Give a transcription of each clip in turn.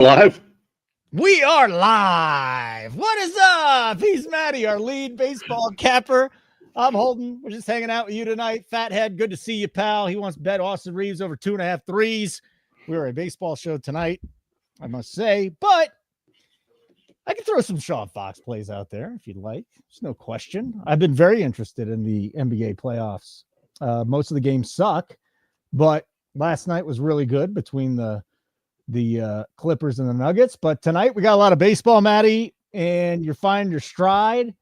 Live? We are live. What is up? He's Matty, our lead baseball capper. I'm Holden. We're just hanging out with you tonight. Fathead, good to see you, pal. He wants to bet Austin Reeves over 2.5 threes. We're a baseball show tonight, I must say, but I can throw some Sean Fox plays out there if you'd like. There's no question. I've been very interested in the NBA playoffs. Most of the games suck, but last night was really good between the Clippers and the Nuggets. But tonight we got a lot of baseball, Matty, and you're finding your stride.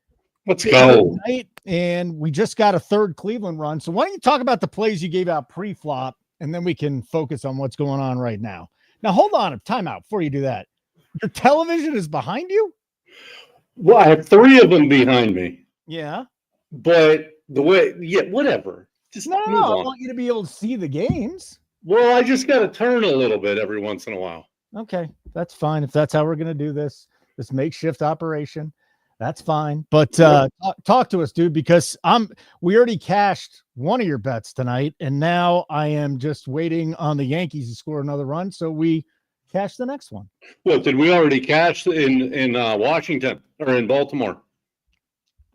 Let's go. Tonight, and we just got a third Cleveland run. So why don't you talk about the plays you gave out pre-flop, and then we can focus on what's going on right now. Now, hold on a timeout before you do that. Your television is behind you? Well, I have three of them behind me. Yeah. But the way, whatever. Just No, move I on. want you to be able to see the games. Well, I just got to turn a little bit every once in a while. Okay, that's fine. If that's how we're going to do this makeshift operation, that's fine. But talk to us, dude, because we already cashed one of your bets tonight, and now I am just waiting on the Yankees to score another run, so we cash the next one. What, did we already cash in Washington or in Baltimore?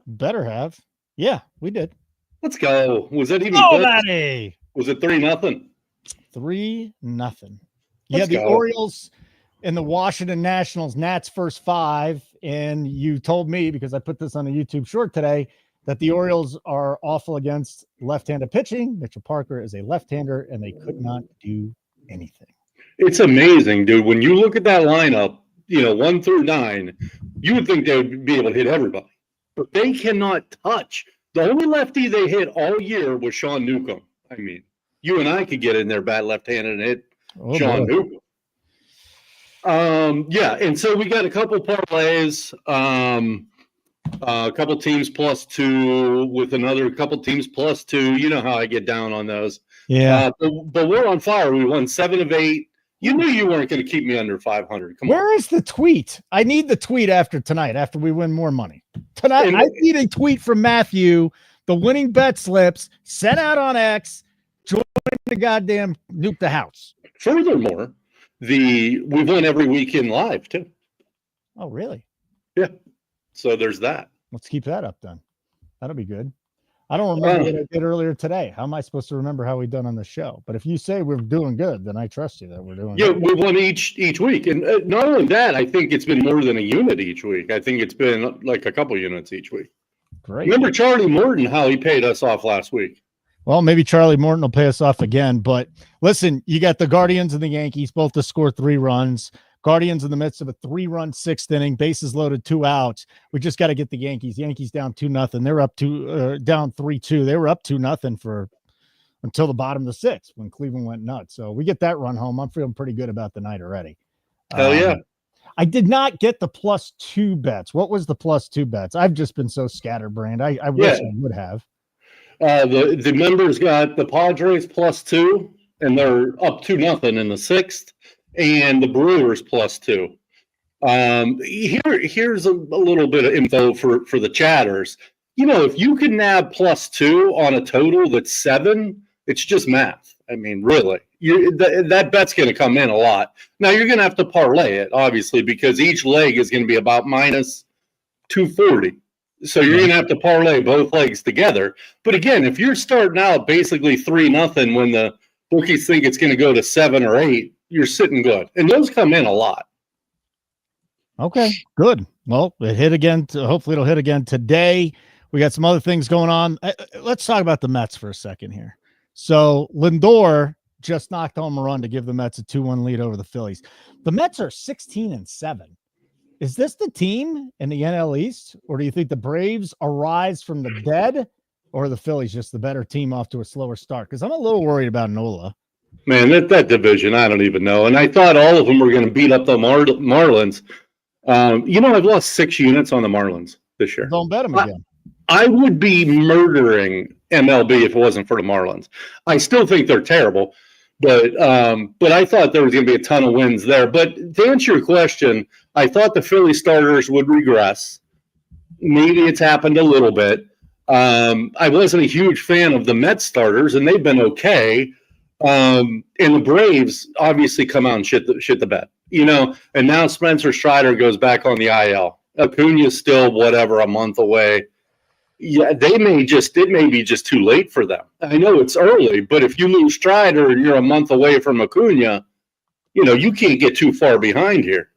Better have. Yeah, we did. Let's go. Was that even Oh, close? Matty! Was it 3-0? 3-0. You Let's had the go. Orioles and the Washington Nationals, Nats first 5, and you told me, because I put this on a YouTube short today, that the Orioles are awful against left-handed pitching. Mitchell Parker is a left-hander, and they could not do anything. It's amazing, dude. When you look at that lineup, 1 through 9, you would think they would be able to hit everybody. But they cannot touch. The only lefty they hit all year was Sean Newcomb. I mean, you and I could get in there bat left-handed and hit Sean Newcomb. And so we got a couple parlays, a couple teams +2 with another couple teams +2. You know how I get down on those. Yeah. But we're on fire. We won 7 of 8. You knew you weren't going to keep me under 500. Come on. Where is the tweet? I need the tweet after tonight, after we win more money. Tonight, I need a tweet from Matthew, the winning bet slips, sent out on X, join the goddamn Nuke the House. Furthermore, we've won every weekend live, too. Oh, really? Yeah. So there's that. Let's keep that up then. That'll be good. I don't remember what I did earlier today. How am I supposed to remember how we done on the show? But if you say we're doing good, then I trust you that we're doing good. Yeah, we've won each week. And not only that, I think it's been more than a unit each week. I think it's been like a couple units each week. Great. Remember Charlie Morton, how he paid us off last week? Well, maybe Charlie Morton will pay us off again. But listen, you got the Guardians and the Yankees both to score 3 runs. Guardians in the midst of a 3-run 6th inning, bases loaded, 2 outs. We just got to get the Yankees. Yankees down 2-0. They're up down 3-2. They were up 2-0 until the bottom of the 6th when Cleveland went nuts. So we get that run home. I'm feeling pretty good about the night already. Hell yeah. I did not get the +2 bets. What was the +2 bets? I've just been so scatterbrained. I wish I would have. The members got the Padres +2, and they're up 2-0 in the 6th. And the Brewers +2. Here's a little bit of info for the chatters. If you can nab +2 on a total that's 7, it's just math. I mean, really, that bet's going to come in a lot. Now you're going to have to parlay it, obviously, because each leg is going to be about -240. So you're going to have to parlay both legs together. But again, if you're starting out basically 3-0 when the bookies think it's going to go to 7 or 8, you're sitting good. And those come in a lot. Okay, good. Well, it hit again. Hopefully it'll hit again today. We got some other things going on. Let's talk about the Mets for a second here. So Lindor just knocked home a run to give the Mets a 2-1 lead over the Phillies. The Mets are 16-7. Is this the team in the NL East, or do you think the Braves arise from the dead, or are the Phillies just the better team off to a slower start? Because I'm a little worried about Nola. Man, that division, I don't even know. And I thought all of them were going to beat up the Marlins. I've lost 6 units on the Marlins this year. Don't bet them again. I would be murdering MLB if it wasn't for the Marlins. I still think they're terrible, but I thought there was going to be a ton of wins there. But to answer your question, I thought the Philly starters would regress. Maybe it's happened a little bit. I wasn't a huge fan of the Mets starters, and they've been okay. And the Braves obviously come out and shit the bed. And now Spencer Strider goes back on the IL. Acuna's still a month away. Yeah, it may be just too late for them. I know it's early, but if you lose Strider and you're a month away from Acuna, you can't get too far behind here.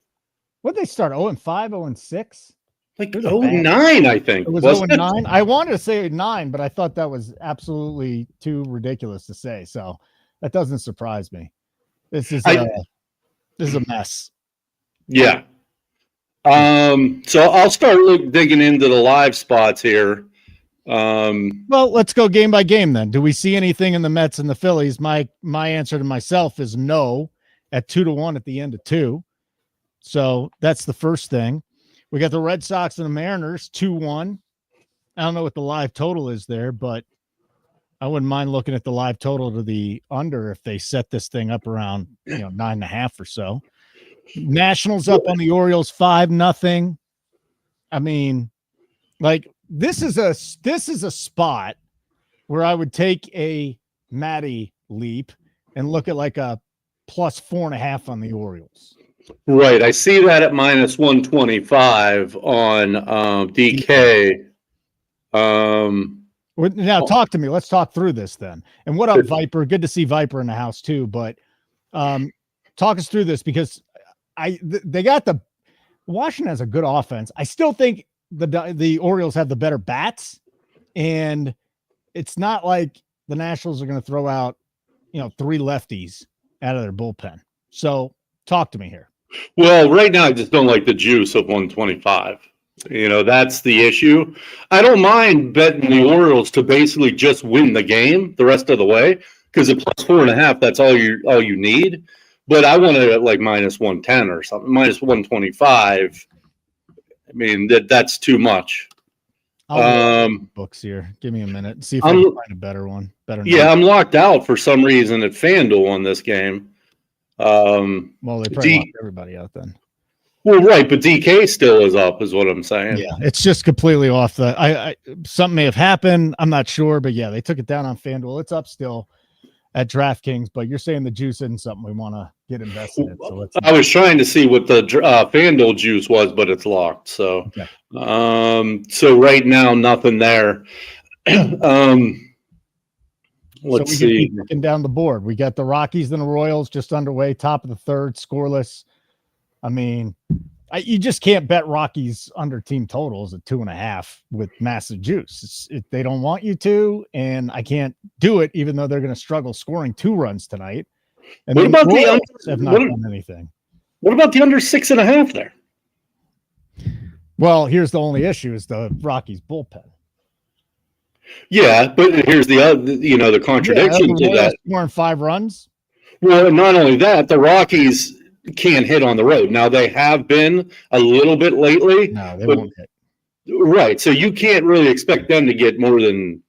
What'd they start? 0-5, 0-6? Like 0-9, I think. It was 0-9. I wanted to say 9, but I thought that was absolutely too ridiculous to say. So that doesn't surprise me. This is a mess. Yeah. So I'll start digging into the live spots here. Well, let's go game by game then. Do we see anything in the Mets and the Phillies? My answer to myself is no at 2-1 at the end of 2. So that's the first thing. We got the Red Sox and the Mariners 2-1. I don't know what the live total is there, but I wouldn't mind looking at the live total to the under if they set this thing up around 9.5 or so. Nationals up on the Orioles 5-0. I mean, like this is a spot where I would take a Matty leap and look at like a plus 4.5 on the Orioles. Right. I see that at minus 125 on DK. Now talk to me. Let's talk through this then. And what up, Viper? Good to see Viper in the house too. But talk us through this because they got the Washington has a good offense. I still think the Orioles have the better bats, and it's not like the Nationals are going to throw out 3 lefties out of their bullpen. So talk to me here. Well, right now I just don't like the juice of 125. That's the issue. I don't mind betting the Orioles to basically just win the game the rest of the way because at plus 4.5, that's all you need. But I want to like minus 110 or something, minus 125. I mean, that's too much. Books here. Give me a minute. See if I can find a better one. I'm locked out for some reason at FanDuel on this game. Well, they probably locked everybody out then. Well, right, but DK still is up, is what I'm saying. Yeah, it's just completely off the. Something may have happened. I'm not sure, but yeah, they took it down on FanDuel. It's up still at DraftKings, but you're saying the juice isn't something we want to get invested in. So I was trying to see what the FanDuel juice was, but it's locked. So, okay. So right now, nothing there. Let's so we see. Keep looking down the board. We got the Rockies and the Royals just underway, top of the third, scoreless. I mean, you just can't bet Rockies under team totals at 2.5 with massive juice. They don't want you to, and I can't do it, even though they're going to struggle scoring 2 runs tonight. And what about the have not done anything? What about the under 6.5 there? Well, here's the only issue: is the Rockies bullpen. Yeah, but here's the other, the contradiction to that. Scoring 5 runs. Well, not only that, the Rockies can't hit on the road. Now they have been a little bit lately. No, they won't hit. Right. So you can't really expect them to get more than,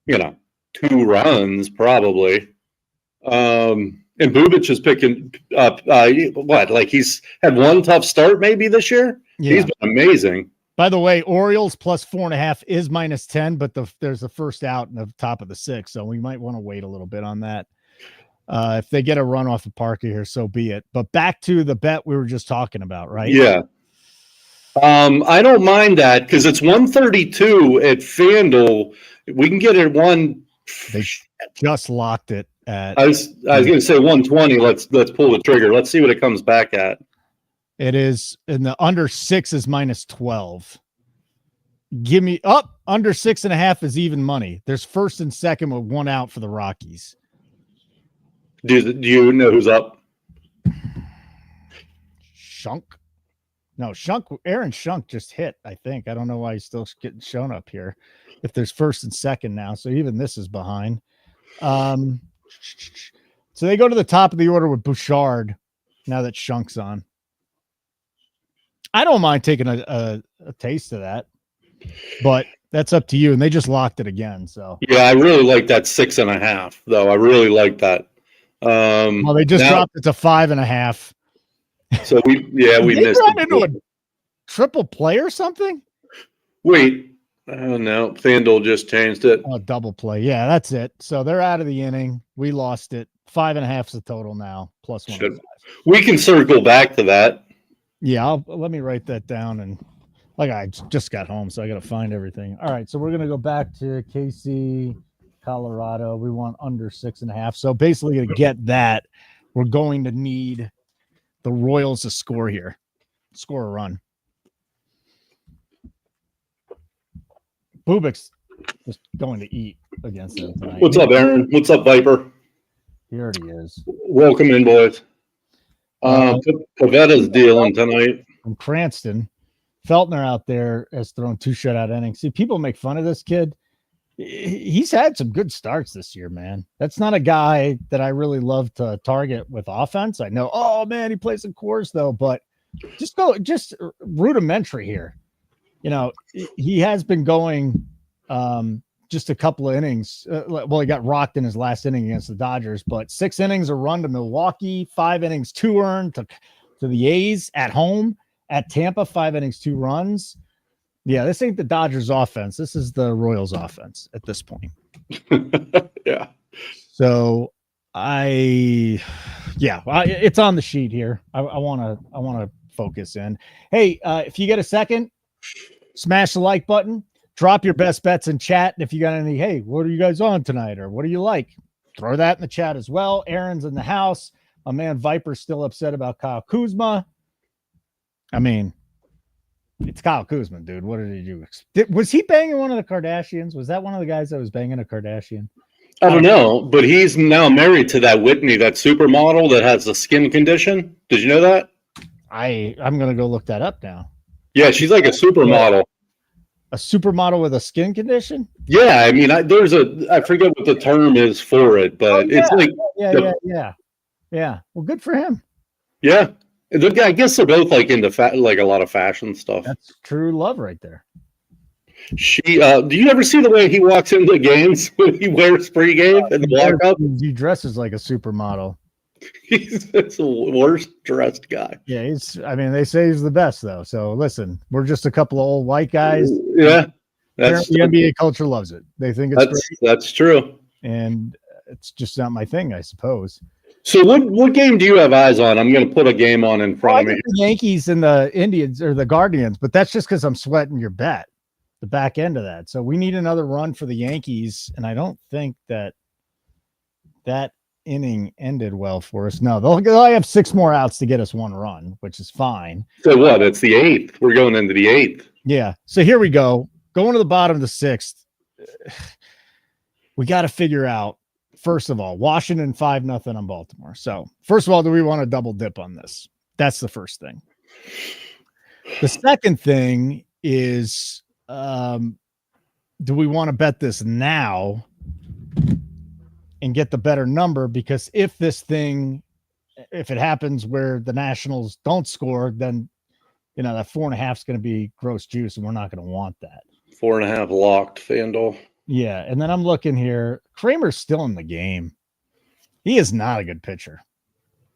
2 runs probably. And Bubic is picking up like he's had one tough start maybe this year. Yeah. He's been amazing. By the way, Orioles plus 4.5 is minus 10, but there's a first out in the top of the 6, so we might want to wait a little bit on that. If they get a run off the Parker here, so be it. But back to the bet we were just talking about, right? Yeah. I don't mind that because it's 132 at FanDuel. We can get it one. They just locked it at. I was going to say 120. Let's pull the trigger. Let's see what it comes back at. It is in the under 6 is minus 12. Give me up under 6.5 is even money. There's first and second with 1 out for the Rockies. Do you know who's up? Shunk? No, Shunk. Aaron Shunk just hit, I think. I don't know why he's still getting shown up here. If there's first and second now, so even this is behind. So they go to the top of the order with Bouchard now that Shunk's on. I don't mind taking a taste of that, but that's up to you. And they just locked it again. So yeah, I really like that 6.5 though. I really like that. Well, they just dropped it to 5.5. So we missed it. Into a triple play or something. Wait, no, FanDuel just changed it. Oh, double play. Yeah, that's it. So they're out of the inning. We lost it. 5.5 is the total now, plus 105. We can circle back to that. Yeah, let me write that down. And like I just got home, so I got to find everything. All right, so we're gonna go back to KC, Colorado. We want under 6.5. So basically, to get that, we're going to need the Royals to score here, score a run. Bubik's just going to eat against them tonight. What's up, Aaron? What's up, Viper? He already is. Welcome in, boys. Pavetta's dealing tonight. From Cranston, Feltner out there has thrown 2 shutout innings. See, people make fun of this kid. He's had some good starts this year, man. That's not a guy that I really love to target with offense. I know, oh man, he plays in Coors though, but just rudimentary here. You know, he has been going just a couple of innings. Well, he got rocked in his last inning against the Dodgers, but 6 innings, a run to Milwaukee, 5 innings, 2 earned to the A's at home. At Tampa, 5 innings, 2 runs. Yeah, this ain't the Dodgers offense. This is the Royals offense at this point. Yeah. So it's on the sheet here. I want to focus in. Hey, if you get a second, smash the like button. Drop your best bets in chat. And if you got any, hey, what are you guys on tonight? Or what do you like? Throw that in the chat as well. Aaron's in the house. My man Viper's still upset about Kyle Kuzma. I mean, it's Kyle Kuzma, dude. What did he do? Was he banging one of the Kardashians? Was that one of the guys that was banging a Kardashian? I don't know, but he's now married to that Whitney, that supermodel that has a skin condition. Did you know that? I'm going to go look that up now. Yeah, she's like a supermodel. A supermodel with a skin condition? Yeah, I mean, I forget what the term is for it, but it's like yeah. Well, good for him. Yeah, I guess they're both like into like a lot of fashion stuff. That's true love right there. She, do you ever see the way he walks into the games when he wears pregame and the walk up? He dresses like a supermodel. He's the worst dressed guy. Yeah, they say he's the best though. So listen, we're just a couple of old white guys. Yeah, the NBA culture loves it. They think it's great. That's true, and it's just not my thing, I suppose. So what game do you have eyes on? I'm going to put a game on in front of me. The Yankees and the Indians or the Guardians, but that's just because I'm sweating your bet, the back end of that. So we need another run for the Yankees, and I don't think that inning ended well for us. No, they'll have 6 more outs to get us 1 run, which is fine. So what? It's the 8th. We're going into the 8th. Yeah. So here we go. Going to the bottom of the 6th. We got to figure out, first of all, Washington 5-0 on Baltimore. So first of all, do we want to double dip on this? That's the first thing. The second thing is, do we want to bet this now and get the better number? Because if it happens where the Nationals don't score, then that 4.5 is going to be gross juice, and we're not going to want that. 4.5 locked, FanDuel. Yeah, and then I'm looking here. Kramer's still in the game. He is not a good pitcher.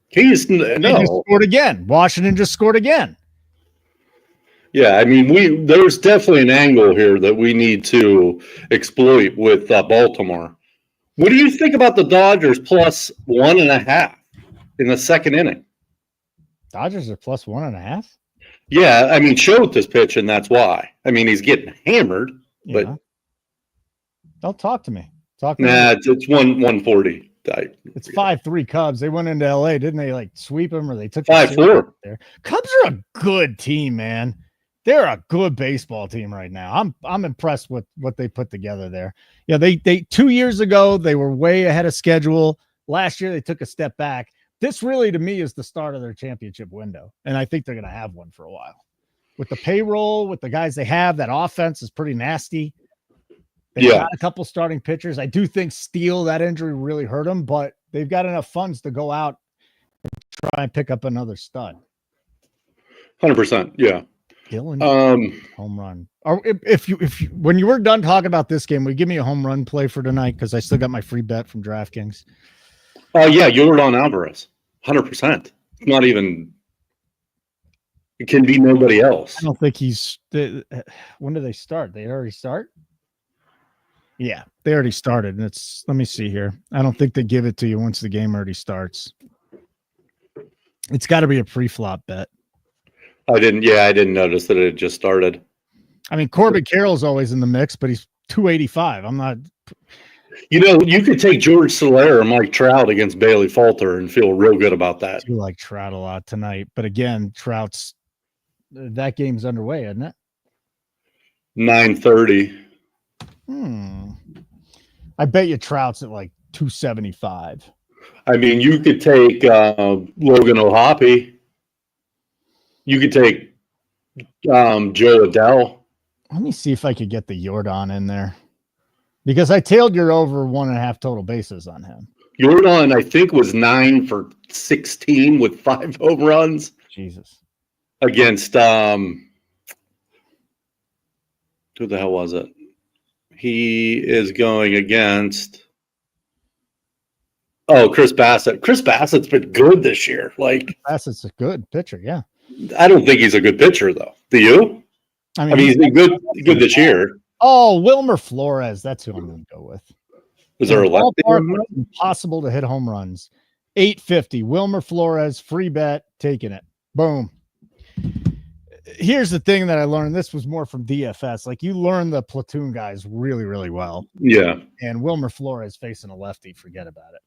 He just scored again. Washington just scored again. Yeah, I mean, there's definitely an angle here that we need to exploit with Baltimore. What do you think about the Dodgers plus 1.5 in the second inning? Dodgers are plus 1.5? Yeah, I mean, Schultz is pitching, that's why. I mean, he's getting hammered, but don't talk to me. It's 140. It's 5-3 Cubs. They went into LA, didn't they? Like sweep them, or they took 5-4 there. Cubs are a good team, man. They're a good baseball team right now. I'm impressed with what they put together there. Yeah, they 2 years ago they were way ahead of schedule. Last year they took a step back. This really, to me, is the start of their championship window, and I think they're going to have one for a while. With the payroll, with the guys they have, that offense is pretty nasty. They've got a couple starting pitchers. I do think Steele, that injury really hurt him, but they've got enough funds to go out and try and pick up another stud. 100%, yeah. Dylan, home run. Or if you when you were done talking about this game, will you give me a home run play for tonight? Because I still got my free bet from DraftKings. Yeah, Yordan Alvarez, 100%. Not even. It can be nobody else. I don't think he's. When do they start? They already start. Yeah, they already started. And let me see here. I don't think they give it to you once the game already starts. It's got to be a pre-flop bet. I didn't notice that it had just started. I mean, Corbin Carroll's always in the mix, but he's 285. I'm not. You could take George Soler or Mike Trout against Bailey Falter and feel real good about that. I do like Trout a lot tonight, but again, that game's underway, isn't it? 9:30. I bet you Trout's at like 275. I mean, you could take Logan O'Hoppe. You could take Joe Adele. Let me see if I could get the Jordan in there. Because I tailed your over 1.5 total bases on him. Jordan, I think, was 9 for 16 with 5 home runs. Jesus. Against who the hell was it? He is going against Chris Bassett. Chris Bassett's been good this year. Bassett's a good pitcher, yeah. I don't think he's a good pitcher, though. Do you? I mean he's been good this year. Oh, Wilmer Flores. That's who I'm going to go with. Is there a lefty? Impossible to hit home runs. 850. Wilmer Flores, free bet, taking it. Boom. Here's the thing that I learned. This was more from DFS. Like, you learn the platoon guys really, really well. Yeah. And Wilmer Flores facing a lefty, forget about it.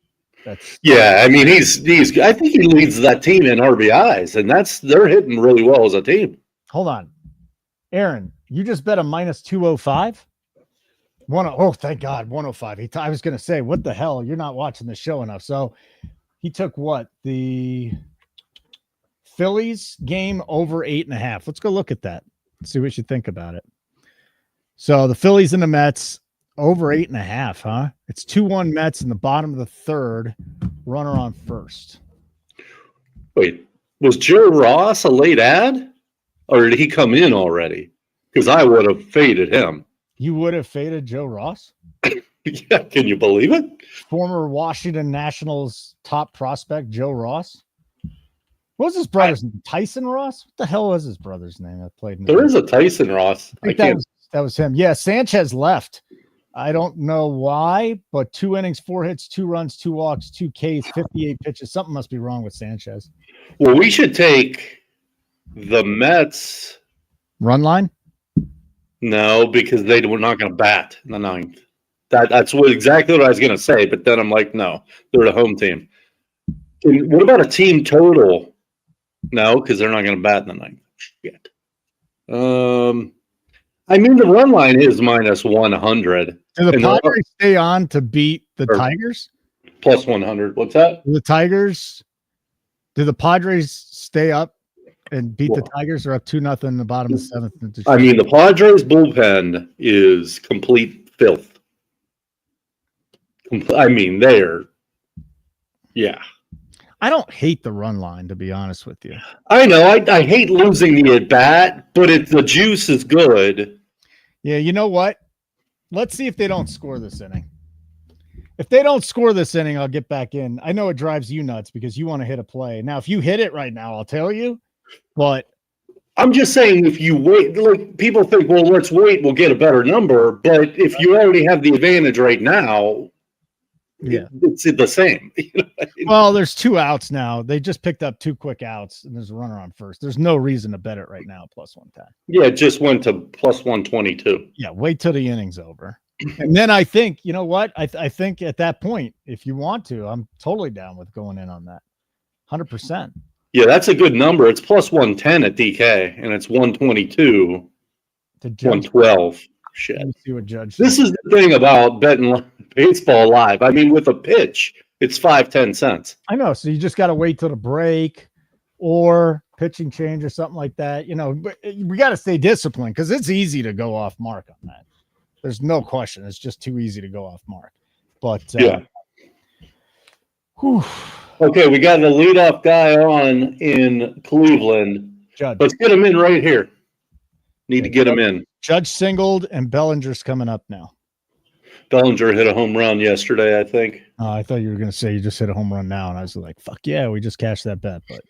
I mean, he's. I think he leads that team in RBIs, and they're hitting really well as a team. Hold on, Aaron. You just bet a minus 205. Oh, thank God, 105. I was going to say, what the hell? You're not watching the show enough. So he took what? The Phillies game over 8.5. Let's go look at that. See what you think about it. So the Phillies and the Mets over 8.5, huh? It's 2-1 Mets in the bottom of the third. Runner on first. Wait, was Joe Ross a late ad? Or did he come in already? Because I would have faded him. You would have faded Joe Ross? Yeah, can you believe it? Former Washington Nationals top prospect Joe Ross. What was his brother's name? Tyson Ross? What the hell was his brother's name that played in There is a Tyson Ross. I think that was him. Yeah, Sanchez left. I don't know why, but 2 innings, 4 hits, 2 runs, 2 walks, 2 Ks, 58 pitches. Something must be wrong with Sanchez. Well, we should take the Mets run line. No, because they were not going to bat in the 9th. That's exactly what I was going to say, but then I'm like, no, they're the home team. And what about a team total? No, because they're not going to bat in the 9th. Shit. I mean, the run line is minus 100. Do the Padres stay on to beat the Tigers? Plus 100. What's that? Do the Padres stay up and beat the Tigers, or up 2-0 in the bottom of the 7th? I mean, the Padres bullpen is complete filth. I mean, yeah. I don't hate the run line, to be honest with you. I know. I hate losing the at bat, but the juice is good. Yeah, you know what? Let's see if they don't score this inning. If they don't score this inning, I'll get back in. I know it drives you nuts because you want to hit a play. Now, if you hit it right now, I'll tell you. But I'm just saying, if you wait, like, people think, well, let's wait, we'll get a better number. But if you already have the advantage right now, yeah, it's the same. Well, there's 2 outs now. They just picked up 2 quick outs, and there's a runner on first. There's no reason to bet it right now, plus 110. Yeah, it just went to plus 122. Yeah, wait till the inning's over. And then I think, you know what? I think at that point, if you want to, I'm totally down with going in on that. 100%. Yeah, that's a good number. It's plus 110 at DK, and it's 122 to 112. Shit. Let me see what Judge This says. is the thing about betting baseball live. I mean, with a pitch, it's 5-10 cents. I know. So you just got to wait till the break or pitching change or something like that. You know, but we got to stay disciplined because it's easy to go off mark on that. There's no question. It's just too easy to go off mark. But yeah. Whew. Okay, we got the leadoff guy on in Cleveland. Judge. Let's get him in right here. Need to get him in. Judge singled, and Bellinger's coming up now. Bellinger hit a home run yesterday, I think. I thought you were going to say you just hit a home run now, and I was like, fuck yeah, we just cashed that bet, but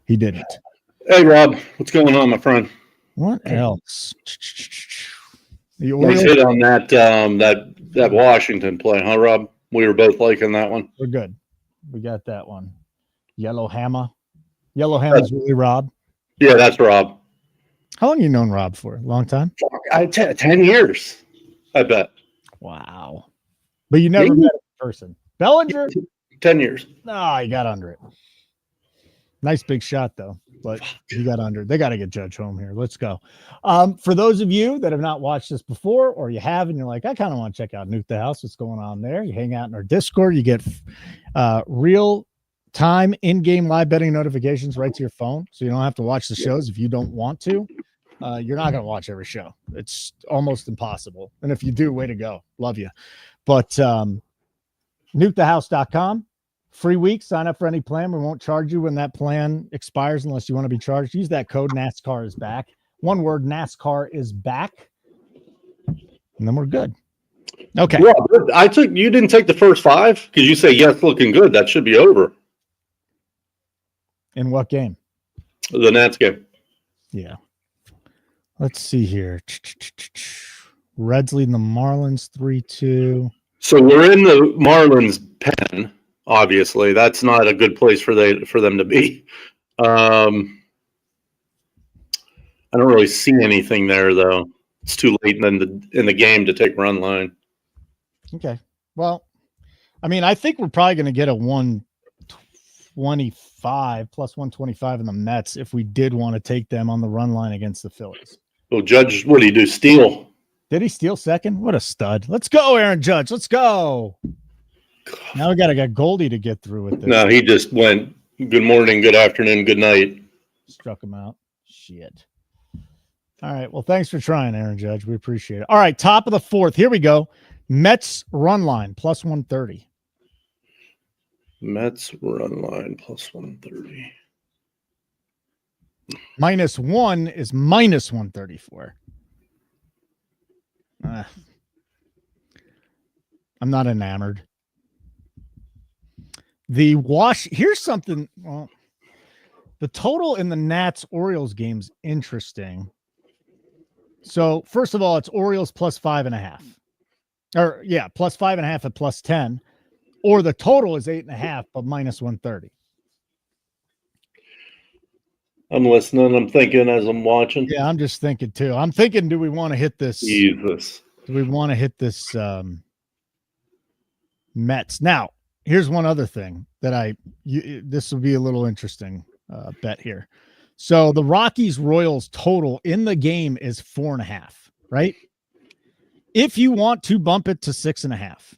he didn't. Hey, Rob, what's going on, my friend? What else? The Nice hit on that That Washington play, huh, Rob? We were both liking that one. We're good. We got that one. Yellow Hammer. Yellow Hammer's really Rob. Yeah, that's Rob. How long you known Rob for? A long time? 10 years, I bet. Wow. But you never met him in person. Bellinger? 10 years. No, he got under it. Nice big shot, though. But he got under it. They got to get Judge home here. Let's go. For those of you that have not watched this before, or you have, and you're like, I kind of want to check out Nuke the House. What's going on there? You hang out in our Discord. You get real-time in-game live betting notifications right to your phone. So you don't have to watch the shows if you don't want to. You're not going to watch every show. It's almost impossible. And if you do, way to go. Love you. But nukethehouse.com. Free week. Sign up for any plan. We won't charge you when that plan expires unless you want to be charged. Use that code NASCAR is back. One word, NASCAR is back. And then we're good. Okay. Well, you didn't take the first 5 because you say, yes, looking good. That should be over. In what game? The Nats game. Yeah. Let's see here. Reds leading the Marlins 3-2. So we're in the Marlins pen. Obviously, that's not a good place for them to be. I don't really see anything there, though. It's too late in the game to take run line. Okay. Well, I mean, I think we're probably going to get a 125 plus 125 in the Mets if we did want to take them on the run line against the Phillies. Well, Judge, what did he do? Steal? Did he steal second? What a stud. Let's go, Aaron Judge. Let's go. Now we got to get Goldie to get through with this. No, he just went, good morning, good afternoon, good night. Struck him out. Shit. All right. Well, thanks for trying, Aaron Judge. We appreciate it. All right. Top of the 4th. Here we go. Mets run line plus 130. Mets run line plus 130. -1 is -134. I'm not enamored. Here's something. Well, the total in the Nats Orioles game's interesting. So first of all, it's Orioles plus 5.5. Or yeah, plus 5.5 at plus 10. Or the total is 8.5, but -130. I'm listening. I'm thinking as I'm watching. Yeah, I'm just thinking too. I'm thinking, do we want to hit this? Jesus. Do we want to hit this Mets? Now, here's one other thing that this will be a little interesting bet here. So the Rockies Royals total in the game is 4.5, right? If you want to bump it to 6.5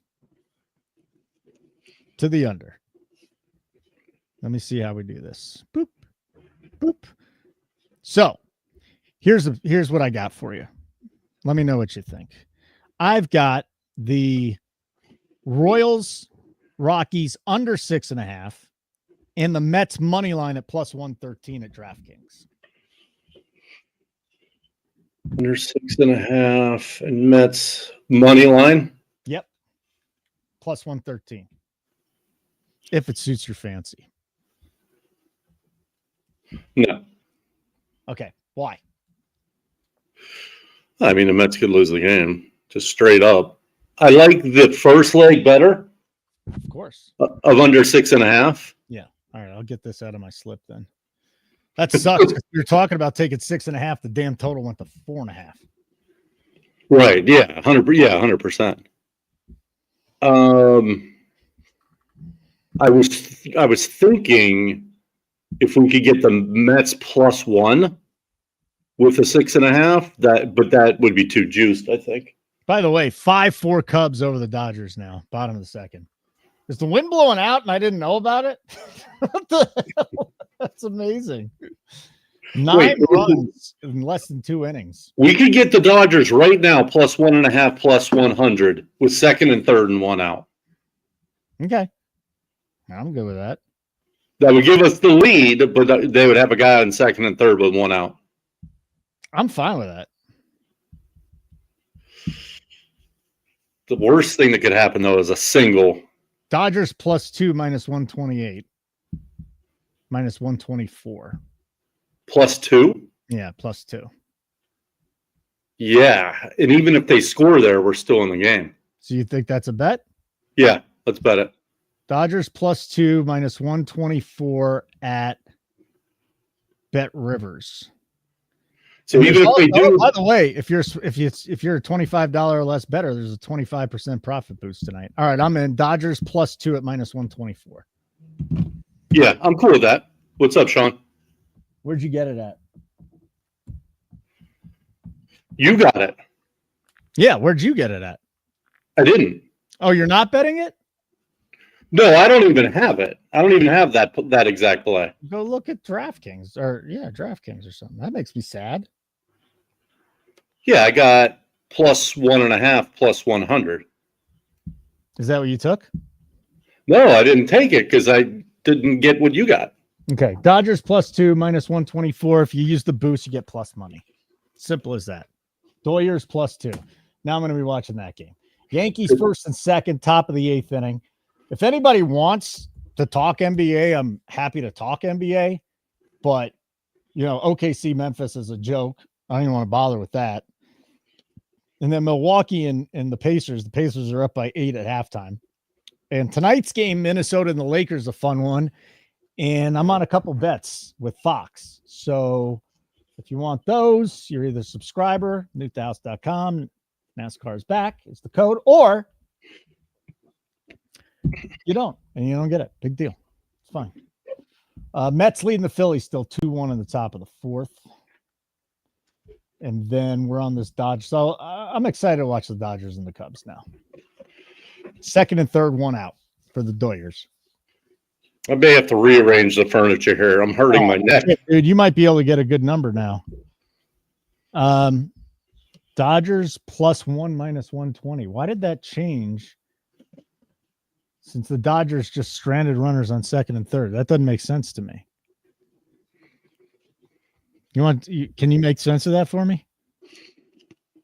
to the under. Let me see how we do this. Boop, boop. So here's what I got for you. Let me know what you think. I've got the Royals Rockies under 6.5 and the Mets money line at plus 113 at DraftKings. Under 6.5 and Mets money line. Yep. Plus 113. If it suits your fancy. No. Okay. Why? I mean, the Mets could lose the game. Just straight up. I like the first leg better. Of course. Of under 6.5. Yeah. All right. I'll get this out of my slip then. That sucks because we were talking about taking 6.5. The damn total went to 4.5. Right. Yeah. 100%. I was thinking if we could get the Mets plus 1 with a 6.5, but that would be too juiced, I think. By the way, 5-4 Cubs over the Dodgers now, bottom of the second. Is the wind blowing out and I didn't know about it? What the hell? That's amazing. 9 runs in less than 2 innings. We could get the Dodgers right now plus 1.5 plus 100 with second and third and 1 out. Okay. I'm good with that. That would give us the lead, but they would have a guy in second and third with 1 out. I'm fine with that. The worst thing that could happen, though, is a single. Dodgers plus 2 minus 128. Minus 124. Plus 2? Yeah, plus 2. Yeah. And even if they score there, we're still in the game. So you think that's a bet? Yeah, let's bet it. Dodgers +2 minus 124 at Bet Rivers. So even if they do, by the way, if you're a $25 or less better, there's a 25% profit boost tonight. All right, I'm in Dodgers +2 at minus 124. yeah, I'm cool with that. What's up, Sean? Where'd you get it at? You got it. Yeah, where'd you get it at? I didn't. Oh, you're not betting it? No, I don't even have it. I don't even have that exact play. Go look at DraftKings DraftKings or something. That makes me sad. Yeah, I got +1.5, +100. Is that what you took? No, I didn't take it because I didn't get what you got. Okay, Dodgers +2 minus 124. If you use the boost, you get plus money. Simple as that. Doyers +2. Now I'm going to be watching that game. Yankees first and second, top of the 8th inning. If anybody wants to talk NBA, I'm happy to talk NBA. But, OKC Memphis is a joke. I don't even want to bother with that. And then Milwaukee and the Pacers. The Pacers are up by 8 at halftime. And tonight's game, Minnesota and the Lakers, a fun one. And I'm on a couple bets with Fox. So if you want those, you're either a subscriber, nukethehouse.com, NASCAR is back is the code, or you don't, and you don't get it. Big deal. It's fine. Mets leading the Phillies still 2-1 in the top of the 4th. And then we're on this Dodge. So I'm excited to watch the Dodgers and the Cubs now. Second and third, one out for the Doyers. I may have to rearrange the furniture here. I'm hurting my neck. Dude, you might be able to get a good number now. Dodgers +1 minus 120. Why did that change? Since the Dodgers just stranded runners on second and third. That doesn't make sense to me. Can you make sense of that for me?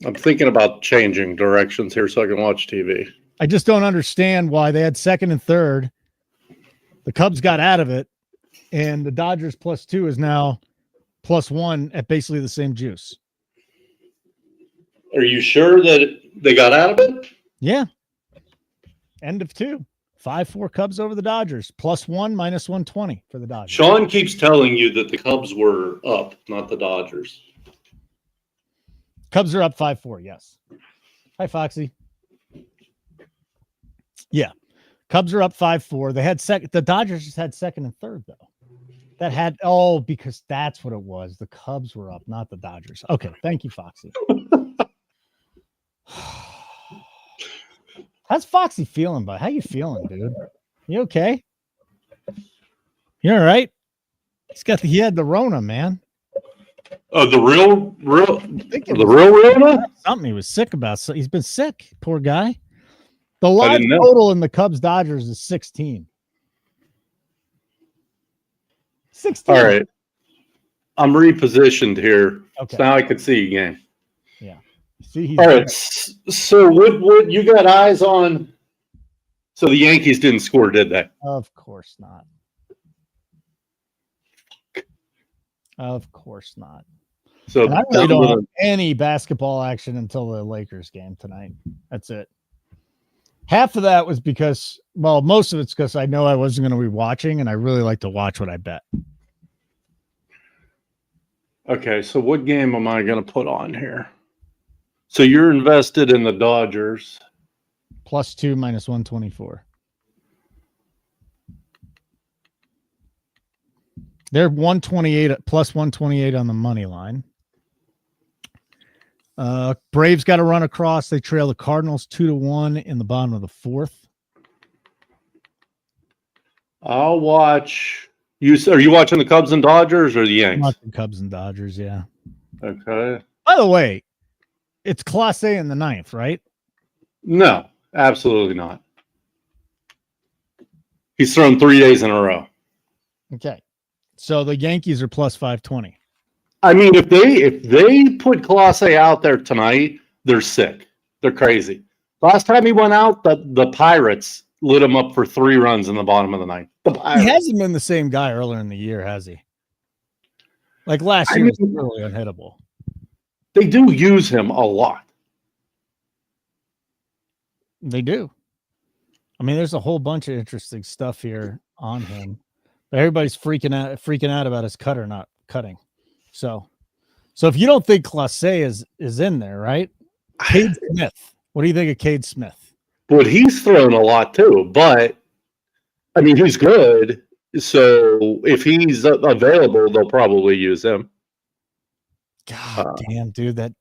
I'm thinking about changing directions here so I can watch TV. I just don't understand why they had second and third. The Cubs got out of it, and the Dodgers +2 is now +1 at basically the same juice. Are you sure that they got out of it? Yeah. End of 2. 5-4 Cubs over the Dodgers. +1 minus 120 for the Dodgers. Sean keeps telling you that the Cubs were up, not the Dodgers. Cubs are up 5-4, yes. Hi, Foxy. Yeah. Cubs are up 5-4. They had second. The Dodgers just had second and third, though. Because that's what it was. The Cubs were up, not the Dodgers. Okay. Thank you, Foxy. How's Foxy feeling, bud? How you feeling, dude? You okay? You all right? He had the Rona, man. Oh, the real Rona? Something he was sick about. So he's been sick, poor guy. The live total in the Cubs Dodgers is 16. 16. All right. I'm repositioned here. Okay. So now I can see again. Yeah. See, all right. So what you got eyes on? So the Yankees didn't score, did they? Of course not. Of course not. So I really don't have any basketball action until the Lakers game tonight. That's it. Half of that was because, most of it's because I know I wasn't going to be watching, and I really like to watch what I bet. Okay, so what game am I going to put on here? So you're invested in the Dodgers. +2 minus 124. They're 128 +128 on the money line. Braves got to run across. They trail the Cardinals 2-1 in the bottom of the 4th. I'll watch. Are you watching the Cubs and Dodgers or the Yankees? I'm watching Cubs and Dodgers, yeah. Okay. By the way, it's Class A in the 9th, right? No, absolutely not. He's thrown 3 days in a row. Okay. So the Yankees are +520. I mean, if they put Class A out there tonight, they're sick. They're crazy. Last time he went out, the Pirates lit him up for 3 runs in the bottom of the 9th. He hasn't been the same guy earlier in the year, has he? Like last year was really unhittable. They do use him a lot. They do. I mean, there's a whole bunch of interesting stuff here on him. But everybody's freaking out about his cut or not cutting. So if you don't think Clase is in there, right? Cade Smith. What do you think of Cade Smith? But he's thrown a lot too. But I mean, he's good. So if he's available, they'll probably use him. God damn, dude, that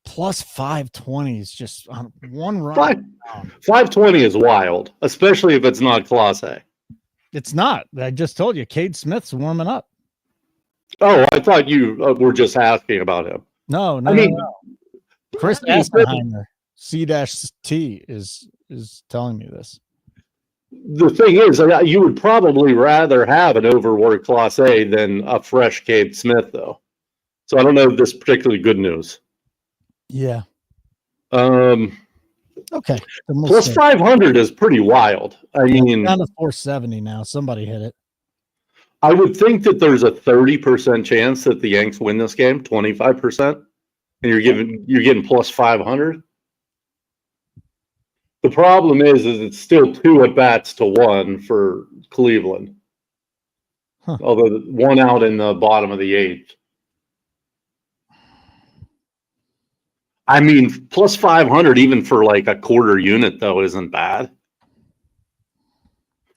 plus 520 is just on one run. 520 is wild, especially if it's not Class A. It's not. I just told you, Cade Smith's warming up. Oh, I thought you were just asking about him. No. Chris Aspenheimer, C-T is telling me this. The thing is, you would probably rather have an overworked Class A than a fresh Cade Smith, though. So I don't know if this is particularly good news. Yeah. Okay. Plus 500 is pretty wild. I mean, down to 470 now. Somebody hit it. I would think that there's a 30% chance that the Yanks win this game, 25%, and you're getting plus 500. The problem is it's still 2 at-bats to 1 for Cleveland. Although 1 out in the bottom of the 8th. I mean, plus 500 even for like a quarter unit, though, isn't bad.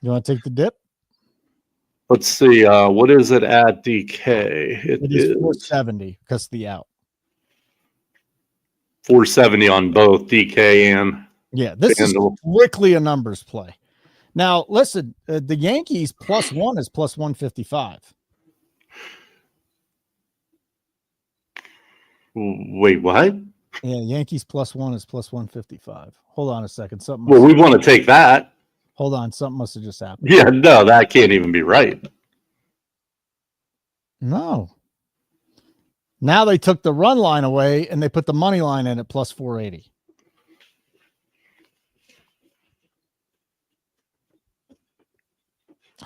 You want to take the dip? Let's see. What is it at DK? It is 470 because of the out. 470 on both DK and... Yeah, this is strictly a numbers play. Now, listen, the Yankees plus 1 is plus 155. Wait, what? Yeah, Yankees plus 1 is plus 155. Hold on a second. Well, we want to take that. Hold on. Something must have just happened. Yeah, no, that can't even be right. No. Now they took the run line away and they put the money line in at plus 480.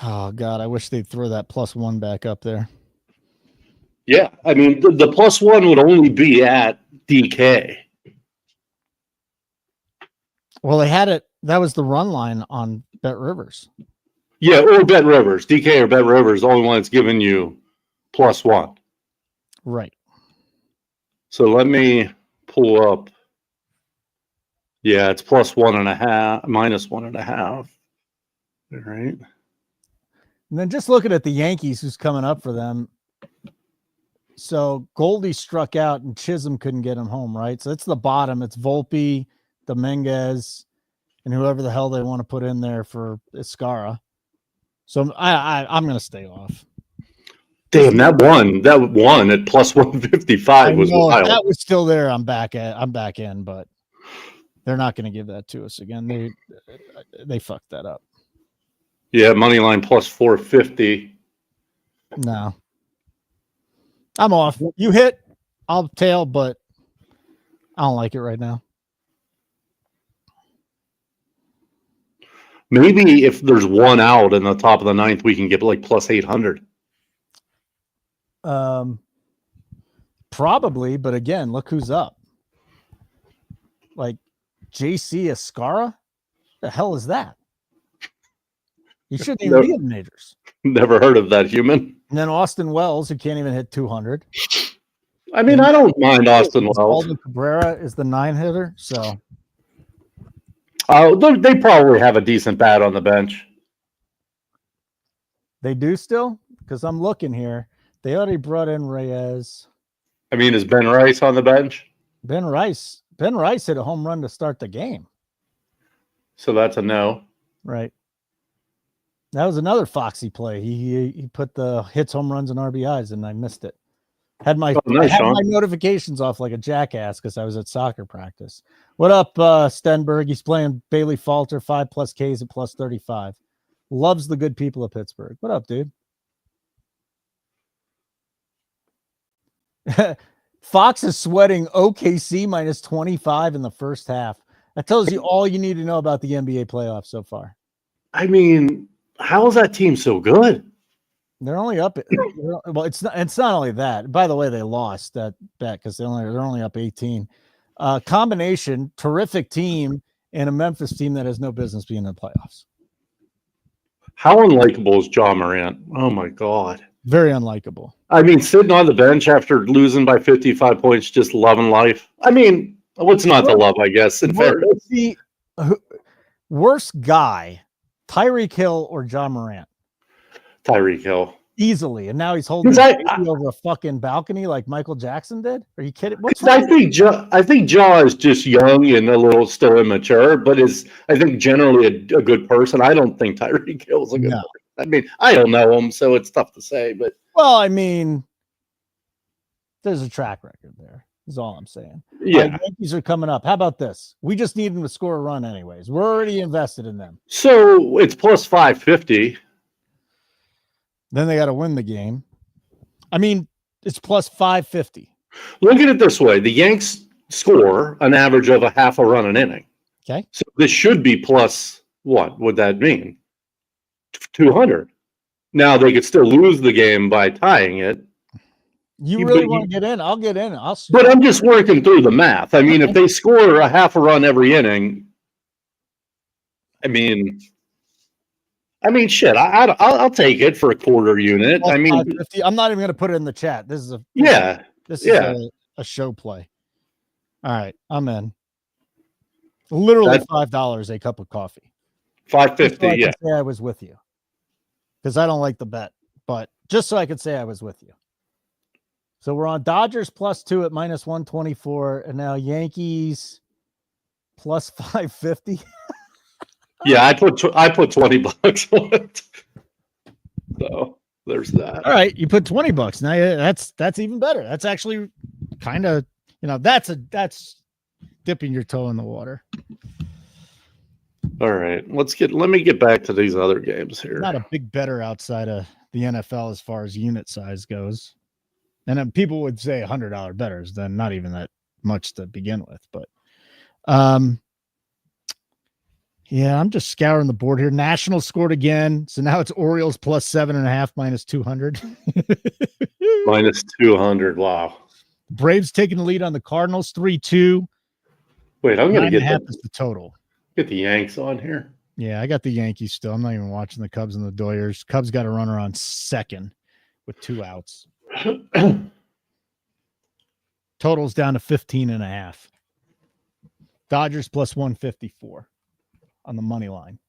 Oh, God, I wish they'd throw that plus 1 back up there. Yeah, I mean, the plus 1 would only be at DK. Well, they had it. That was the run line on Bet Rivers. Yeah, or Bet Rivers. DK or Bet Rivers, the only one that's giving you plus 1. Right. So let me pull up. Yeah, it's plus 1.5, minus 1.5. All right. And then just looking at the Yankees, who's coming up for them. So Goldie struck out and Chisholm couldn't get him home, right? So it's the bottom. It's Volpe, Dominguez, and whoever the hell they want to put in there for Escara. So I'm going to stay off. Damn, that one at plus 155 was wild. If that was still there, I'm back in, but they're not going to give that to us again. They fucked that up. Yeah, money line plus 450. No. I'm off. You hit, I'll tail, but I don't like it right now. Maybe if there's 1 out in the top of the 9th, we can get like plus 800. Probably, but again, look who's up. Like JC Escara? The hell is that? He shouldn't even be in the majors. Never heard of that human. And then Austin Wells, who can't even hit 200. I mean, I don't mind Austin Wells. Alden Cabrera is the 9 hitter, so. They probably have a decent bat on the bench. They do still? Because I'm looking here. They already brought in Reyes. I mean, is Ben Rice on the bench? Ben Rice hit a home run to start the game. So that's a no. Right. That was another Foxy play. He put the hits, home runs, and RBIs, and I missed it. Had my my notifications off like a jackass because I was at soccer practice. What up, Stenberg? He's playing Bailey Falter, 5+ Ks at plus 35. Loves the good people of Pittsburgh. What up, dude? Fox is sweating OKC minus 25 in the first half. That tells you all you need to know about the NBA playoffs so far. I mean, how is that team so good? They're only up. Well, it's not only that. By the way, they lost that bet because they're only up 18. Combination, terrific team, and a Memphis team that has no business being in the playoffs. How unlikable is Ja Morant? Oh, my God. Very unlikable. I mean, sitting on the bench after losing by 55 points, just loving life. I mean, what's not to love, I guess, in fairness? The worst guy, Tyreek Hill or Ja Morant? Tyreek Hill. Easily. And now he's holding his baby over a fucking balcony like Michael Jackson did? Are you kidding? I think Ja is just young and a little still immature, but is, I think, generally a good person. I don't think Tyreek Hill is a good person. I mean, I don't know him, so it's tough to say. But well, I mean, there's a track record there, is all I'm saying. Yeah. Yankees are coming up. How about this? We just need them to score a run anyways. We're already invested in them. So it's plus 550. Then they got to win the game. I mean, it's plus 550. Look at it this way. The Yanks score an average of a half a run an inning. Okay. So this should be plus, what would that mean? 200. Now they could still lose the game by tying it. You really want to get in? I'll get in. But I'm just working through the math. I mean, if they score a half a run every inning, I mean, shit. I'll take it for a quarter unit. I mean, I'm not even going to put it in the chat. This is a a show play. All right, I'm in. Literally $5 a cup of coffee. $5.50. Yeah, say I was with you because I don't like the bet, but just so I could say I was with you. So we're on Dodgers +2 at -124, and now Yankees plus 550. Yeah, I put $20 on it. So there's that. All right, you put $20. Now that's even better. That's actually kind of, that's dipping your toe in the water. All right, let me get back to these other games here. Not a big better outside of the NFL as far as unit size goes. And then people would say $100 bettors, then not even that much to begin with. But yeah, I'm just scouring the board here. Nationals scored again. So now it's Orioles plus 7.5 minus 200. Minus 200. Wow. Braves taking the lead on the Cardinals 3-2. Wait, I'm going to get the total. Get the Yanks on here. Yeah, I got the Yankees still. I'm not even watching the Cubs and the Doyers. Cubs got a runner on second with 2 outs. Total's down to 15.5. Dodgers plus 154 on the money line.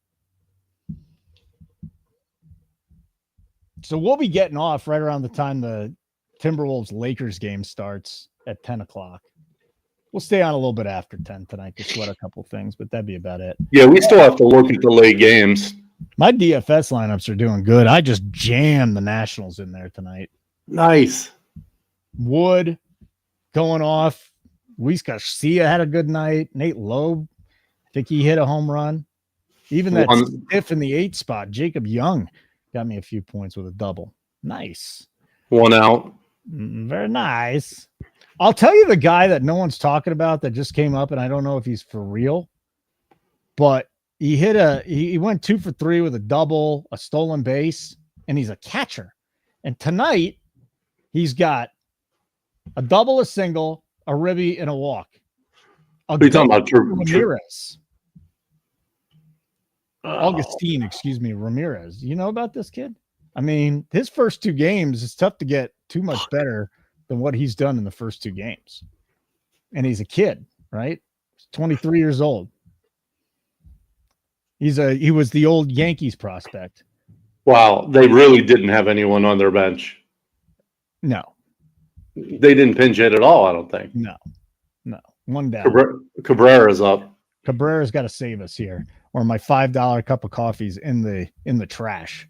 So we'll be getting off right around the time the Timberwolves Lakers game starts at 10 o'clock. We'll stay on a little bit after 10 tonight to sweat a couple things, but that'd be about it. Yeah, we still have to look at the late games. My DFS lineups are doing good. I just jammed the Nationals in there tonight. Nice. Wood going off. Luis Garcia had a good night. Nate Loeb, I think he hit a home run. Even that stiff in the 8 spot, Jacob Young, got me a few points with a double. Nice. 1 out. Very nice. I'll tell you the guy that no one's talking about that just came up, and I don't know if he's for real, but he went 2 for 3 with a double, a stolen base, and he's a catcher. And tonight, he's got a double, a single, a ribby, and a walk. What are you talking about? Ramirez. Augustine, excuse me, Ramirez. You know about this kid? I mean, his first 2 games, it's tough to get too much better than what he's done in the first 2 games. And he's a kid, right? He's 23 years old. He was the old Yankees prospect. Wow, they really didn't have anyone on their bench. No. They didn't pinch it at all, I don't think. No. 1 down. Cabrera's up. Cabrera's got to save us here, or my $5 cup of coffee's in the trash.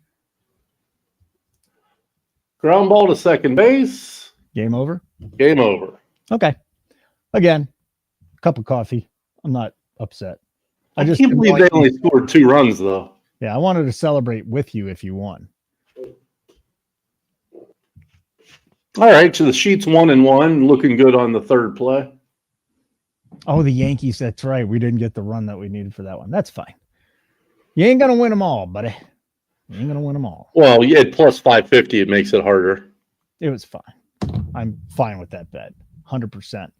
Ground ball to second base. Game over? Game over. Okay. Again, cup of coffee. I'm not upset. I can't believe they only scored 2 runs, though. Yeah, I wanted to celebrate with you if you won. All right, so the sheet's 1-1, looking good on the third play. Oh, the Yankees, that's right. We didn't get the run that we needed for that one. That's fine. You ain't going to win them all, buddy. You ain't going to win them all. Well, yeah, at plus 550, it makes it harder. It was fine. I'm fine with that bet, 100%.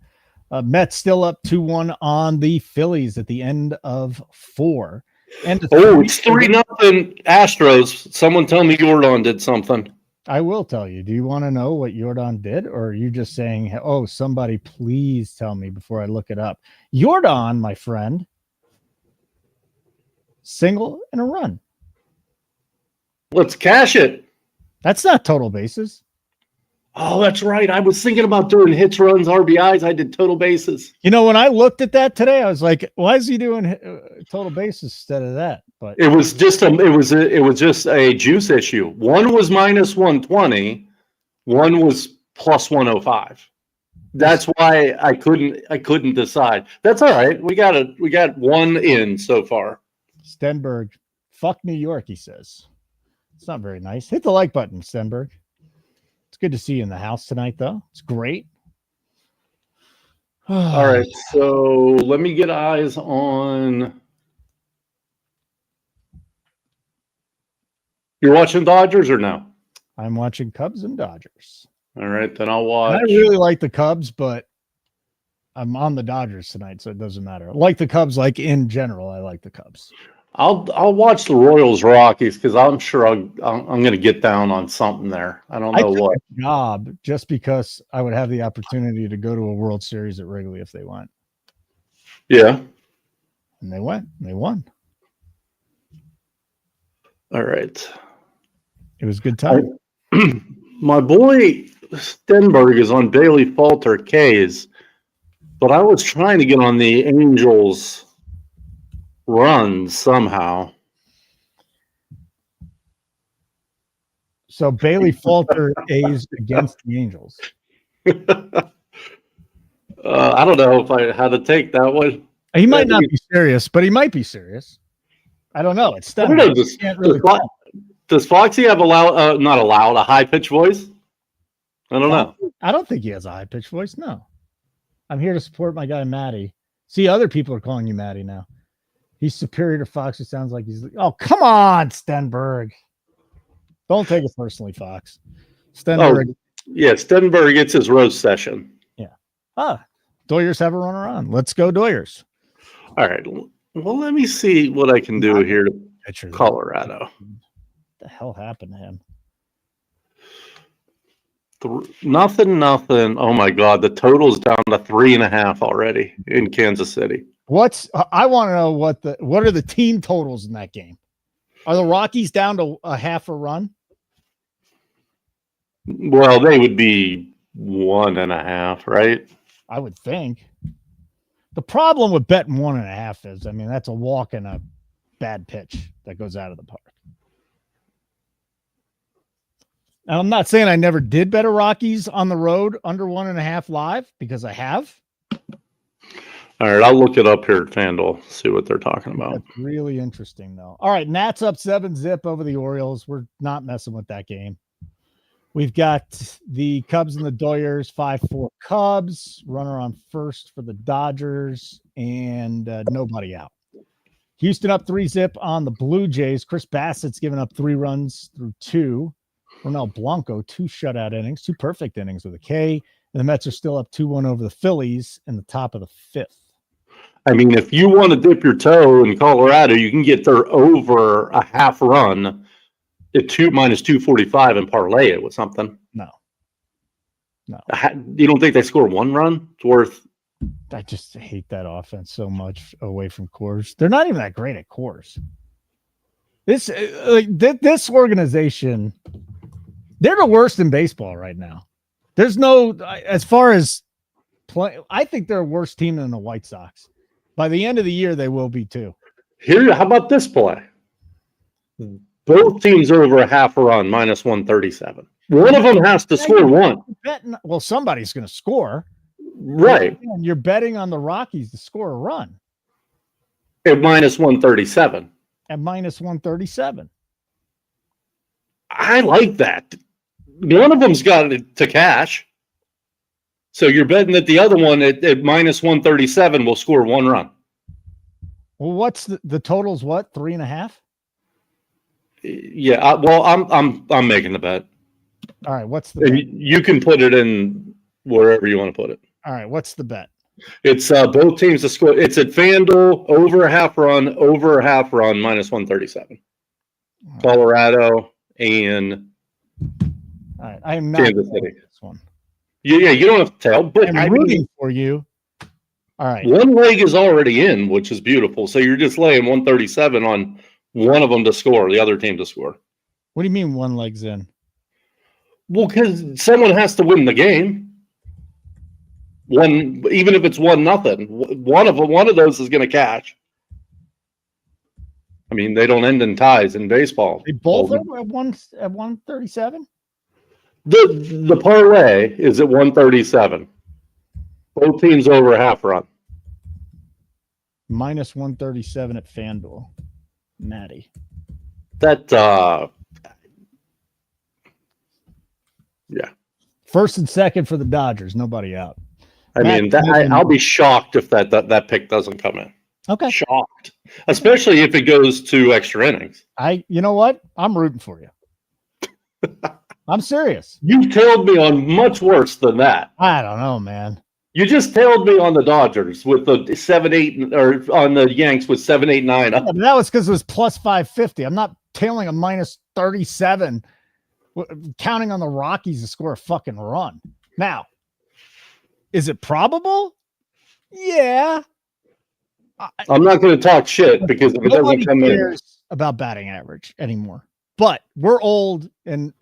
Mets still up 2-1 on the Phillies at the end of 4. And it's 3-0 Astros. Someone tell me Jordan did something. I will tell you. Do you want to know what Jordan did, or are you just saying, "Oh, somebody, please tell me before I look it up"? Jordan, my friend, single and a run. Let's cash it. That's not total bases. Oh, that's right. I was thinking about doing hits, runs, RBIs. I did total bases. You know, when I looked at that today, I was like, "Why is he doing total bases instead of that?" But it was just a juice issue. One was minus 120, one was plus 105. That's why I couldn't decide. That's all right. We got one in so far. Stenberg, fuck New York, he says. It's not very nice. Hit the like button, Stenberg. It's good to see you in the house tonight, though. It's great. All right, so let me get eyes on. You're watching Dodgers or no? I'm watching Cubs and Dodgers. All right, then I'll watch. And I really like the Cubs, but I'm on the Dodgers tonight, so it doesn't matter. I like the Cubs, like in general. I like the Cubs. I'll watch the Royals Rockies because I'm sure I'm going to get down on something there. I don't know what job just because I would have the opportunity to go to a World Series at Wrigley if they went. Yeah, and they went. And they won. All right, it was a good time. My boy Stenberg is on Bailey Falter K's, but I was trying to get on the Angels run somehow. So Bailey Falter A's against the Angels. I don't know how to take that one. He might not be serious, but he might be serious. I don't know. It's I don't know. Does Foxy have not allowed a high pitched voice? I don't know. I don't think he has a high pitched voice. No. I'm here to support my guy Matty. See, other people are calling you Matty now. He's superior to Fox. It sounds like he's. Oh, come on, Stenberg. Don't take it personally, Fox. Stenberg. Oh, yeah, Stenberg gets his roast session. Yeah. Doyers have a runner on. Let's go, Doyers. All right. Well, let me see what I can do here to Colorado. What the hell happened to him? Nothing. Oh my God, the total's down to 3.5 already in Kansas City. I want to know what are the team totals in that game? Are the Rockies down to a half a run? Well, they would be 1.5, right? I would think. The problem with betting 1.5 is, I mean, that's a walk and a bad pitch that goes out of the park. Now, I'm not saying I never did bet a Rockies on the road under 1.5 live because I have. All right, I'll look it up here at FanDuel, see what they're talking about. That's really interesting, though. All right, Nats up 7-0 over the Orioles. We're not messing with that game. We've got the Cubs and the Doyers, 5-4 Cubs, runner on first for the Dodgers, and nobody out. Houston up 3-0 on the Blue Jays. Chris Bassett's given up 3 runs through 2. Ronel Blanco, 2 shutout innings, 2 perfect innings with a K. And the Mets are still up 2-1 over the Phillies in the top of the 5th. I mean, if you want to dip your toe in Colorado, you can get there over a half run at minus 245 and parlay it with something. No. You don't think they score 1 run? It's worth. I just hate that offense so much away from Coors. They're not even that great at Coors. This organization, they're the worst in baseball right now. There's no, as far as play, I think they're a worse team than the White Sox. By the end of the year, they will be too. Here, how about this play? Both teams are over a half a run, minus 137. One of them has to score 1. Well, somebody's going to score. Right. And you're betting on the Rockies to score a run. At minus 137. At minus 137. I like that. One of them's got it to cash. So you're betting that the other one at minus 137 will score 1 run. Well, what's the total's what? 3.5? Yeah. I'm making the bet. All right. What's the bet? You can put it in wherever you want to put it. All right. What's the bet? It's both teams to score. It's at FanDuel, over a half run, minus 137. Colorado and All right, I am not Kansas City. This one. Yeah, you don't have to tell, but I'm rooting for you. All right. One leg is already in, which is beautiful. So you're just laying 137 on one of them to score, the other team to score. What do you mean one leg's in? Well, because someone has to win the game. Even if it's 1-0, one of those is going to cash. I mean, they don't end in ties in baseball. They both are at 137. The parlay is at 137. Both teams over a half run. Minus 137 at FanDuel. Matty. That yeah. First and second for the Dodgers. Nobody out. I mean, I'll be shocked if that pick doesn't come in. Okay. Shocked. Especially if it goes to extra innings. You know what? I'm rooting for you. I'm serious. You tailed me on much worse than that. I don't know, man. You just tailed me on the Dodgers with the 7-8, or on the Yanks with 7-8-9. Yeah, but that was because it was plus 550. I'm not tailing a minus 37, counting on the Rockies to score a fucking run. Now, is it probable? Yeah. I'm not going to talk shit because if it doesn't come in. About batting average anymore. But we're old, and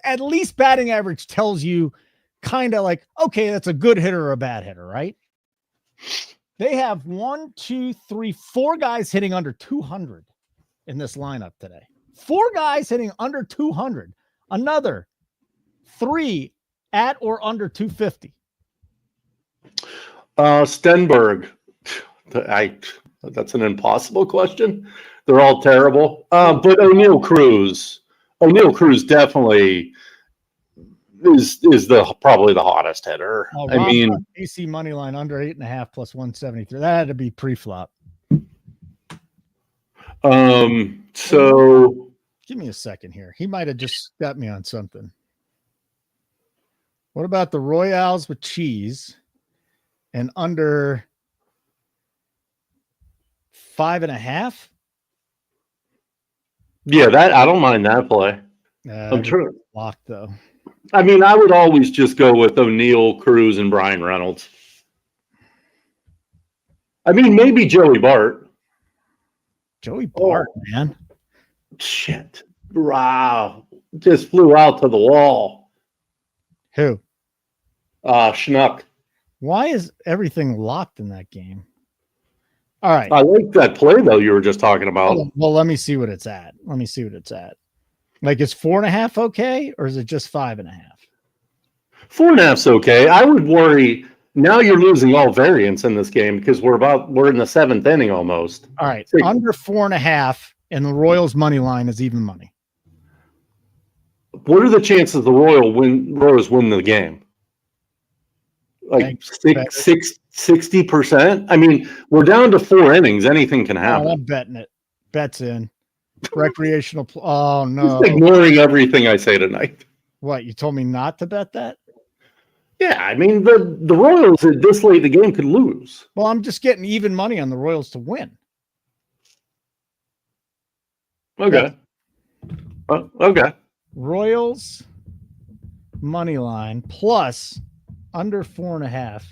at least batting average tells you kind of like, okay, that's a good hitter or a bad hitter, right? They have 4 guys hitting under 200 in this lineup today. 4 guys hitting under 200. Another 3 at or under 250. Stenberg. That's an impossible question. They're all terrible. But O'Neal Cruz definitely is probably the hottest hitter. I mean, AC money line under 8.5 plus 173. That had to be pre-flop. So give me a second here. He might have just got me on something. What about the Royales with cheese and under 5.5? Yeah, that I don't mind that play. I'm sure locked though. I mean, I would always just go with O'Neal, Cruz, and Brian Reynolds. I mean, maybe Joey Bart. Joey Bart, man. Shit. Wow. Just flew out to the wall. Who? Schnuck. Why is everything locked in that game? All right. I like that play, though, you were just talking about. Well, let me see what it's at. Like, is 4.5 okay, or is it just 5.5? 4.5's okay. I would worry. Now you're losing all variance in this game because we're in the 7th inning almost. All right. Under 4.5, and the Royals money line is even money. What are the chances the Royals win the game? Like 60%? I mean, we're down to 4 innings. Anything can happen. I'm betting it. Bet's in. Recreational. Oh, no. Just ignoring everything I say tonight. What, you told me not to bet that? Yeah, I mean, the Royals at this late in the game could lose. Well, I'm just getting even money on the Royals to win. Okay. Okay. Royals money line plus under 4.5.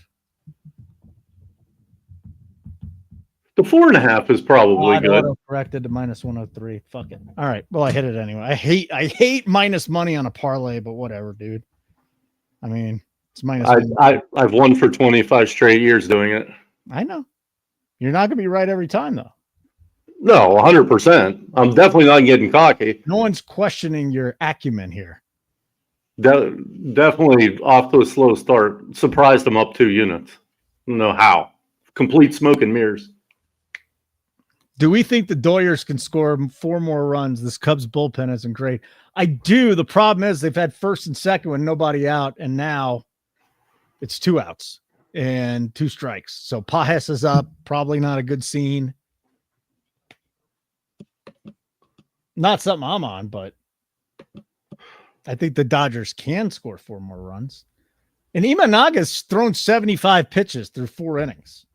The 4.5 is probably good. Corrected to minus 103. Fuck it. All right. Well, I hit it anyway. I hate minus money on a parlay, but whatever, dude. I mean, it's minus. I've won for 25 straight years doing it. I know. You're not gonna be right every time, though. No, 100%. I'm definitely not getting cocky. No one's questioning your acumen here. Definitely off to a slow start. Surprised them up 2 units. I don't know how. Complete smoke and mirrors. Do we think the Doyers can score 4 more runs? This Cubs bullpen isn't great. I do. The problem is they've had first and second with nobody out, and now it's 2 outs and 2 strikes. So Pajes is up. Probably not a good scene. Not something I'm on, but I think the Dodgers can score 4 more runs. And Imanaga's thrown 75 pitches through 4 innings.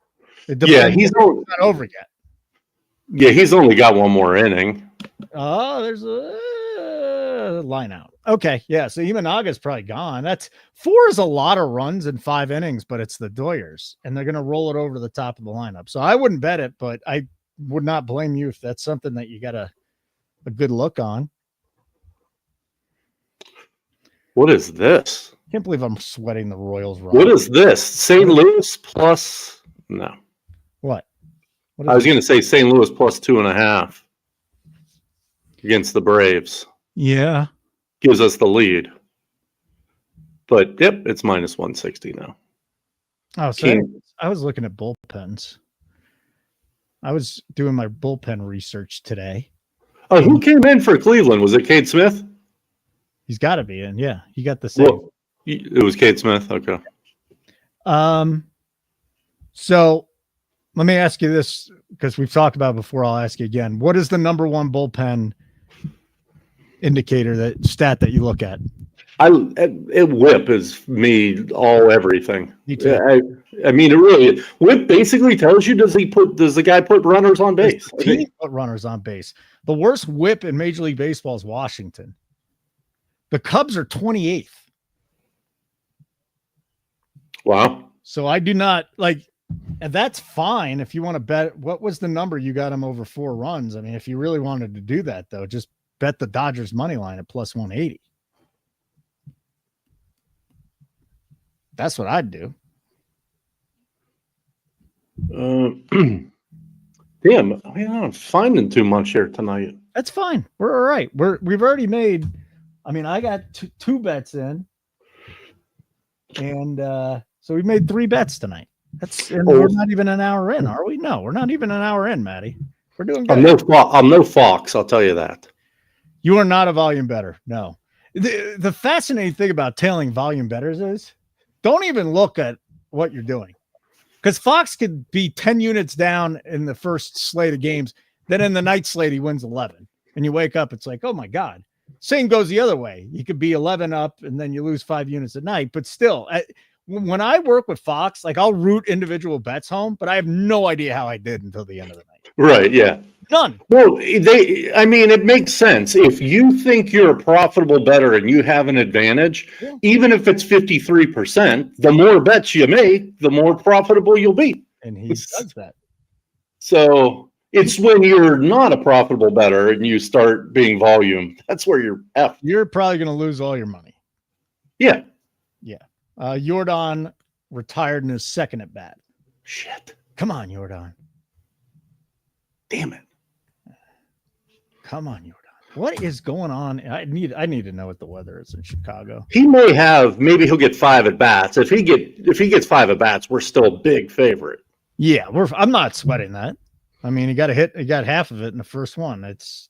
He's not over yet. Yeah, he's only got one more inning. Oh, there's a line out. Okay, yeah. So Imanaga's probably gone. That's 4 is a lot of runs in 5 innings, but it's the Doyers, and they're going to roll it over to the top of the lineup. So I wouldn't bet it, but I would not blame you if that's something that you got a good look on. What is this? I can't believe I'm sweating the Royals. What is this? St. Louis plus? No. What? I was going to say St. Louis plus 2.5 against the Braves. Yeah. Gives us the lead. But, yep, it's minus 160 now. Oh, so I was looking at bullpens. I was doing my bullpen research today. Oh, who came in for Cleveland? Was it Cade Smith? He's got to be in. Yeah, he got the save. Well, it was Cade Smith. Okay. So let me ask you this, because we've talked about it before. I'll ask you again. What is the number one bullpen indicator, that stat that you look at? Whip is me all everything. Me too. I mean, it really Whip basically tells you does the guy put runners on base? Does the team put runners on base? The worst whip in Major League Baseball is Washington. The Cubs are 28th. Wow. So I do not like, and that's fine if you want to bet. What was the number you got him over 4 runs? I mean, if you really wanted to do that, though, just bet the Dodgers money line at plus 180. That's what I'd do. Damn, I'm not finding too much here tonight. That's fine. We're all right. We've already made. I mean, I got two bets in, and so we made 3 bets tonight. We're not even an hour in, are we? No, we're not even an hour in, Matty. We're doing good. I'm no Fox, I'll tell you that. You are not a volume bettor. No. The fascinating thing about tailing volume bettors is don't even look at what you're doing, because Fox could be 10 units down in the first slate of games. Then in the night slate, he wins 11, and you wake up, it's like, oh my God. Same goes the other way. You could be 11 up and then you lose 5 units at night. But still, when I work with Fox, like I'll root individual bets home, but I have no idea how I did until the end of the night. Right. Yeah. None. Well, it makes sense. If you think you're a profitable bettor and you have an advantage, even if it's 53%, the more bets you make, the more profitable you'll be. And he does that. So it's when you're not a profitable bettor and you start being volume, that's where you're F. You're probably going to lose all your money. Yeah. Yeah. Jordan retired in his second at bat. Shit. Come on, Jordan. Damn it. Come on, Jordan. What is going on? I need to know what the weather is in Chicago. Maybe he'll get 5 at bats. If he gets 5 at bats, we're still a big favorite. Yeah, I'm not sweating that. I mean, he got half of it in the first one. It's,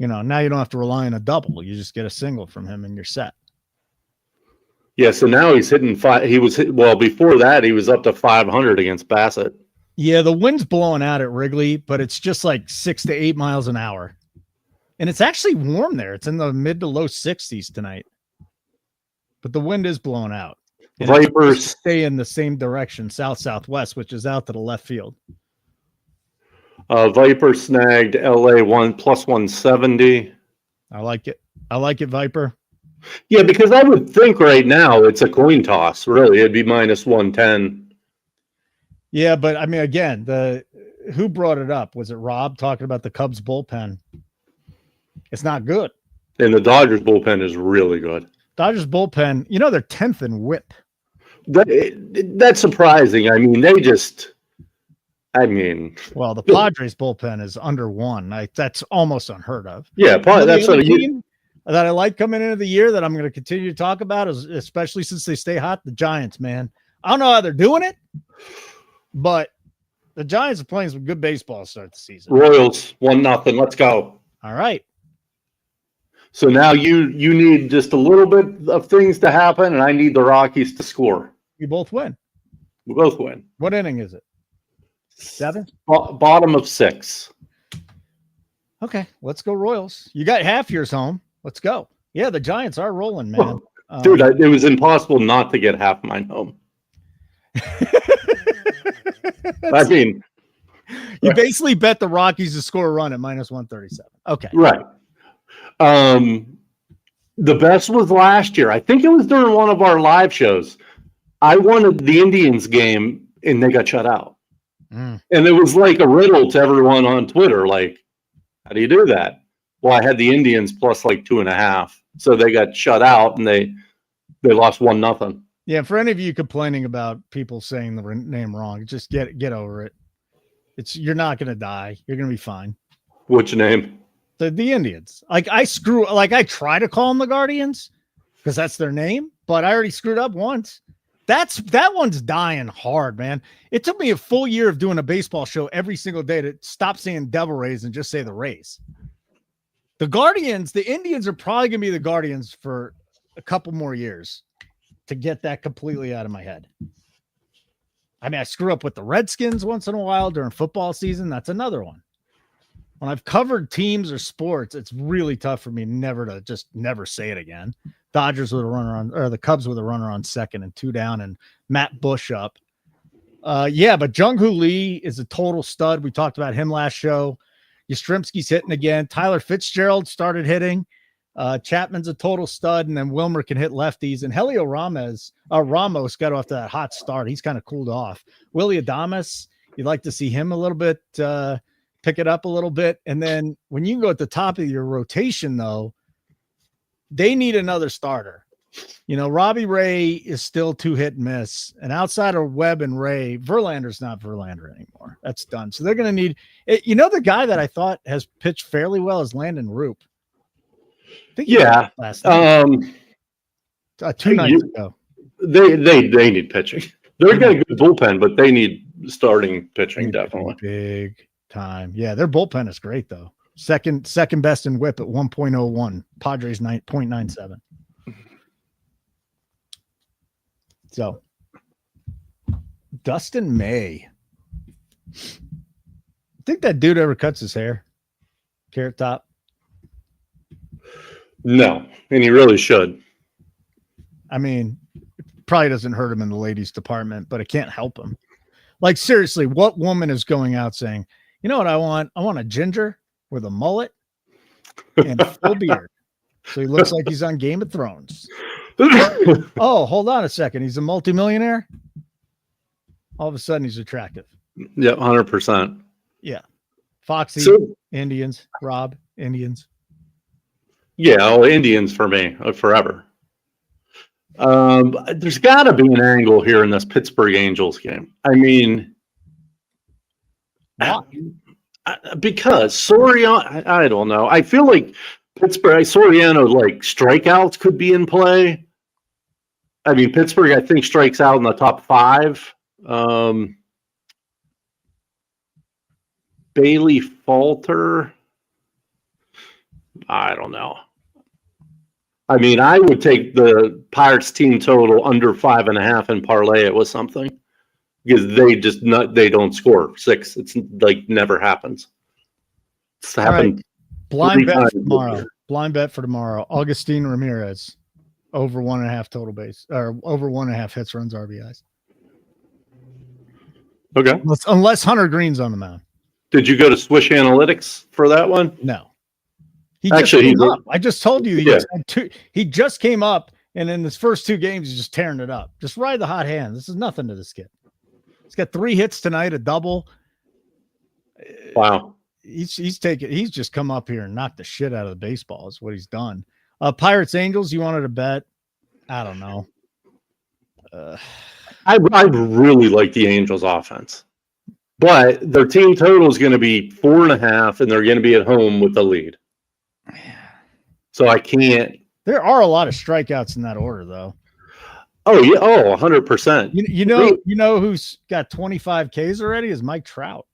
now you don't have to rely on a double. You just get a single from him and you're set. Yeah, so now he's hitting 5. Before that, he was up to 500 against Bassett. Yeah, the wind's blowing out at Wrigley, but it's just like 6 to 8 miles an hour. And it's actually warm there. It's in the mid to low 60s tonight. But the wind is blowing out. And Vipers stay in the same direction, south-southwest, which is out to the left field. Viper snagged LA plus 170. I like it, Viper. Yeah, because I would think right now it's a coin toss. Really, it'd be minus 110. Yeah, but I mean, again, who brought it up? Was it Rob talking about the Cubs bullpen? It's not good. And the Dodgers bullpen is really good. Dodgers bullpen, they're 10th in WHIP. That's surprising. I mean, well, the Padres bullpen is under 1. That's almost unheard of. Yeah, that's what team that I like coming into the year that I'm going to continue to talk about, is especially since they stay hot, the Giants, man. I don't know how they're doing it, but the Giants are playing some good baseball to start the season. Royals 1-0. Let's go. All right. So now you need just a little bit of things to happen, and I need the Rockies to score. We both win. We both win. What inning is it? 7? Bottom of 6. Okay, let's go Royals. You got half yours home. Let's go. Yeah, the Giants are rolling, man. Dude, it was impossible not to get half mine home. I mean, you basically bet the Rockies to score a run at -137. Okay. Right. The best was last year. I think it was during one of our live shows. I wanted the Indians game and they got shut out. And it was like a riddle to everyone on Twitter. Like, how do you do that? Well, I had the Indians plus like 2.5. So they got shut out and they lost 1-0. Yeah, for any of you complaining about people saying the name wrong, just get over it. You're not going to die. You're going to be fine. Which name? The Indians. I try to call them the Guardians because that's their name, but I already screwed up once. That one's dying hard, man. It took me a full year of doing a baseball show every single day to stop saying Devil Rays and just say the Rays. The Guardians, the Indians are probably going to be the Guardians for a couple more years to get that completely out of my head. I mean, I screw up with the Redskins once in a while during football season. That's another one. When I've covered teams or sports, it's really tough for me never say it again. Dodgers with a runner on, or the Cubs with a runner on second and 2 down, and Matt Bush up. Yeah, but Jung-Hoo Lee is a total stud. We talked about him last show. Yastrzemski's hitting again. Tyler Fitzgerald started hitting. Chapman's a total stud, and then Wilmer can hit lefties. And Helio Ramos got off to that hot start. He's kind of cooled off. Willie Adames, you'd like to see him a little bit, pick it up a little bit. And then when you go at the top of your rotation, though, they need another starter. You know, Robbie Ray is still 2 hit and miss. And outside of Webb and Ray, Verlander's not Verlander anymore. That's done. So they're going to need it. You know, the guy that I thought has pitched fairly well is Landon Roop. Yeah. Last night. 2 nights ago. They need pitching. They're got a good bullpen, but they need starting pitching, definitely. Big time. Yeah, their bullpen is great, though. Second best in whip at 1.01. Padres 9.97. So, Dustin May. Think that dude ever cuts his hair? Carrot top? No, and he really should. I mean, it probably doesn't hurt him in the ladies department, but it can't help him. Like, seriously, what woman is going out saying, you know what I want? I want a ginger with a mullet and a full beard. So he looks like he's on Game of Thrones. Oh, hold on a second. He's a multimillionaire. All of a sudden, he's attractive. Yeah, 100%. Yeah. Foxy, Indians, Rob, Indians. Yeah, all Indians for me, forever. There's got to be an angle here in this Pittsburgh Angels game. I mean, because Soriano, I don't know. I feel like Soriano, like strikeouts could be in play. I mean, Pittsburgh, I think, strikes out in the top 5. Bailey Falter. I don't know. I mean, I would take the Pirates team total under 5.5 and parlay it with something because they don't score 6. It's like never happens. It's happened. Blind bet for tomorrow. Blind bet for tomorrow. Augustine Ramirez over 1.5 total base or over 1.5 hits, runs, RBIs. Okay. Unless Hunter Green's on the mound. Did you go to Swish Analytics for that one? No. I just told you he just came up, and in his first 2 games, he's just tearing it up. Just ride the hot hand. This is nothing to this kid. He's got 3 hits tonight, a double. Wow. He's just come up here and knocked the shit out of the baseball is what he's done. Pirates Angels, you wanted to bet? I don't know. I really like the Angels offense, but their team total is going to be 4.5, and they're going to be at home with the lead. So I can't. There are a lot of strikeouts in that order, though. Oh yeah, 100%. You know who's got 25 Ks already is Mike Trout.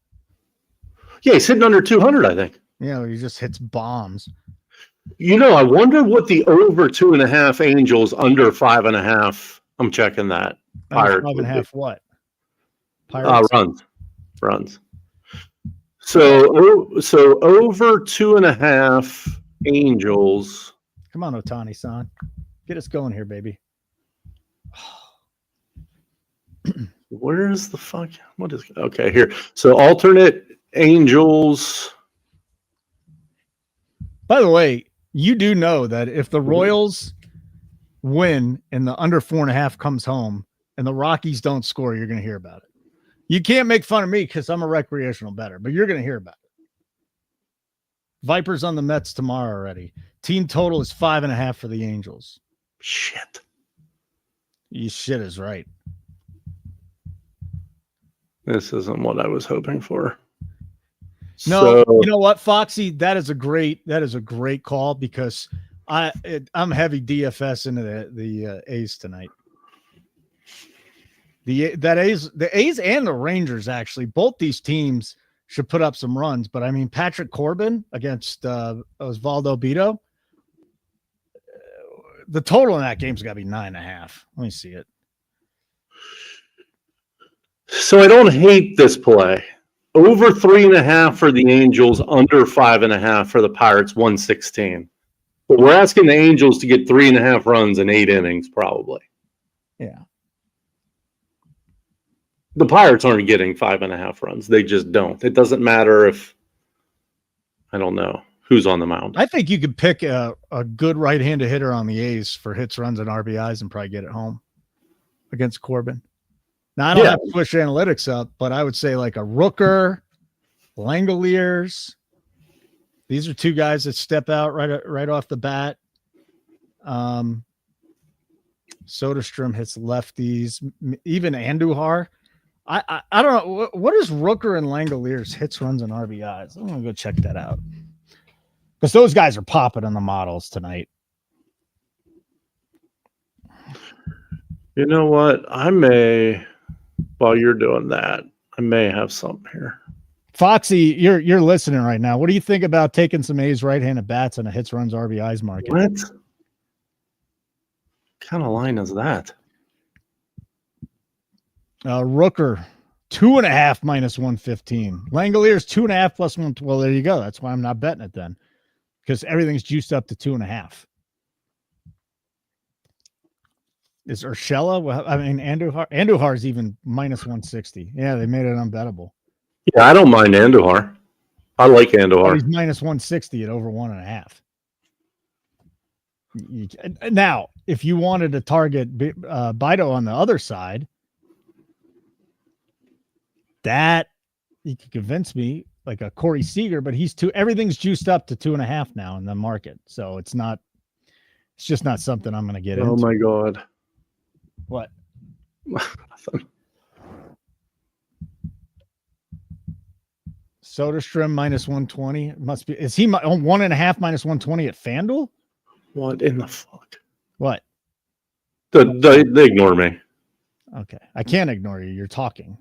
Yeah, he's hitting under 200, I think. Yeah, he just hits bombs. You know, I wonder what the over 2.5 Angels, under 5.5. I'm checking that. Pirates 5.5 what? Pirates runs. So over 2.5 Angels. Come on, Otani-san. Get us going here, baby. Where's the fuck? What is okay here? So alternate Angels. By the way, you do know that if the Royals win and the under 4.5 comes home and the Rockies don't score, you're going to hear about it. You can't make fun of me because I'm a recreational bettor, but you're going to hear about it. Vipers on the Mets tomorrow already. Team total is 5.5 for the Angels. Shit. You shit is right. This isn't what I was hoping for. No, you know what, Foxy? That is a great call because I'm heavy DFS into the A's tonight. The A's and the Rangers, actually, both these teams should put up some runs. But I mean, Patrick Corbin against Osvaldo Bido, the total in that game's got to be 9.5. Let me see it. So I don't hate this play. Over 3.5 for the Angels, under 5.5 for the Pirates, 116. But we're asking the Angels to get 3.5 runs in 8 innings, probably. Yeah. The Pirates aren't getting 5.5 runs. They just don't. It doesn't matter if, I don't know, who's on the mound. I think you could pick a good right-handed hitter on the A's for hits, runs, and RBIs and probably get it home against Corbin. Now, I don't have to push analytics up, but I would say like a Rooker, Langoliers. These are two guys that step out right off the bat. Soderstrom hits lefties. Even Andujar. I don't know. What is Rooker and Langoliers hits, runs, and RBIs? I'm going to go check that out. Because those guys are popping on the models tonight. You know what? While you're doing that, I may have something here. Foxy, you're listening right now. What do you think about taking some A's right-handed bats on a hits, runs, RBIs market? What kind of line is that? Rooker, 2.5 minus 115. Langoliers 2.5 plus 1. Well, there you go. That's why I'm not betting it then, because everything's juiced up to 2.5. Is Urshela? I mean, Andujar is even minus 160. Yeah, they made it unbettable. Yeah, I don't mind Andujar. I like Andujar. He's minus 160 at over 1.5. Now, if you wanted to target Bido on the other side, that you could convince me like a Corey Seager, but everything's juiced up to 2.5 now in the market. So it's just not something I'm going to get into. Oh my God. What? Soderstrom minus 120. Must be. Is he 1.5 minus 120 at FanDuel? What in the fuck? What? They ignore me. Okay. I can't ignore you. You're talking.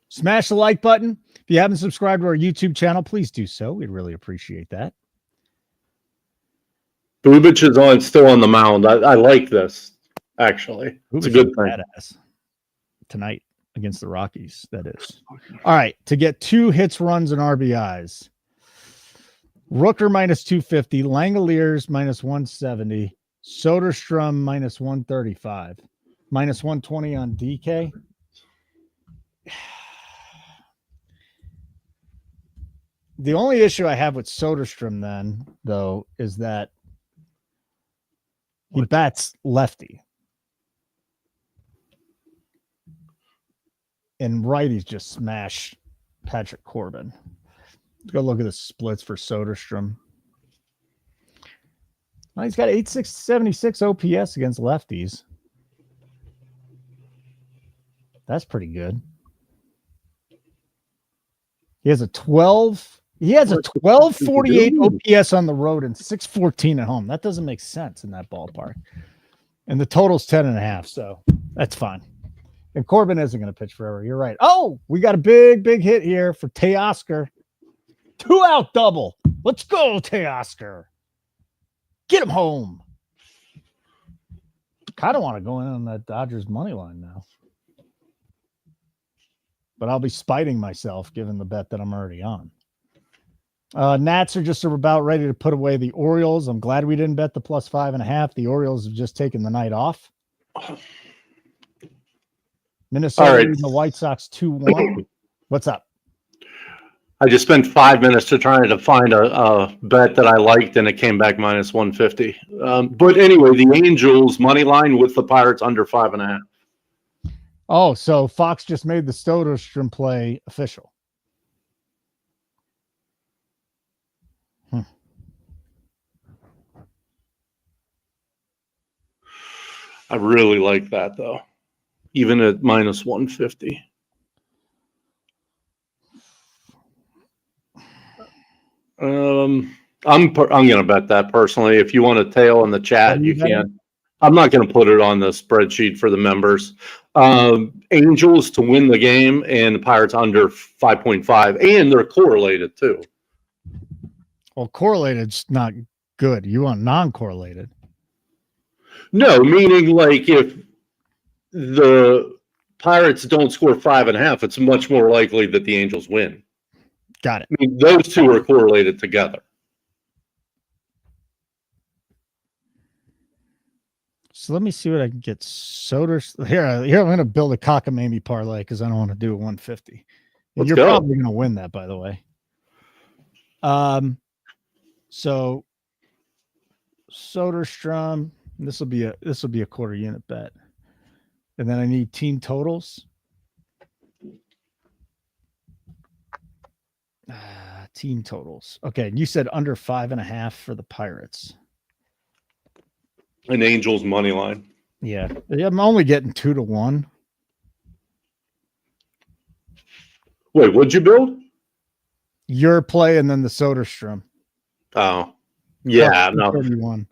Smash the like button. If you haven't subscribed to our YouTube channel, please do so. We'd really appreciate that. Bubic is still on the mound. I like this, actually. It's a good thing. Badass. Tonight against the Rockies, that is. All right. To get 2 hits, runs, and RBIs. Rooker minus 250. Langoliers minus 170. Soderstrom minus 135. Minus 120 on DK. The only issue I have with Soderstrom then, though, is that he bats lefty. And righties just smash Patrick Corbin. Let's go look at the splits for Soderstrom. Well, he's got 876 OPS against lefties. That's pretty good. He has a 1248 OPS on the road and 614 at home. That doesn't make sense in that ballpark. And the total's 10.5, so that's fine. And Corbin isn't going to pitch forever. You're right. Oh, we got a big hit here for Teoscar. 2-out double. Let's go, Teoscar. Get him home. Kind of want to go in on that Dodgers money line now. But I'll be spiting myself given the bet that I'm already on. Nats are just about ready to put away the Orioles. I'm glad we didn't bet the plus 5.5. The Orioles have just taken the night off. Minnesota leading the White Sox 2-1. What's up? I just spent 5 minutes trying to find a bet that I liked, and it came back minus 150. But anyway, the Angels money line with the Pirates under 5.5. Oh, so Fox just made the Soderstrom play official. I really like that, though, even at minus 150. I'm going to bet that personally. If you want to tail in the chat, you can. I'm not going to put it on the spreadsheet for the members. Angels to win the game and the Pirates under 5.5, and they're correlated too. Well, correlated's not good. You want non-correlated. No, meaning like if the Pirates don't score 5.5, it's much more likely that the Angels win. Got it. I mean, those two are correlated together. So let me see what I can get. Here, I'm going to build a cockamamie parlay because I don't want to do a 150. And you're probably going to win that, by the way. So Soderstrom, this will be a quarter unit bet, and then I need team totals. Team totals. Okay, you said under 5.5 for the Pirates. An Angels money line. Yeah, I'm only getting 2-1. Wait, what'd you build? Your play and then the Soderstrom. Oh, yeah, no. 231.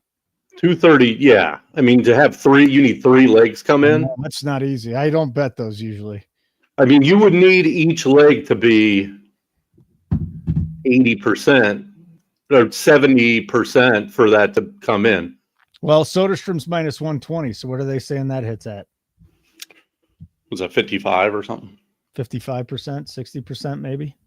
230, yeah. I mean, to have you need 3 legs come in. No, that's not easy. I don't bet those usually. I mean, you would need each leg to be 80% or 70% for that to come in. Well, Soderstrom's minus 120. So what are they saying that hits at? Was that 55 or something? 55%, 60% maybe?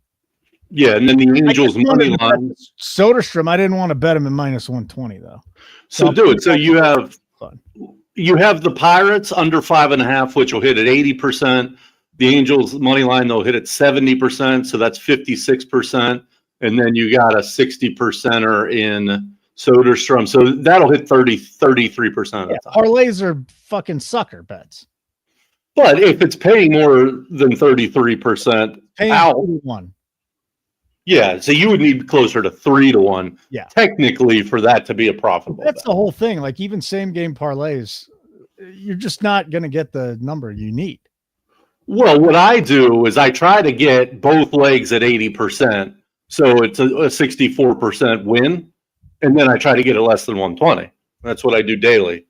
Yeah, and then the Angels money line. Soderstrom, I didn't want to bet him in minus 120 though. So do it. So you have the Pirates under 5.5, which will hit at 80%. The Angels money line, they'll hit at 70%. So that's 56%. And then you got a 60%er in Soderstrom. So that'll hit 33%. Yeah, parlays are fucking sucker bets. But if it's paying more than 33% out, 1. yeah, so you would need closer to 3-1. Yeah, technically for that to be a profitable. That's bet. The whole thing. Like even same game parlays, you're just not going to get the number you need. Well, what I do is I try to get both legs at 80%, so it's a 64% win, and then I try to get it less than 120. That's what I do daily.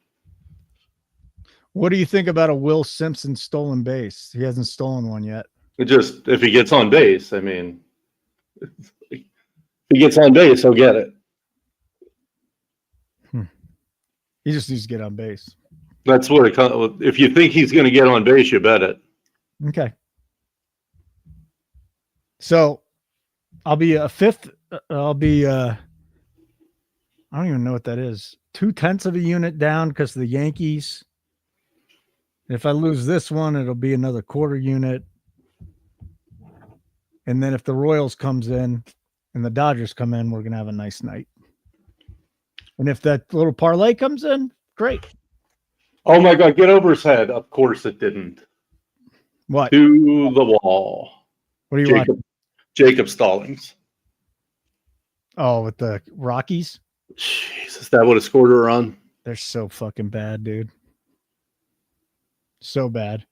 What do you think about a Will Simpson stolen base? He hasn't stolen one yet. Just if he gets on base, I mean, if he gets on base, he'll get it. He just needs to get on base. That's what it comes. If you think he's going to get on base, you bet it. Okay. So I'll be a fifth. I don't even know what that is. 0.2 of a unit down because of the Yankees. If I lose this one, it'll be another quarter unit. And then if the Royals comes in and the Dodgers come in, we're going to have a nice night. And if that little parlay comes in, great. Oh my God, get over his head. Of course it didn't. What? To the wall. What do you want? Jacob Stallings. Oh, with the Rockies? Jesus, that would have scored a run. They're so fucking bad, dude. So bad.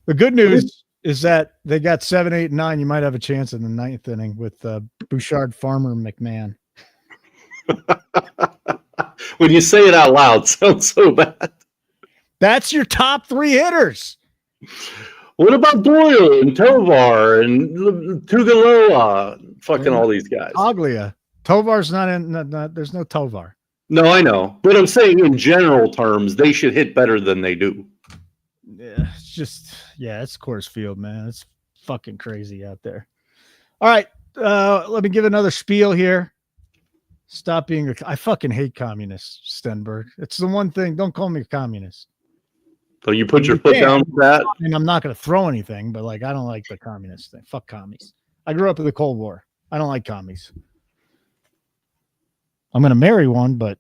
The good news is that they got 7, 8, 9. You might have a chance in the 9th inning with Bouchard, Farmer, McMahon. When you say it out loud, it sounds so bad. That's your top 3 hitters. What about Doyle and Tovar and Tugaloa? Fucking all these guys. Oglia. Tovar's not in. There's no Tovar. No, I know. But I'm saying in general terms, they should hit better than they do. Yeah, it's just, it's Coors Field, man. It's fucking crazy out there. All right. let me give another spiel here. Stop being I fucking hate communists, Stenberg. It's the one thing. Don't call me a communist. So you put your foot down with that? I mean, I'm not going to throw anything, but like, I don't like the communist thing. Fuck commies. I grew up in the Cold War. I don't like commies. I'm going to marry one, but.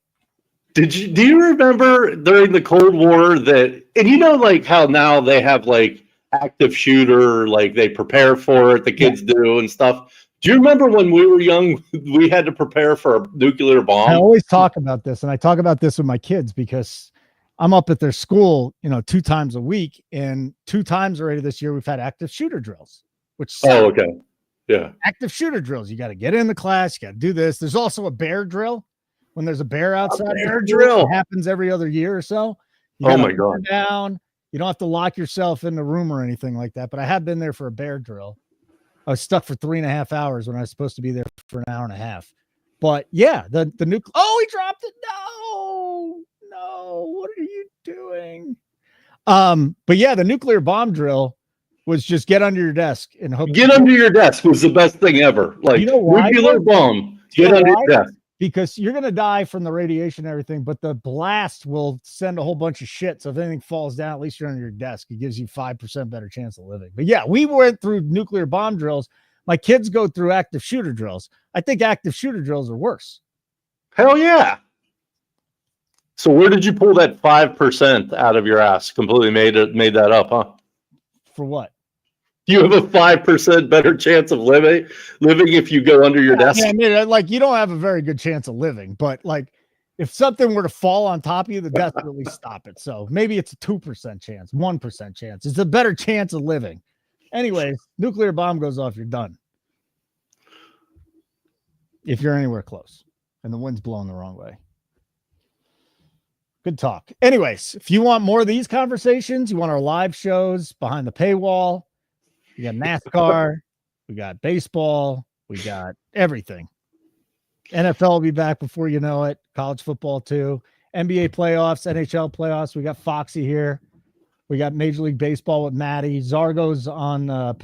Do you remember during the Cold War that, and you know, like how now they have like active shooter, like they prepare for it, the kids do and stuff. Do you remember when we were young, we had to prepare for a nuclear bomb? I always talk about this, and I talk about this with my kids because I'm up at their school, 2 times a week, and 2 times already this year we've had active shooter drills, which okay. Yeah. Active shooter drills. You got to get in the class, you got to do this. There's also a bear drill when there's a bear outside. A bear drill. It happens every other year or so. Oh my God. Down. You don't have to lock yourself in the room or anything like that, but I have been there for a bear drill. I was stuck for 3.5 hours when I was supposed to be there for an hour and a half. But yeah, the nuclear. Oh, he dropped it. No, what are you doing? But yeah, the nuclear bomb drill was just get under your desk and hope. Get under your desk was the best thing ever. Like, nuclear bomb. Get under your desk. Because you're going to die from the radiation and everything, but the blast will send a whole bunch of shit. So if anything falls down, at least you're under your desk. It gives you 5% better chance of living. But yeah, we went through nuclear bomb drills. My kids go through active shooter drills. I think active shooter drills are worse. Hell yeah. So where did you pull that 5% out of your ass? Completely made that up, huh? For what? You have a 5% better chance of living if you go under your desk. Yeah, I mean, like, you don't have a very good chance of living, but like, if something were to fall on top of you, the desk would at least stop it. So maybe it's a 2% chance, 1% chance. It's a better chance of living. Anyways, nuclear bomb goes off, you're done. If you're anywhere close and the wind's blowing the wrong way. Good talk. Anyways, if you want more of these conversations, you want our live shows behind the paywall, we got NASCAR, we got baseball, we got everything. NFL will be back before you know it. College football too. NBA playoffs, NHL playoffs. We got Foxy here. We got Major League Baseball with Matty. Zargo's on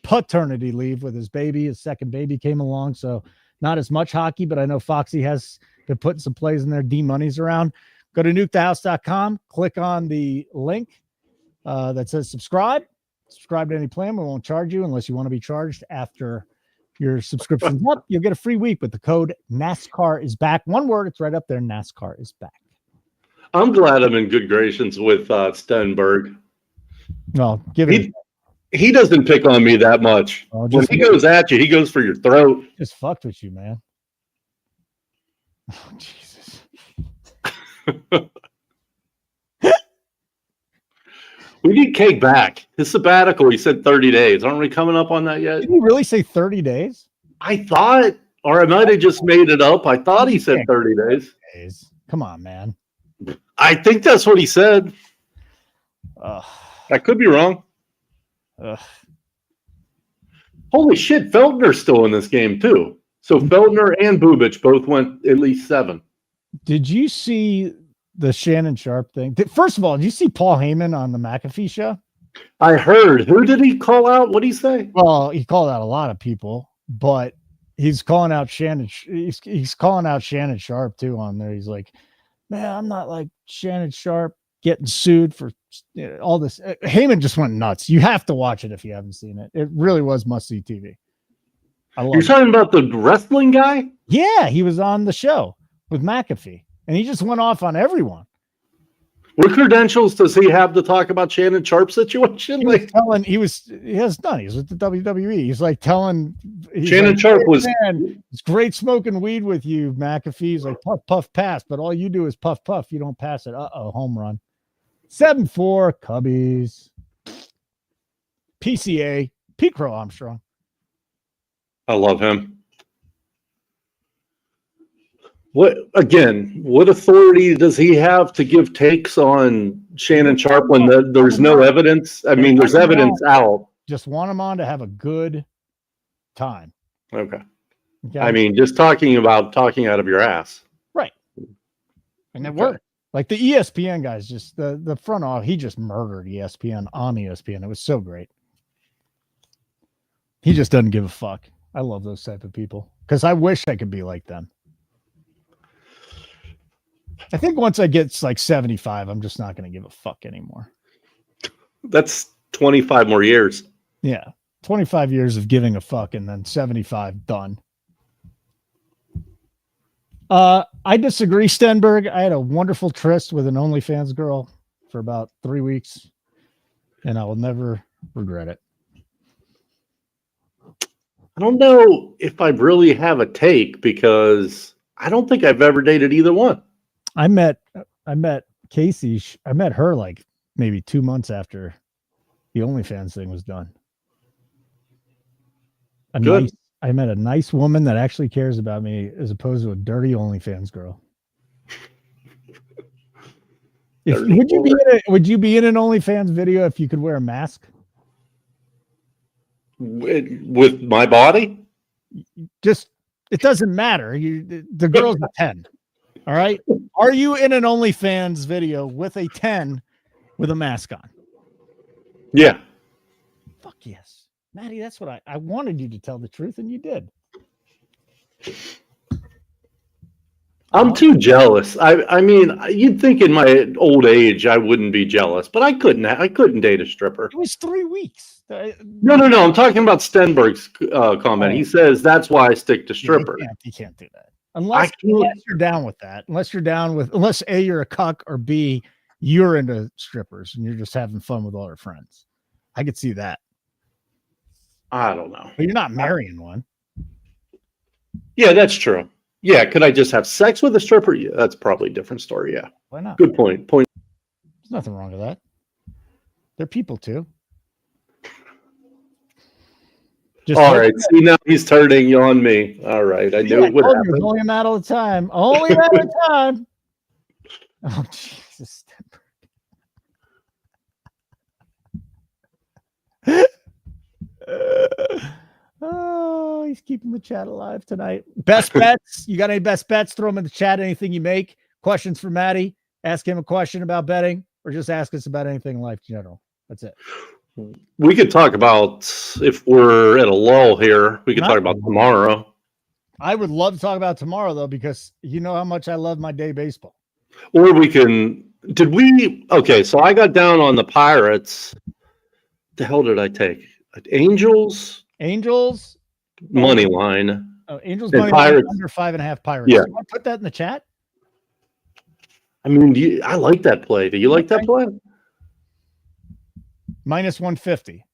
paternity leave with his baby. His second baby came along, so not as much hockey, but I know Foxy has been putting some plays in there. D-Money's around. Go to nukethehouse.com. Click on the link that says subscribe. Subscribe to any plan. We won't charge you unless you want to be charged after your subscription's up. You'll get a free week with the code NASCAR is back. One word, it's right up there. NASCAR is back. I'm glad I'm in good graces with Stenberg. Well, give it. He doesn't pick on me that much. When he goes at you, he goes for your throat. Just fucked with you, man. Oh, Jesus. We need Cake back. His sabbatical, he said 30 days. Aren't we coming up on that yet? Did he really say 30 days? I thought, or I might have just made it up. I thought he said 30 days. Come on, man. I think that's what he said. I could be wrong. Holy shit, Feldner's still in this game too. So Feldner and Bubic both went at least 7. Did you see the Shannon Sharp thing? First of all, did you see Paul Heyman on the McAfee show? I heard. Who did he call out? What did he say? Well, he called out a lot of people, but he's calling out Shannon. He's calling out Shannon Sharp too on there. He's like, man, I'm not like Shannon Sharp getting sued for all this. Heyman just went nuts. You have to watch it if you haven't seen it. It really was must-see TV. You're talking about the wrestling guy? Yeah, he was on the show with McAfee, and he just went off on everyone. What credentials does he have to talk about Shannon Sharp situation? He has none. He's with the WWE. He's like telling Shannon Sharp was, man, it's great smoking weed with you, McAfee. He's like puff, puff, pass, but all you do is puff, puff. You don't pass it. Home run. 7-4 Cubbies. PCA. Pete Crow Armstrong. I love him. What authority does he have to give takes on Shannon Sharp when there's no evidence? I mean, there's evidence out. Just want him on to have a good time. Okay. I mean, just talking out of your ass. Right. And it worked. Like the ESPN guys, just the front off, he just murdered ESPN on ESPN. It was so great. He just doesn't give a fuck. I love those type of people because I wish I could be like them. I think once I get like 75, I'm just not going to give a fuck anymore. That's 25 more years. Yeah. 25 years of giving a fuck and then 75 done. I disagree, Stenberg. I had a wonderful tryst with an OnlyFans girl for about 3 weeks, and I will never regret it. I don't know if I really have a take because I don't think I've ever dated either one. I met Casey. I met her like maybe 2 months after the OnlyFans thing was done. Good. I met a nice woman that actually cares about me as opposed to a dirty OnlyFans girl. Would you be in an OnlyFans video if you could wear a mask? With my body? Just, it doesn't matter. The girl's a 10. All right. Are you in an OnlyFans video with a 10 with a mask on? Yeah. Fuck yes. Matty, that's what I wanted you to tell the truth, and you did. I'm too jealous. I mean, you'd think in my old age I wouldn't be jealous, but I couldn't date a stripper. It was 3 weeks. No. I'm talking about Stenberg's comment. He says that's why I stick to stripper. You can't do that unless you're down with that. Unless A, you're a cuck, or B, you're into strippers and you're just having fun with all your friends. I could see that. I don't know. But you're not marrying one. Yeah, that's true. Yeah, could I just have sex with a stripper? Yeah, that's probably a different story. Yeah. Why not? Good point. There's nothing wrong with that. They're people too. All right. See, now he's turning on me. All right. I knew it would happen. Only a matter of time. Only a matter of time. Oh, Jesus. Oh, he's keeping the chat alive tonight. Best bets. You got any best bets? Throw them in the chat. Anything you make. Questions for Matty. Ask him a question about betting, or just ask us about anything in life in general. That's it. We could talk about, if we're at a lull here, we could talk about tomorrow. I would love to talk about tomorrow, though, because you know how much I love my day baseball. Or we can, okay, so I got down on the Pirates. The hell did I take? Angels money line. Oh, Angels money line under 5.5 Pirates. Yeah. You want to put that in the chat? I mean, I like that play. Do you like that play? Minus 150.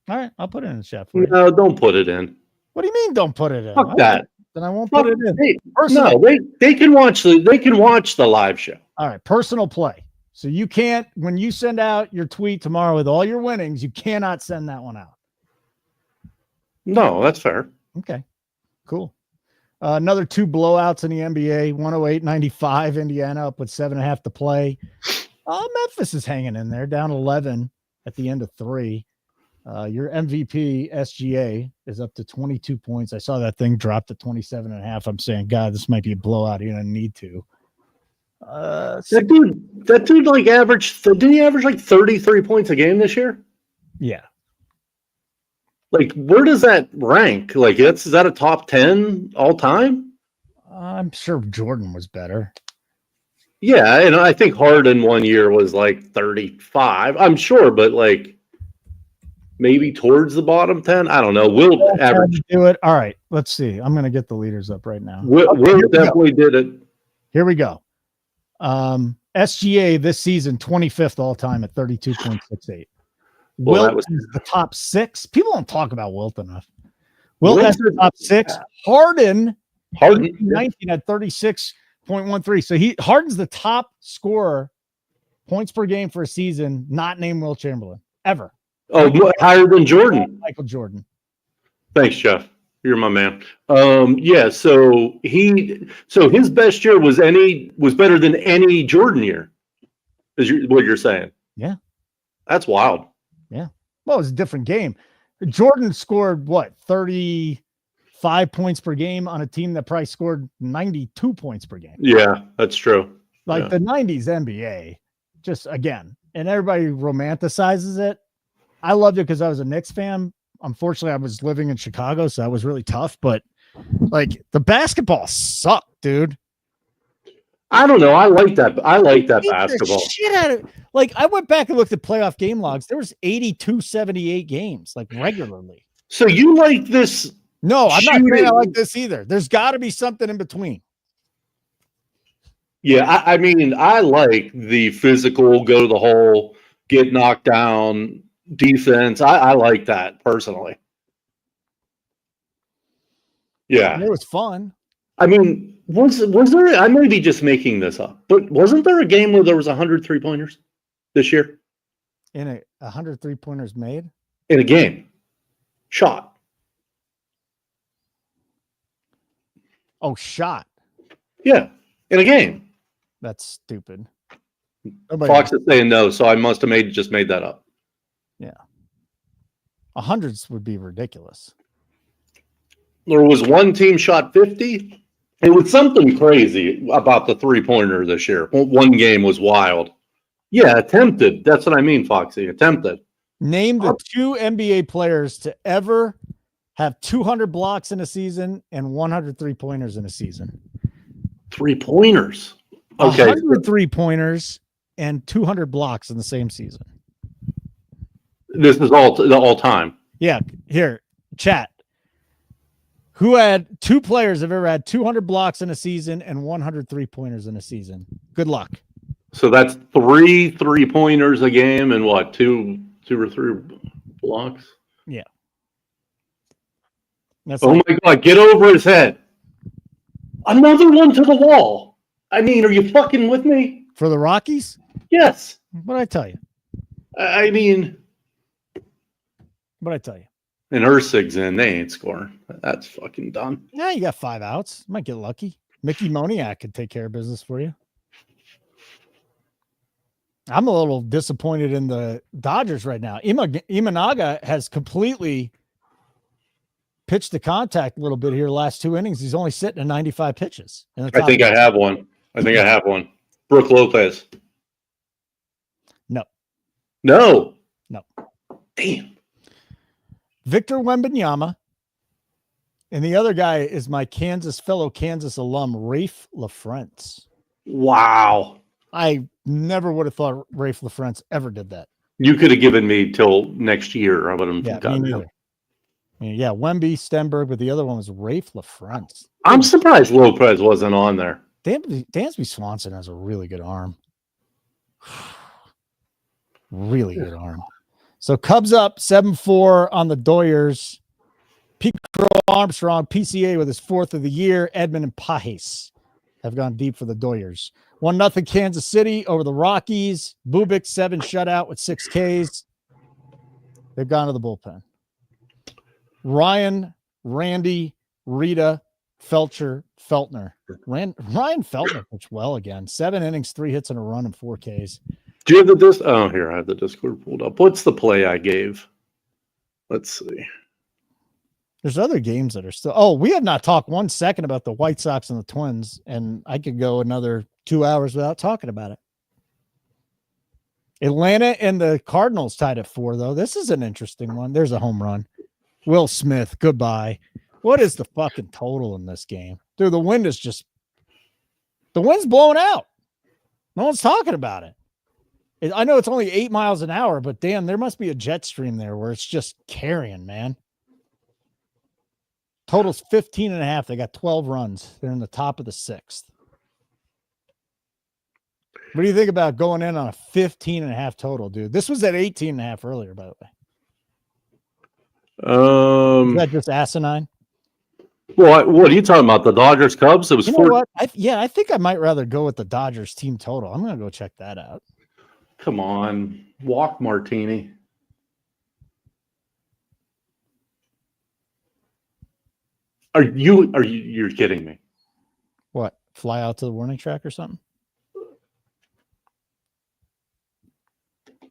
All right, I'll put it in the chat for you. No, don't put it in. What do you mean? Don't put it in? Fuck that. Then I won't put it in. They can watch the live show. All right, personal play. So you can't, when you send out your tweet tomorrow with all your winnings, you cannot send that one out. No, that's fair. Okay, cool. Another 2 blowouts in the NBA, 108-95, Indiana up with 7.5 to play. Memphis is hanging in there, down 11 at the end of 3. Your MVP, SGA, is up to 22 points. I saw that thing drop to 27.5. I'm saying, God, this might be a blowout. You're going to need to. That dude like didn't he average like 33 points a game this year? Yeah. Like, where does that rank? Like, is that a top 10 all time? I'm sure Jordan was better. Yeah, and I think Harden one year was like 35. I'm sure, but like maybe towards the bottom 10. I don't know. Will average do it. All right, let's see. I'm going to get the leaders up right now. Will definitely did it. Here we go. SGA this season 25th all time at 32.68. Wilt is the top 6. People don't talk about Wilt enough. Wilt is the top 6. Harden 19 at 36.13. So Harden's the top scorer points per game for a season, not named Wilt Chamberlain ever. Oh, higher than Jordan. Michael Jordan. Thanks, Jeff. You're my man. Yeah. So his best year was better than any Jordan year. Is what you're saying? Yeah. That's wild. Yeah. Well, it was a different game. Jordan scored 35 points per game on a team that probably scored 92 points per game. Yeah, that's true. Like the 90s NBA, just again, and everybody romanticizes it. I loved it because I was a Knicks fan. Unfortunately, I was living in Chicago, so that was really tough. But like the basketball sucked, dude. I don't know. I like that. I like that Beat the basketball. shit out of, like, I went back and looked at playoff game logs. There was 82-78 games, like regularly. So you like this? No, I'm not saying I shooting- like this either. There's got to be something in between. Yeah, I mean, I like the physical, go to the hole, get knocked down, defense. I like that personally. Yeah. It was fun. I mean, was there, I may be just making this up, but wasn't there a game where there was 100 3-pointers this year? In 100 3-pointers made? In a game. Shot. Oh, shot. Yeah, in a game. That's stupid. Fox is saying no, so I must have just made that up. Yeah. 100s would be ridiculous. There was one team shot 50. It was something crazy about the 3-pointer this year. One game was wild. Yeah, attempted. That's what I mean, Foxy. Attempted. Name the 2 NBA players to ever have 200 blocks in a season and 100 3-pointers in a season. 3-pointers. Okay. 100 3-pointers and 200 blocks in the same season. This is all time. Yeah. Here, chat. Who had 2 players have ever had 200 blocks in a season and 100 3-pointers in a season? Good luck. So that's 3 3-pointers a game and what, two or 3 blocks? Yeah. That's Oh my God, get over his head. Another one to the wall. I mean, are you fucking with me? for the Rockies. Yes. What'd I tell you? I mean, What'd I tell you? and Ersig's in, they ain't scoring. That's fucking done. Yeah, you got 5 outs. Might get lucky. Mickey Moniak could take care of business for you. I'm a little disappointed in the Dodgers right now. Imanaga has completely pitched the contact a little bit here last 2 innings. He's only sitting at 95 pitches. I think I have one. Brooke Lopez. No. No. No. Damn. Victor Wembanyama. And the other guy is my fellow Kansas alum, Rafe LaFrentz. Wow. I never would have thought Rafe LaFrentz ever did that. You could have given me till next year. I would have Yeah, gotten me him. neither. I mean, yeah, Wemby, Stenberg, but the other one was Rafe LaFrentz. I'm surprised Lopez wasn't on there. Dansby Swanson has a really good arm. Really good arm. So Cubs up 7-4 on the Doyers. Pete Crow Armstrong, PCA with his 4th of the year. Edmund and Pajes have gone deep for the Doyers. 1-0 Kansas City over the Rockies. Bubik 7 shutout with 6 Ks. They've gone to the bullpen. Ryan, Randy, Rita, Feltner. Ryan Feltner pitched well again. 7 innings, 3 hits and a run and 4 Ks. Do you have the Oh, here I have the Discord pulled up. What's the play I gave? Let's see. There's other games that are still. Oh, we have not talked 1 second about the White Sox and the Twins, and I could go another 2 hours without talking about it. Atlanta and the Cardinals tied at 4, though. This is an interesting one. There's a home run. Will Smith, goodbye. What is the fucking total in this game? Dude, the wind's blowing out. No one's talking about it. I know it's only 8 miles an hour, but damn, there must be a jet stream there where it's just carrying, man. Total's 15.5. They got 12 runs. They're in the top of the 6th. What do you think about going in on a 15.5 total, dude? This was at 18.5 earlier, by the way. Is that just asinine? Well, what are you talking about? The Dodgers Cubs? It was You know what? I think I might rather go with the Dodgers team total. I'm going to go check that out. Come on. Walk Martini. You're kidding me? What? Fly out to the warning track or something?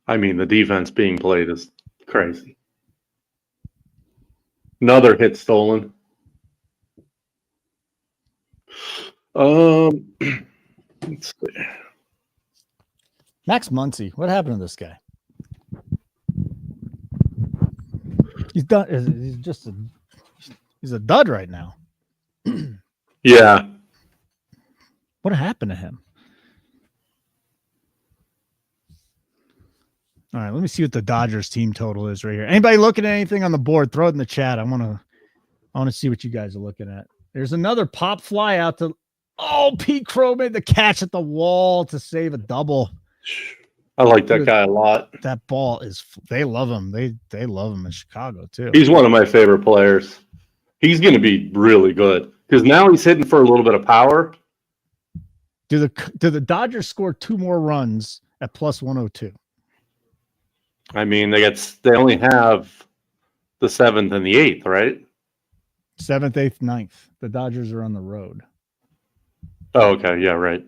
I mean, the defense being played is crazy. Another hit stolen. Let's see. Max Muncy. What happened to this guy? He's done. He's a dud right now. Yeah. What happened to him? All right, let me see what the Dodgers team total is right here. Anybody looking at anything on the board? Throw it in the chat. I want to see what you guys are looking at. There's another pop fly out to. Oh, Pete Crow made the catch at the wall to save a double. I like that guy a lot. That ball is. They love him. They love him in Chicago too. He's one of my favorite players. He's going to be really good because now he's hitting for a little bit of power. Do the Dodgers score 2 more runs at plus 102? I mean, they only have the 7th and the 8th, right? 7th, 8th, 9th. The Dodgers are on the road. Oh, okay. Yeah, right.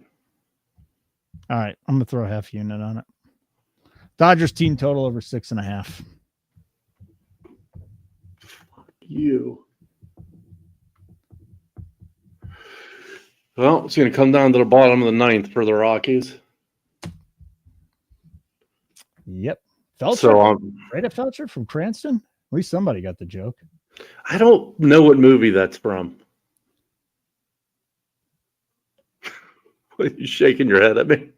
All right. I'm going to throw a half unit on it. Dodgers team total over 6.5. Fuck you. Well, it's going to come down to the bottom of the 9th for the Rockies. Yep. Felcher? So, right at Felcher from Cranston? At least somebody got the joke. I don't know what movie that's from. What are you shaking your head at me?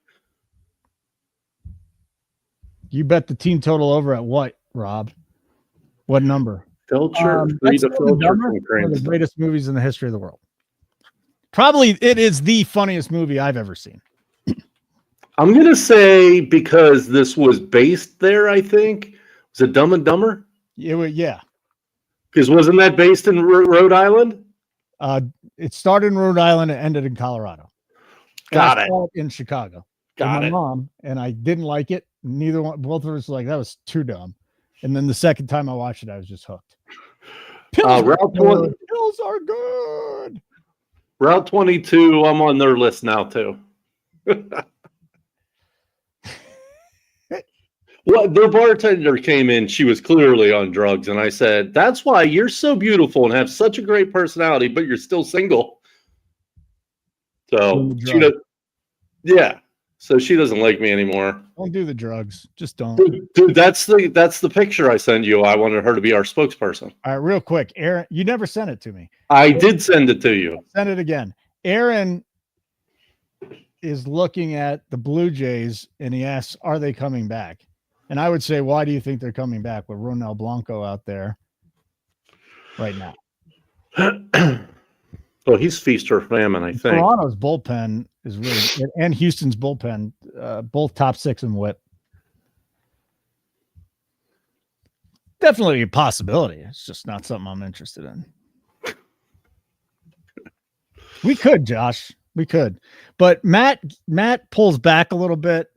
You bet the team total over at what, Rob? What number? Felcher. That's one of the greatest movies in the history of the world. Probably it is the funniest movie I've ever seen. I'm going to say because this was based there, I think. Was it Dumb and Dumber? Yeah. Because wasn't that based in Rhode Island? It started in Rhode Island and ended in Colorado. Got it. In Chicago. Got my it. Mom, and I didn't like it. Both of us were like, that was too dumb. And then the second time I watched it, I was just hooked. Pills are good. Route 22, I'm on their list now, too. Well, their bartender came in. She was clearly on drugs. And I said, that's why you're so beautiful and have such a great personality, but you're still single. So, yeah. So she doesn't like me anymore. Don't do the drugs. Just don't. Dude, that's the picture I sent you. I wanted her to be our spokesperson. All right, real quick. Aaron, you never sent it to me. I did send it to you. Send it again. Aaron is looking at the Blue Jays and he asks, are they coming back? And I would say, why do you think they're coming back with Ronel Blanco out there right now? Well, he's feast or famine, I think. Toronto's bullpen is really, and Houston's bullpen, both top 6 in WHIP. Definitely a possibility. It's just not something I'm interested in. We could, Josh. We could. But Matt pulls back a little bit.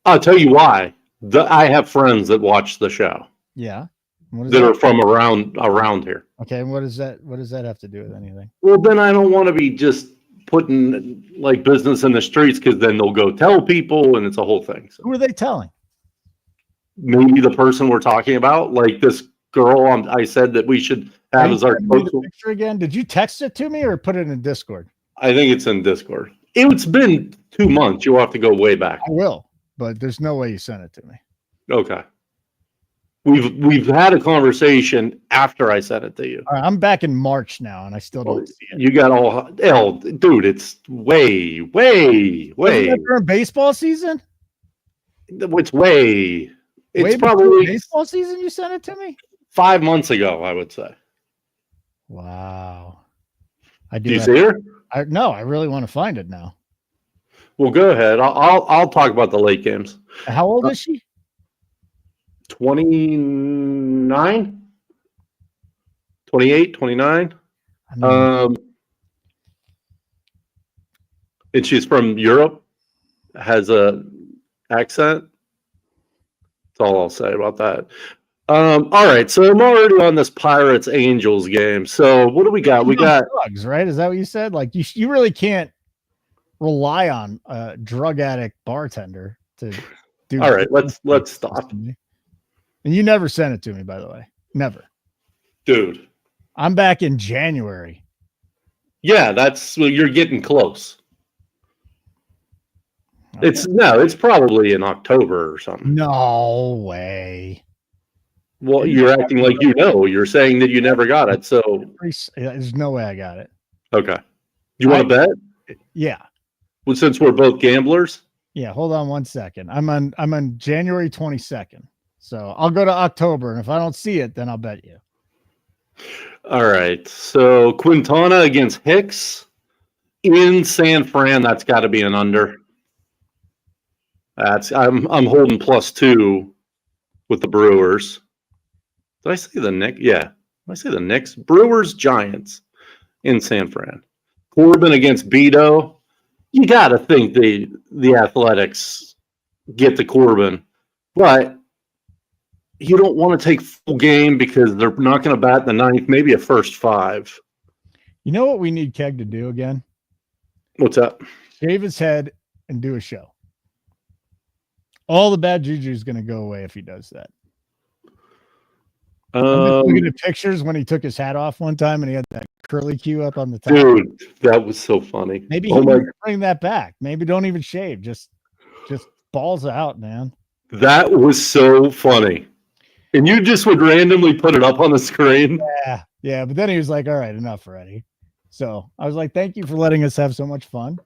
I'll tell you why. I have friends that watch the show. Yeah. That are from around here. Okay, and what does that have to do with anything? Well, then I don't want to be just putting like business in the streets because then they'll go tell people and it's a whole thing. So who are they telling? Maybe the person we're talking about, like this girl I said that we should have as our picture again. Did you text it to me or put it in Discord? I think it's in Discord. It's been 2 months. You'll have to go way back. I will, but there's no way you sent it to me. Okay. We've had a conversation after I sent it to you. All right, I'm back in March now, and I still don't see it. You got dude. It's way. During baseball season? It's way. It's probably baseball season. You sent it to me 5 months ago, I would say. Wow. Do you see her? No, I really want to find it now. Well, go ahead. I'll talk about the late games. How old is she? 29, 28, 29. And she's from Europe, has a accent. That's all I'll say about that. All right, so I'm already on this Pirates Angels game. So what do we got? We got drugs, right? Is that what you said? Like you really can't rely on a drug addict bartender to do. All right, let's stop. And you never sent it to me, by the way. Never. Dude. I'm back in January. Yeah, you're getting close. Okay. It's probably in October or something. No way. Well, you're acting like you know. You're saying that you never got it. So There's no way I got it. okay. You want to bet? Yeah. Well, since we're both gamblers. Yeah. Hold on 1 second. I'm on January 22nd. So I'll go to October, and if I don't see it, then I'll bet you. All right. So Quintana against Hicks in San Fran. That's got to be an under. I'm holding +2 with the Brewers. Did I say the Knicks? Yeah. Did I say the Knicks? Brewers, Giants in San Fran. Corbin against Beto. You got to think the Athletics get the Corbin, but you don't want to take full game because they're not going to bat in the ninth, maybe a first 5. You know what we need Keg to do again? What's up? Shave his head and do a show. All the bad juju is going to go away if he does that. I'm just looking at pictures when he took his hat off one time and he had that curly Q up on the top. Dude, that was so funny. Maybe he can bring that back. Maybe don't even shave. Just balls out, man. That was so funny. And you just would randomly put it up on the screen. Yeah. But then he was like, all right, enough already. So I was like, thank you for letting us have so much fun.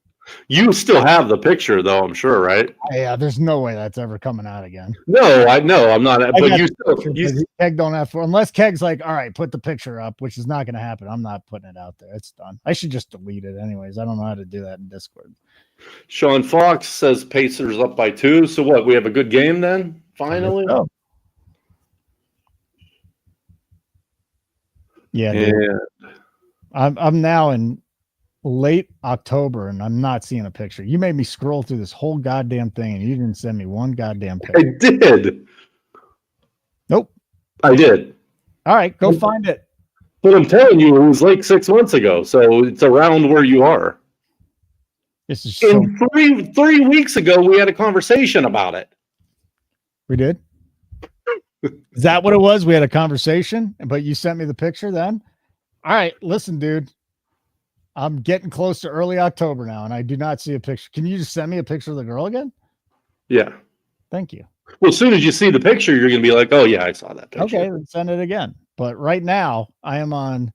You still have the picture, though, I'm sure, right? Yeah, there's no way that's ever coming out again. No, I know. I'm not. But Keg don't have to, unless Keg's like, all right, put the picture up, which is not going to happen. I'm not putting it out there. It's done. I should just delete it anyways. I don't know how to do that in Discord. Sean Fox says Pacers up by 2. So what? We have a good game then, finally? Oh. Yeah. Dude. I'm now in late October and I'm not seeing a picture. You made me scroll through this whole goddamn thing and you didn't send me one goddamn picture. I did. Nope. I did. All right, go find it. But I'm telling you, it was like 6 months ago, so it's around where you are. This is three weeks ago, we had a conversation about it. We did? Is that what it was? We had a conversation, but you sent me the picture then? All right, listen, dude. I'm getting close to early October now, and I do not see a picture. Can you just send me a picture of the girl again? Yeah. Thank you. Well, as soon as you see the picture, you're going to be like, oh, yeah, I saw that picture. Okay, then send it again. But right now, I am on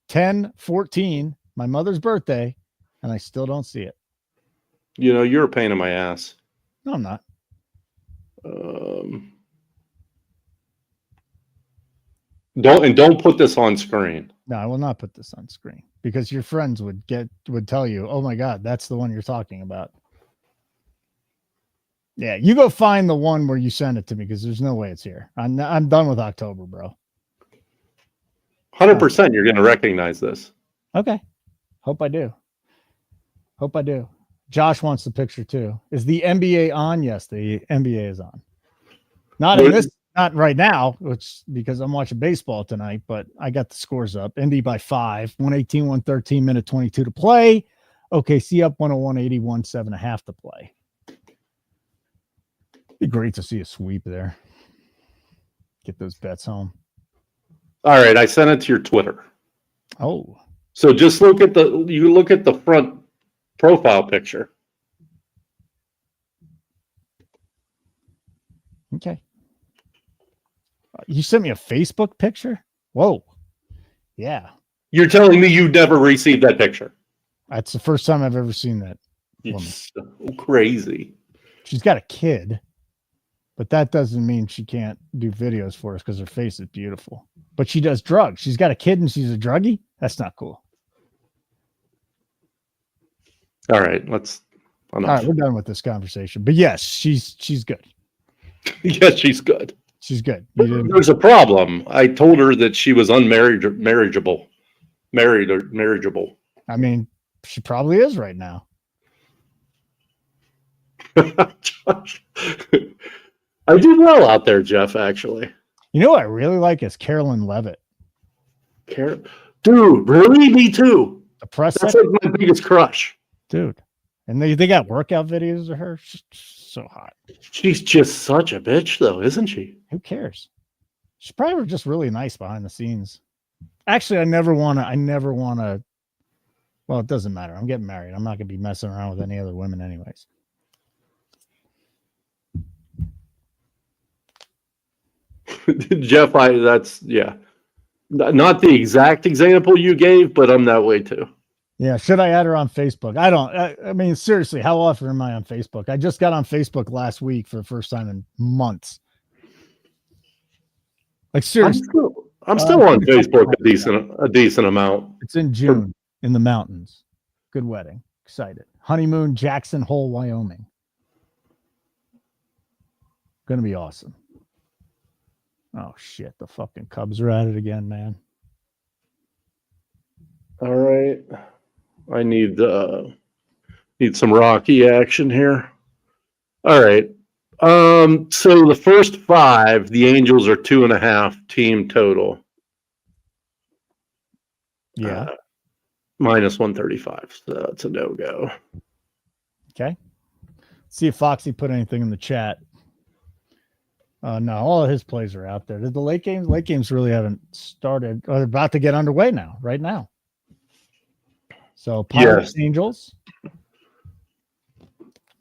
10/14, my mother's birthday, and I still don't see it. You know, you're a pain in my ass. No, I'm not. Don't put this on screen. No, I will not put this on screen because your friends would tell you, oh my God, that's the one you're talking about. Yeah, you go find the one where you send it to me because there's no way it's here. I'm done with October, bro. 100% you're going to recognize this. Okay. Hope I do. Josh wants the picture too. Is the NBA on? Yes, the NBA is on. Not right now, which because I'm watching baseball tonight, but I got the scores up. Indy by 5, 118-113, minute 22 to play. OKC up 101-80, 7.5 to play. Be great to see a sweep there. Get those bets home. All right, I sent it to your Twitter. Oh. So just look at the front profile picture. Okay. You sent me a Facebook picture? Whoa. Yeah. You're telling me you never received that picture? That's the first time I've ever seen that woman. It's so crazy. She's got a kid, but that doesn't mean she can't do videos for us because her face is beautiful. But she does drugs. She's got a kid and she's a druggie? That's not cool. All right, all right, we're done with this conversation. But yes, she's good. Yes, she's good. She's good. There's a problem. I told her that she was marriageable. I mean, she probably is right now. I do well out there, Jeff, actually. You know what I really like is Carolyn Levitt. Dude, really? Me too. That's like my biggest crush. Dude. And they got workout videos of her. She's so hot. She's just such a bitch, though, isn't she? Who cares? She's probably just really nice behind the scenes. Actually, I never want to. Well, it doesn't matter. I'm getting married. I'm not going to be messing around with any other women anyways. Jeff, that's not the exact example you gave, but I'm that way too. Yeah, should I add her on Facebook? I mean, seriously, how often am I on Facebook? I just got on Facebook last week for the first time in months. Like, seriously. I'm still on Facebook a decent amount. It's in June in the mountains. Good wedding. Excited. Honeymoon, Jackson Hole, Wyoming. Gonna be awesome. Oh shit, the fucking Cubs are at it again, man. All right. I need some Rocky action here. All right. So the first 5, the Angels are 2.5 team total. Yeah. Minus 135. So that's a no-go. Okay. See if Foxy put anything in the chat. No, all of his plays are out there. The late games really haven't started. They're about to get underway now, right now. So Pirates, yes. Angels.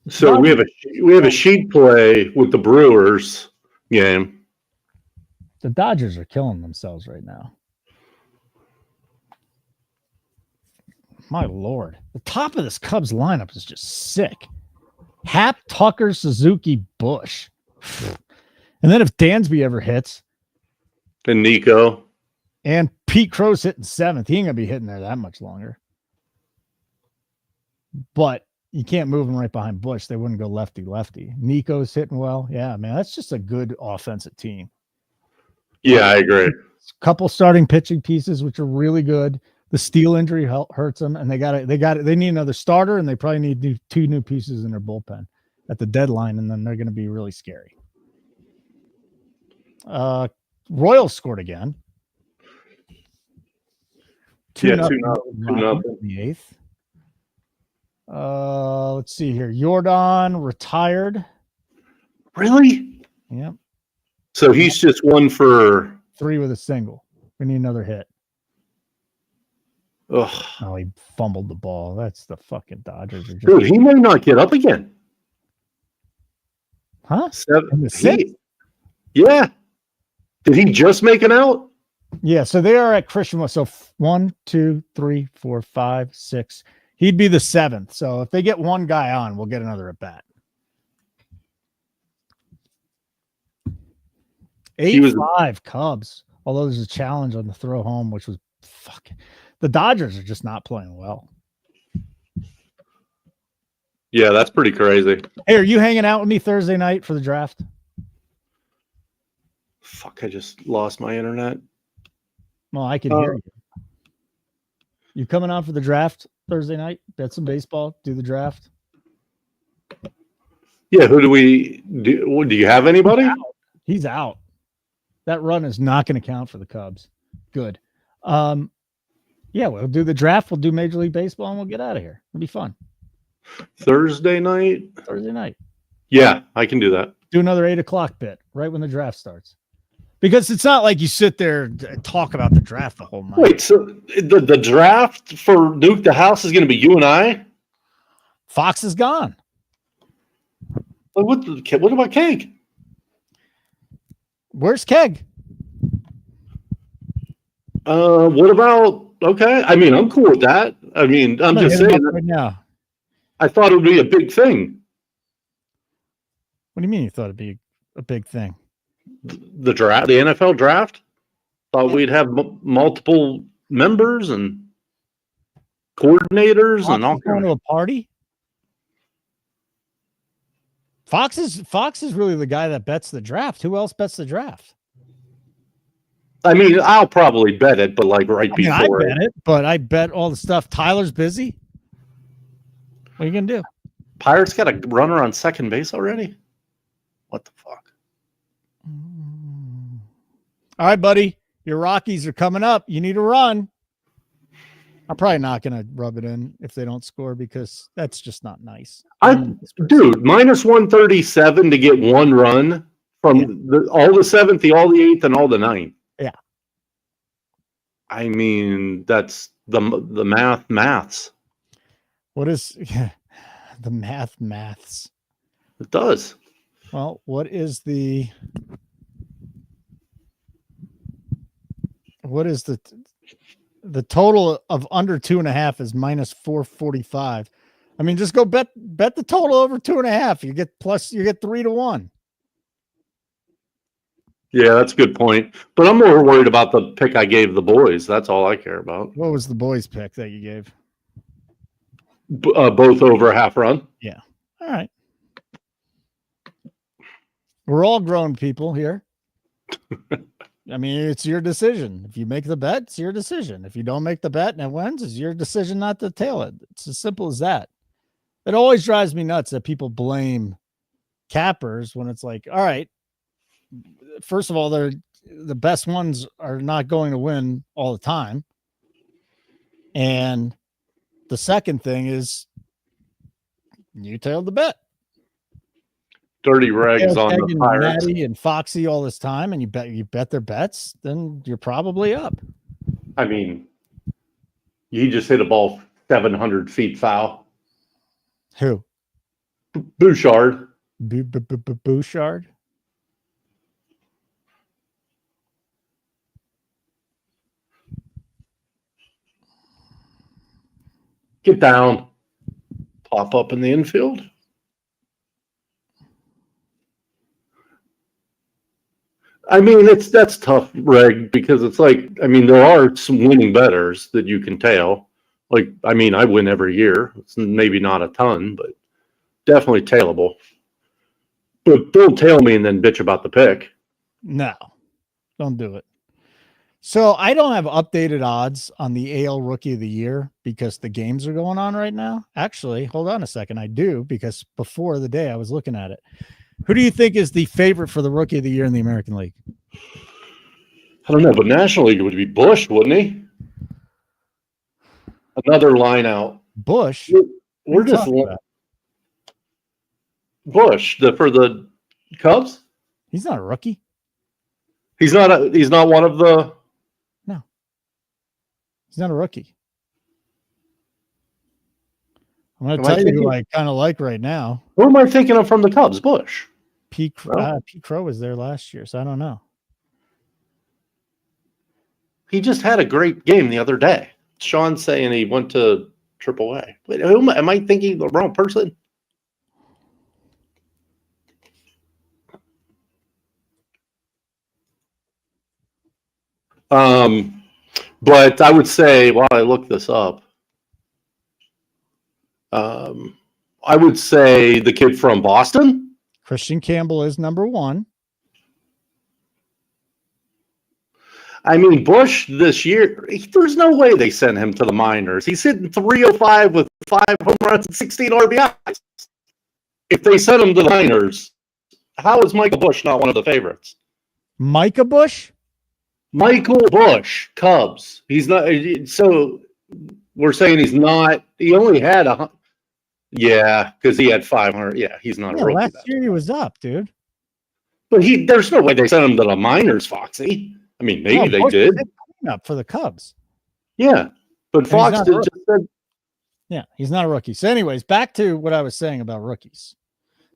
So we have a sheet play with the Brewers game. The Dodgers are killing themselves right now. My Lord. The top of this Cubs lineup is just sick. Happ, Tucker, Suzuki, Bush. And then if Dansby ever hits. And Nico. And Pete Crow's hitting 7th. He ain't going to be hitting there that much longer. But you can't move him right behind Bush. They wouldn't go lefty-lefty. Nico's hitting well. Yeah, man, that's just a good offensive team. Yeah, I agree. A couple starting pitching pieces, which are really good. The Steele injury hurts them, and they need another starter, and they probably need 2 new pieces in their bullpen at the deadline, and then they're going to be really scary. Royals scored again. 2-0 in the 8th. Let's see here. Jordan retired. Really? Yep. So he's just 1 for 3 with a single. We need another hit. Ugh. Oh, he fumbled the ball. That's the fucking Dodgers. Dude, he might not get up again. Huh? 7. Yeah. Did he just make an out? Yeah, so they are at Christian. So 1, 2, 3, 4, 5, 6. He'd be the 7th. So if they get one guy on, we'll get another at bat. 8-5 Cubs. Although there's a challenge on the throw home, which was fucking. The Dodgers are just not playing well. Yeah, that's pretty crazy. Hey, are you hanging out with me Thursday night for the draft? Fuck, I just lost my internet. Well, I can hear you. You coming on for the draft Thursday night? Bet some baseball, do the draft. Yeah, who do we do? Do you have anybody? He's out. That run is not going to count for the Cubs. Good. Yeah, we'll do the draft. We'll do Major League Baseball, and we'll get out of here. It'll be fun. Thursday night? Thursday night. Yeah, I can do that. Do another 8 o'clock bit right when the draft starts. Because it's not like you sit there and talk about the draft the whole night. Wait, so the draft for Nuke the House is going to be you and I? Fox is gone. What about Keg? Where's Keg? What about, okay. I mean, I'm cool with that. I mean, I'm just saying that right now. I thought it would be a big thing. What do you mean you thought it'd be a big thing? The draft, the NFL draft. Thought we'd have multiple members and coordinators and all going to a party. Fox is really the guy that bets the draft. Who else bets the draft? I mean, I'll probably bet it, but like before. I bet it, but I bet all the stuff. Tyler's busy. What are you gonna do? Pirates got a runner on second base already? What the fuck? All right, buddy. Your Rockies are coming up. You need to run. I'm probably not going to rub it in if they don't score because that's just not nice. Dude, minus 137 to get 1 run from all the 7th, all the 8th, and all the 9th. Yeah. I mean, that's the maths. What is the maths? It does. Well, what is the What is the total of under 2.5 is minus 445. I mean, just go bet the total over 2.5. You get 3-1. Yeah, that's a good point. But I'm more worried about the pick I gave the boys. That's all I care about. What was the boys' pick that you gave? Both over a half run. Yeah. All right. We're all grown people here. I mean, it's your decision. If you make the bet, it's your decision. If you don't make the bet and it wins, it's your decision not to tail it. It's as simple as that. It always drives me nuts that people blame cappers when it's like, all right, first of all, the best ones are not going to win all the time. And the second thing is you tailed the bet. Dirty regs on the Pirates. Matty and Foxy all this time, and you bet their bets, then you're probably up. I mean, you just hit a ball 700 feet foul. Who? Bouchard. Bouchard. Get down. Pop up in the infield. I mean, that's tough, Reg, because it's like, I mean, there are some winning bettors that you can tail. Like, I mean, I win every year. It's maybe not a ton, but definitely tailable. But don't tail me and then bitch about the pick. No, don't do it. So I don't have updated odds on the AL Rookie of the Year because the games are going on right now. Actually, hold on a second. I do, because before the day I was looking at it. Who do you think is the favorite for the Rookie of the Year in the American League? I don't know, but National League would be Bush, wouldn't he? Another line out. Bush? We're just Bush for the Cubs. He's not a rookie. He's not one of the. No, he's not a rookie. I'm going to tell you who I kind of like right now. Who am I thinking of from the Cubs? Bush. Pete Crow was there last year, so I don't know. He just had a great game the other day. Sean's saying he went to AAA. Wait, who am I thinking the wrong person? But I would say, while I look this up, I would say the kid from Boston. Christian Campbell is number one. I mean, Bush this year, there's no way they sent him to the minors. He's hitting 305 with 5 home runs and 16 RBIs. If they sent him to the minors, how is Michael Bush not one of the favorites? Micah Bush? Michael Bush, Cubs. He's not. So we're saying he's not. He only had because he had 500. Yeah, he's not a rookie. Last year he was up, dude. But there's no way they sent him to the minors, Foxy. I mean, maybe they did. Up for the Cubs. Yeah, but Fox just said. Yeah, he's not a rookie. So, anyways, back to what I was saying about rookies.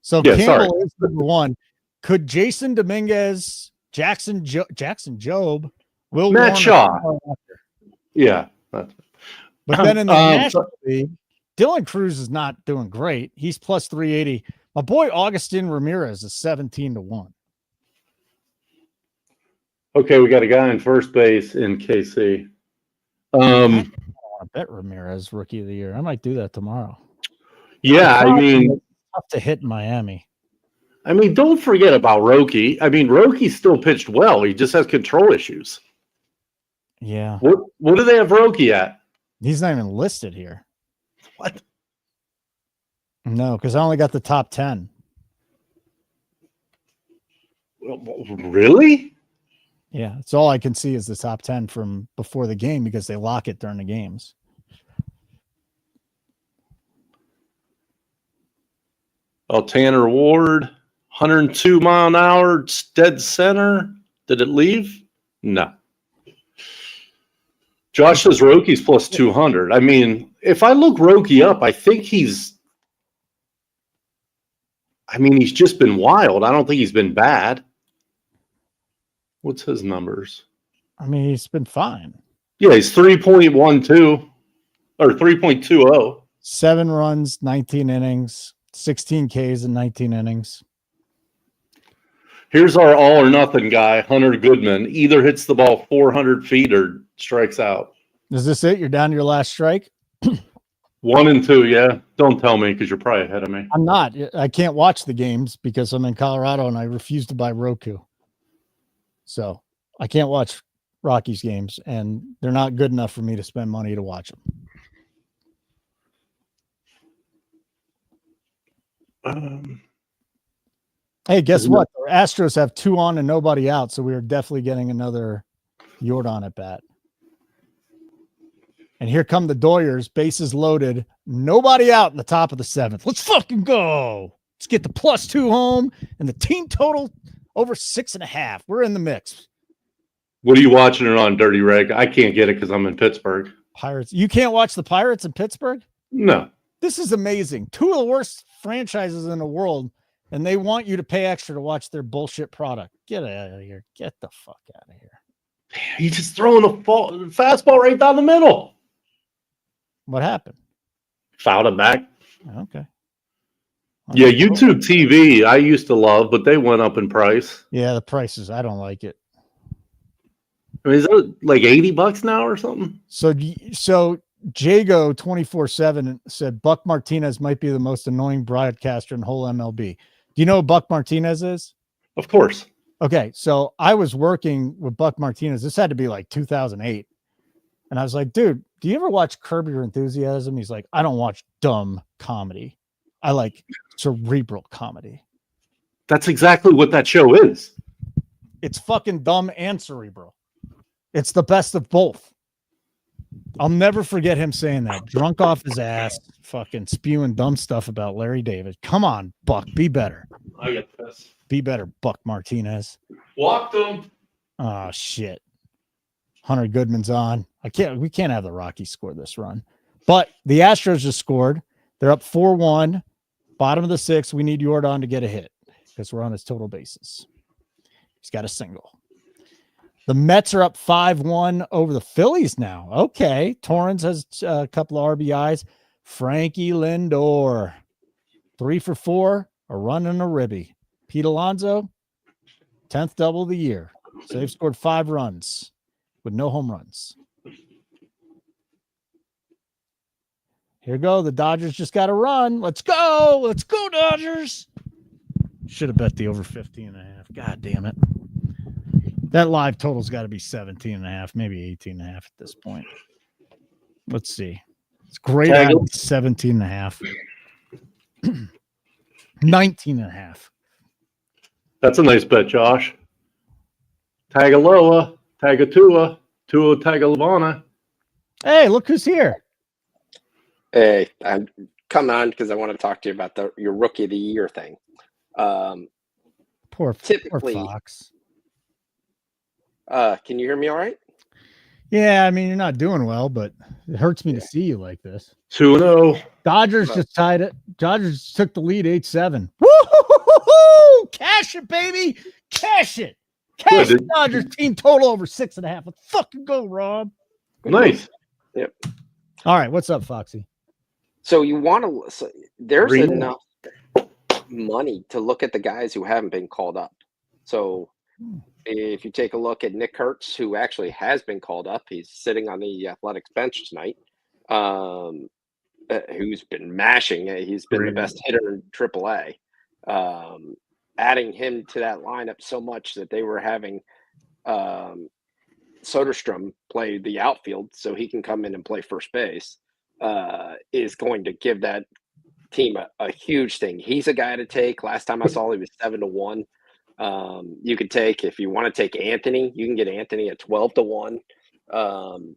So Campbell is number one. Could Jason Dominguez, Jackson Job, Will Matt Warner, Shaw? Yeah, but then in the National League, Dylan Cruz is not doing great. He's plus 380. My boy Augustin Ramirez is 17-1. Okay, we got a guy in first base in KC. I don't want to bet Ramirez Rookie of the Year. I might do that tomorrow. Yeah, I mean, it's tough to hit in Miami. I mean, don't forget about Roki. I mean, Roki still pitched well. He just has control issues. Yeah. What do they have Roki at? He's not even listed here. What? No, because I only got the top 10. Really? Yeah, it's all I can see is the top 10 from before the game because they lock it during the games. Oh, Tanner Ward, 102 mile an hour, dead center. Did it leave? No. Josh says Roki's plus 200. I mean, if I look Roki up, I think he's just been wild. I don't think he's been bad. What's his numbers? I mean, he's been fine. Yeah, he's 3.12 or 3.20. 7 runs, 19 innings, 16 Ks in 19 innings. Here's our all or nothing guy, Hunter Goodman. Either hits the ball 400 feet or strikes out. Is this it? You're down to your last strike? 1 and 2, yeah. Don't tell me because you're probably ahead of me. I'm not. I can't watch the games because I'm in Colorado and I refuse to buy Roku. So I can't watch Rockies games, and they're not good enough for me to spend money to watch them. Hey, guess what? The Astros have 2 on and nobody out, so we are definitely getting another Jordan at bat. And here come the Doyers, bases loaded, nobody out in the top of the 7th. Let's fucking go. Let's get the +2 home and the team total over 6.5. We're in the mix. What are you watching it on, Dirty Reg? I can't get it because I'm in Pittsburgh. Pirates. You can't watch the Pirates in Pittsburgh? No. This is amazing. 2 of the worst franchises in the world, and they want you to pay extra to watch their bullshit product. Get out of here. Get the fuck out of here. He's just throwing the fastball right down the middle. What happened? Fouled it back. Okay. Yeah, YouTube TV I used to love, but they went up in price. Yeah, the prices. I don't like it. I mean, is that like $80 now or something? So Jago 24/7 said Buck Martinez might be the most annoying broadcaster in whole MLB. Do you know who Buck Martinez is? Of course. Okay, so I was working with Buck Martinez. This had to be like 2008. And I was like, dude, do you ever watch Curb Your Enthusiasm? He's like, I don't watch dumb comedy. I like cerebral comedy. That's exactly what that show is. It's fucking dumb and cerebral. It's the best of both. I'll never forget him saying that. Drunk off his ass, fucking spewing dumb stuff about Larry David. Come on, Buck, be better. I get this. Be better, Buck Martinez. Walked him. Oh shit. Hunter Goodman's on. We can't have the Rockies score this run. But the Astros just scored. They're up 4-1. Bottom of the 6th. We need Jordan to get a hit because we're on his total bases. He's got a single. The Mets are up 5-1 over the Phillies now. Okay. Torrens has a couple of RBIs. Frankie Lindor, 3 for 4, a run and a ribby. Pete Alonso, 10th double of the year. So they've scored 5 runs with no home runs. Here we go. The Dodgers just got a run. Let's go. Let's go, Dodgers. Should have bet the over 15.5. God damn it. That live total's got to be 17.5, maybe 18.5 at this point. Let's see. It's great at 17.5. 19.5. That's a nice bet, Josh. Tagaloa, Tagatua, Tua Tagalvana. Hey, look who's here. Hey, I'm coming on because I want to talk to you about your rookie of the year thing. Poor Fox. Can you hear me all right? Yeah, I mean, you're not doing well, but it hurts me to see you like this. 2-0. Dodgers just tied it. Dodgers took the lead 8-7. Woo-hoo-hoo-hoo-hoo! Cash it, baby. Cash it. Cash it, Dodgers team total over 6.5. Let's fucking go, Rob. Nice. Yep. All right, what's up, Foxy? So you want to there's enough money to look at the guys who haven't been called up. So if you take a look at Nick Kurtz, who actually has been called up, he's sitting on the Athletics bench tonight, who's been mashing. He's been the best hitter in AAA. Adding him to that lineup so much that they were having Soderstrom play the outfield so he can come in and play first base is going to give that team a huge thing. He's a guy to take. Last time I saw he was 7-1. You could take, if you want to take Anthony, you can get Anthony at 12-1. And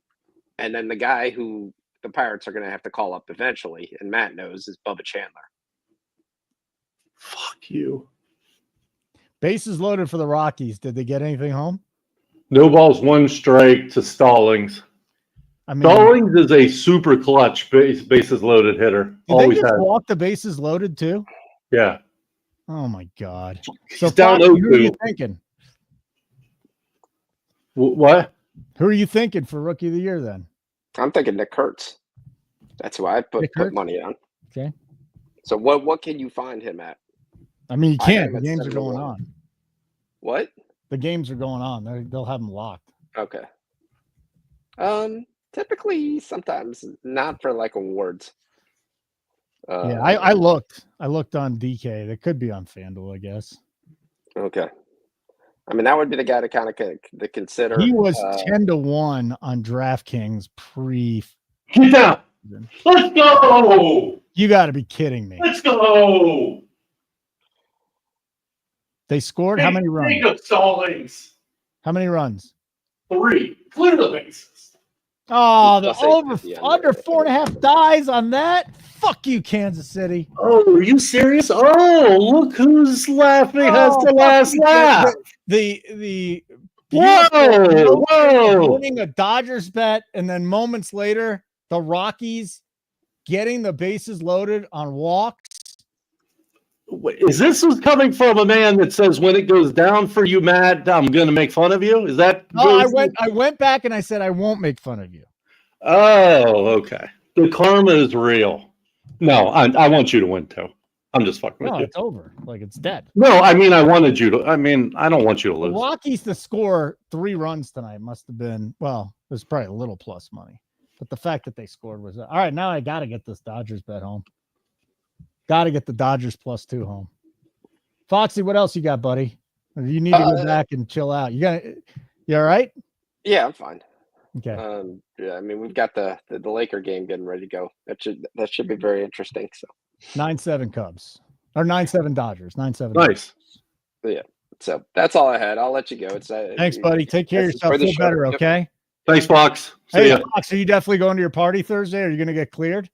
then the guy who the Pirates are going to have to call up eventually, and Matt knows, is Bubba Chandler. Fuck you. Bases loaded for the Rockies. Did they get anything home? No balls, 1 strike to Stallings. I mean, Stallings is a super clutch bases loaded hitter. Always they just walk the bases loaded too? Yeah. Oh my God. He's So down Foxy, who are you thinking? What? Who are you thinking for Rookie of the Year then? I'm thinking Nick Kurtz. That's who I put money on. Okay. So what can you find him at? I mean, you I can't. got him The at games are going 7-1. on. What? The games are going on. They'll have them locked. Okay. Typically, sometimes not for like awards. Yeah, I looked. I looked on DK. They could be on FanDuel, I guess. Okay. I mean, that would be the guy to kind of consider. He was 10-1 on DraftKings pre. Get down. Let's go. You got to be kidding me. Let's go. They scored how many runs? Jacob Stallings. How many runs? 3. Clear the bases. Oh, the under 4.5 dies on that. Fuck you, Kansas City. Oh, are you serious? Oh, look who's laughing has the last laugh. The whoa. winning a Dodgers bet, and then moments later, the Rockies getting the bases loaded on walks. Is this coming from a man that says when it goes down for you, Matt, I'm going to make fun of you? Is that? No, I went back and I said I won't make fun of you. Oh, okay. The karma is real. No, I want you to win too. I'm just fucking with you. It's over. Like it's dead. No, I mean I wanted you to. I mean I don't want you to lose. The Rockies to score 3 runs tonight must have been there's probably a little plus money, but the fact that they scored was all right. Now I got to get this Dodgers bet home. Got to get the Dodgers +2 home. Foxy, what else you got, buddy? You need to go back and chill out. You all right? Yeah, I'm fine. Okay. Yeah, I mean we've got the Laker game getting ready to go. That should be very interesting. So 9-7 Cubs or 9-7 Dodgers. 9-7. Nice. Yeah. So that's all I had. I'll let you go. It's thanks, buddy. Take care of yourself. Feel better, okay? Thanks, Fox. See ya. Fox, are you definitely going to your party Thursday? Are you going to get cleared?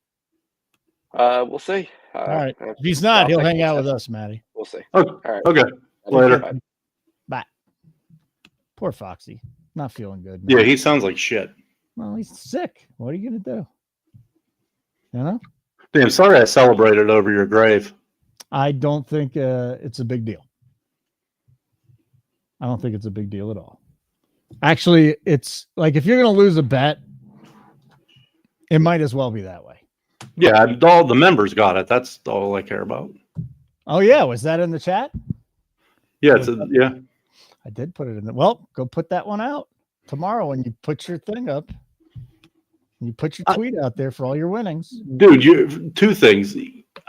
We'll see. All right. If he's not, he'll hang out with us, Matty. We'll see. Okay. All right. Okay. Later. Bye. Poor Foxy. Not feeling good. Man. Yeah, he sounds like shit. Well, he's sick. What are you going to do? You know? Damn, sorry I celebrated over your grave. I don't think it's a big deal. I don't think it's a big deal at all. Actually, it's like if you're going to lose a bet, it might as well be that way. Yeah, all the members got it. That's all I care about. Oh, yeah. Was that in the chat? Yeah, yeah. I did put it in. Well, go put that one out tomorrow when you put your thing up. You put your tweet out there for all your winnings. Dude, 2 things.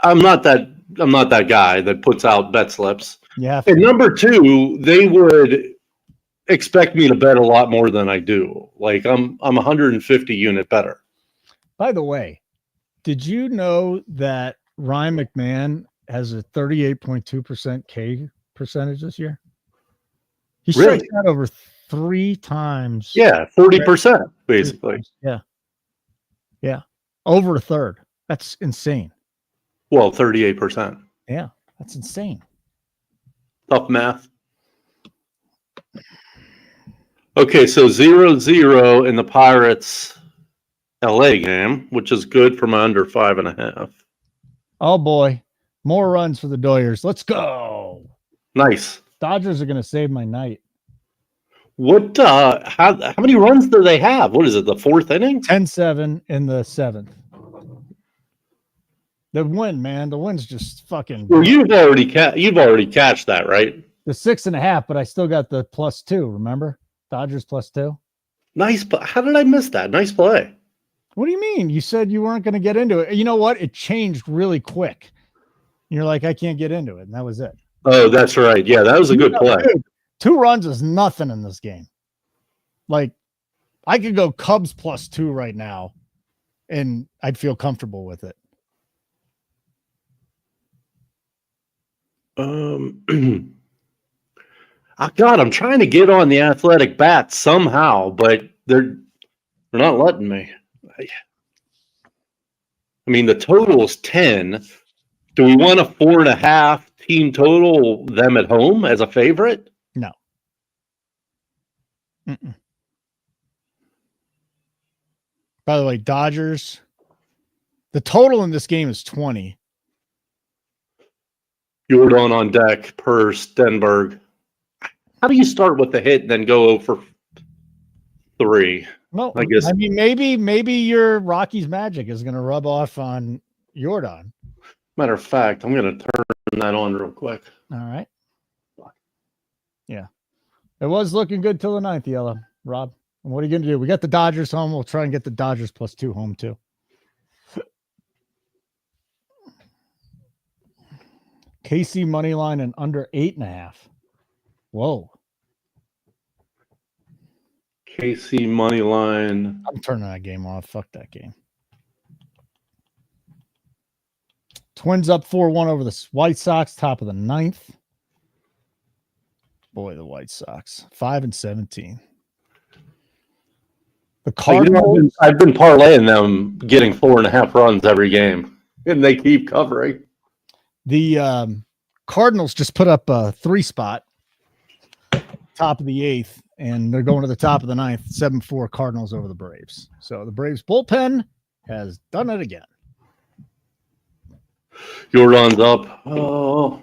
I'm not that guy that puts out bet slips. Yeah. And number 2, they would expect me to bet a lot more than I do. Like I'm 150 unit better. By the way, did you know that Ryan McMahon has a 38.2% K percentage this year? He strikes out over 3 times. Yeah, 40% basically. Yeah. Yeah. Over a third. That's insane. Well, 38%. Yeah, that's insane. Tough math. Okay, so 0-0 in the Pirates LA game, which is good for my under 5.5. Oh boy. More runs for the Doyers. Let's go. Nice. Dodgers are going to save my night. What how many runs do they have? What is it, the 4th inning? 10-7 in the 7th. The win, man. The win's just fucking. Well, you've already catched that, right? The 6.5, but I still got the +2. Remember, Dodgers +2. Nice. How did I miss that? Nice play. What do you mean? You said you weren't going to get into it. You know what? It changed really quick. You're like, I can't get into it, and that was it. Oh, that's right. Yeah, that was a good play. Dude, 2 runs is nothing in this game. Like, I could go Cubs +2 right now, and I'd feel comfortable with it. God, I'm trying to get on the Athletic Bats somehow, but they're not letting me. I mean, the total is 10. Do we want a 4.5 team total? Them at home as a favorite? No. Mm-mm. By the way, Dodgers. The total in this game is 20. Jordan on deck per Stenberg. How do you start with the hit and then go over? 3. Well, I guess. I mean, maybe your Rockies magic is going to rub off on Jordan. Matter of fact, I'm going to turn that on real quick. All right. Yeah. It was looking good till the 9th, Yellow. Rob, and what are you going to do? We got the Dodgers home. We'll try and get the Dodgers +2 home, too. KC money line and under 8.5. Whoa. KC money line. I'm turning that game off. Fuck that game. Twins up 4-1 over the White Sox, top of the 9th. Boy, the White Sox, 5-17. The Cardinals. I've been parlaying them getting 4.5 runs every game, and they keep covering. The Cardinals just put up a 3 spot, top of the 8th, and they're going to the top of the 9th, 7-4 Cardinals over the Braves. So the Braves bullpen has done it again. Jordan's up. Oh,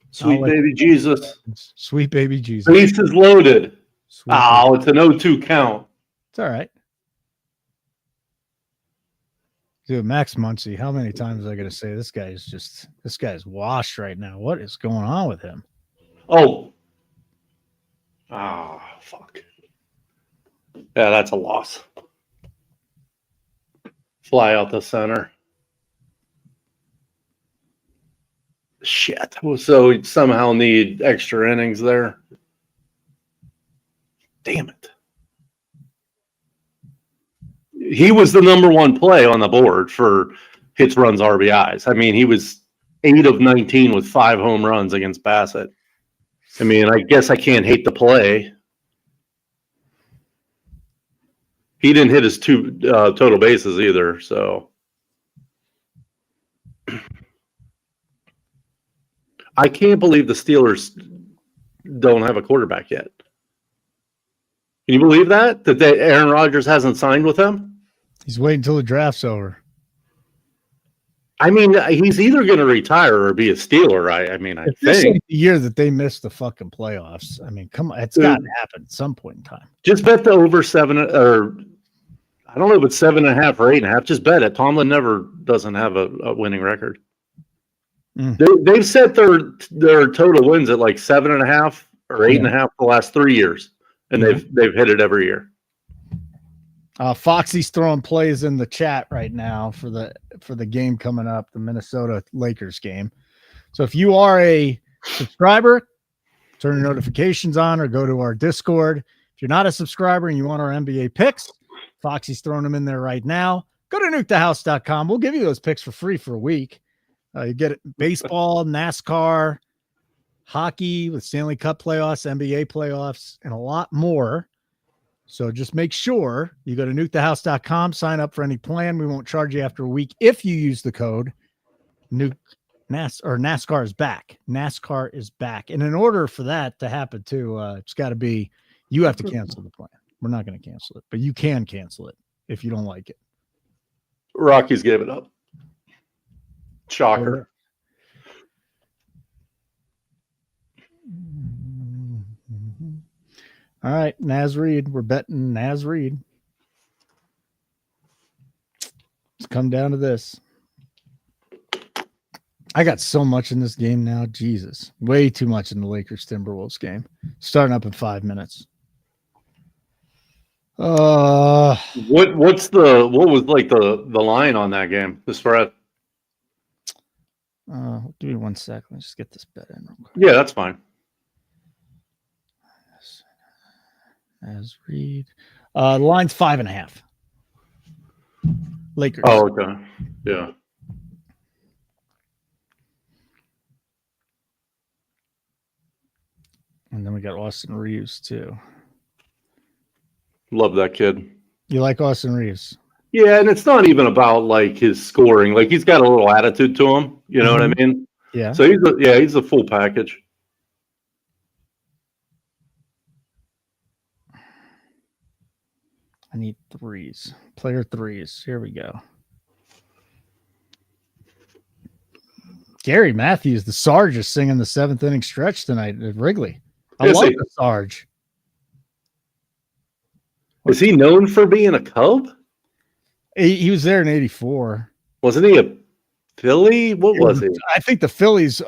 sweet baby Jesus. Sweet baby Jesus. Bases loaded. Sweet Oh, it's an 0-2 count. It's all right. Dude, Max Muncy, how many times am I going to say this guy's washed right now? What is going on with him? Oh. Ah, fuck. Yeah, that's a loss. Fly out the center. Shit. So we somehow need extra innings there. Damn it. He was the number 1 play on the board for hits, runs, RBIs. I mean, he was 8 of 19 with 5 home runs against Bassett. I mean, I guess I can't hate the play. He didn't hit his 2 total bases either, so. I can't believe the Steelers don't have a quarterback yet. Can you believe that? That Aaron Rodgers hasn't signed with them? He's waiting until the draft's over. I mean, he's either going to retire or be a Steeler. I mean, I This think. ain't the year that they missed the fucking playoffs. I mean, come on. It's got to happen at some point in time. Just bet the over 7, or I don't know if it's 7.5 or 8.5. Just bet it. Tomlin never doesn't have a winning record. They've set their total wins at like 7.5 or 8.5 the last 3 years, and they've hit it every year. Foxy's throwing plays in the chat right now for the game coming up, the Minnesota Lakers game. So if you are a subscriber, turn your notifications on or go to our Discord. If you're not a subscriber and you want our NBA picks, Foxy's throwing them in there right now. Go to nukethehouse.com. We'll give you those picks for free for a week. You get it, baseball, NASCAR, hockey with Stanley Cup playoffs, NBA playoffs, and a lot more. So just make sure you go to nukethehouse.com, sign up for any plan. We won't charge you after a week if you use the code NASCAR is back. NASCAR is back. And in order for that to happen too, it's got to be, you have to cancel the plan. We're not going to cancel it, but you can cancel it if you don't like it. Rockies gave it up. Shocker. All right, Naz Reid. We're betting Naz Reid. Let's come down to this. I got so much in this game now. Jesus. Way too much in the Lakers Timberwolves game. Starting up in 5 minutes. What was like the line on that game? The spread? Give me 1 second. Let's just get this bet in real quick. Yeah, that's fine. As Reed. The line's 5.5. Lakers. Oh, okay. Yeah. And then we got Austin Reeves too. Love that kid. You like Austin Reeves? Yeah, and it's not even about like his scoring. Like he's got a little attitude to him. You know what I mean? Yeah. So he's a full package. I need threes. Player threes. Here we go. Gary Matthews, the Sarge, is singing the 7th inning stretch tonight at Wrigley. I love the Sarge. Was he known for being a Cub? He was there in '84. Wasn't he a Philly? What was he? I think the Phillies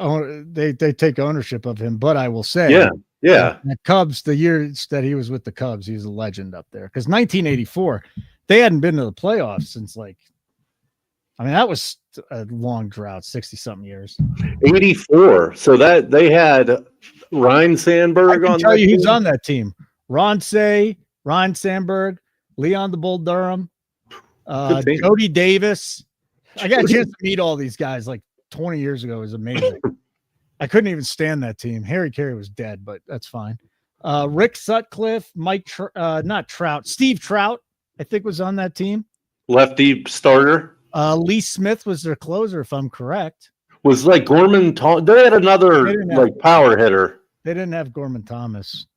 they take ownership of him, but I will say, yeah. The Cubs, the years that he was with the Cubs, he's a legend up there. Because 1984, they hadn't been to the playoffs since that was a long drought, 60-something years. 84. So that they had Ryan Sandberg on. I can tell you who's on that team: Ron Say, Ryan Sandberg, Leon the Bull Durham, Jody Davis. I got a chance to meet all these guys 20 years ago. It was amazing. I couldn't even stand that team. Harry Carey was dead, but that's fine. Rick Sutcliffe, Steve Trout, I think was on that team. Lefty starter. Lee Smith was their closer, if I'm correct. Was Gorman Thomas. They had another power hitter. They didn't have Gorman Thomas.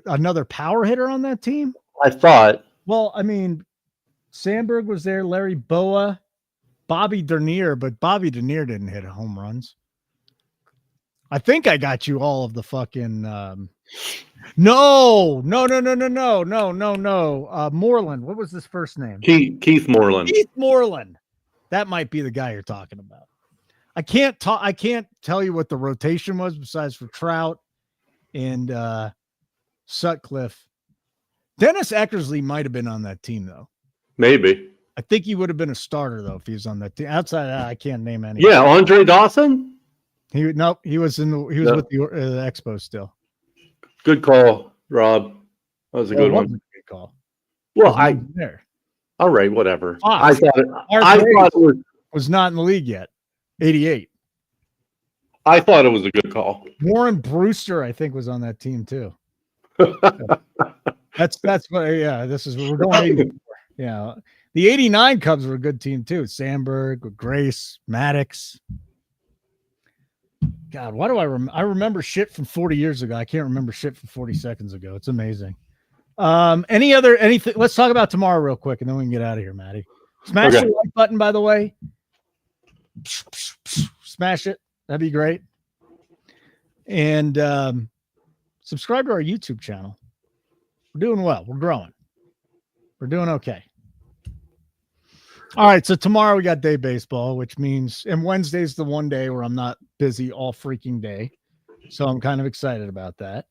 Another power hitter on that team? I thought. Well, Sandberg was there, Larry Boa, Bobby Dernier, but Bobby Dernier didn't hit home runs. I think I got you all of the fucking No. Moreland. What was his first name? Keith Moreland. Keith Moreland. That might be the guy you're talking about. I can't tell you what the rotation was besides for Trout and Sutcliffe. Dennis Eckersley might have been on that team though. Maybe. I think he would have been a starter though if he was on that team. Outside of that, I can't name any. Yeah, Andre Dawson. He was with the Expos still. Good call, Rob. That was a good one. Good call. Well, there. All right, whatever. I thought it was not in the league yet. 88. I thought it was a good call. Warren Brewster, I think, was on that team too. That's what. Yeah, we're going 84. Yeah, the '89 Cubs were a good team too. Sandberg, Grace, Maddox. God, why do I remember shit from 40 years ago? I can't remember shit from 40 seconds ago. It's amazing. Anything? Let's talk about tomorrow real quick, and then we can get out of here, Matty. Smash the like button, by the way. Smash it. That'd be great. And subscribe to our YouTube channel. We're doing well. We're growing. We're doing okay. All right, so tomorrow we got day baseball, which means, and Wednesday's the one day where I'm not busy all freaking day. So I'm kind of excited about that.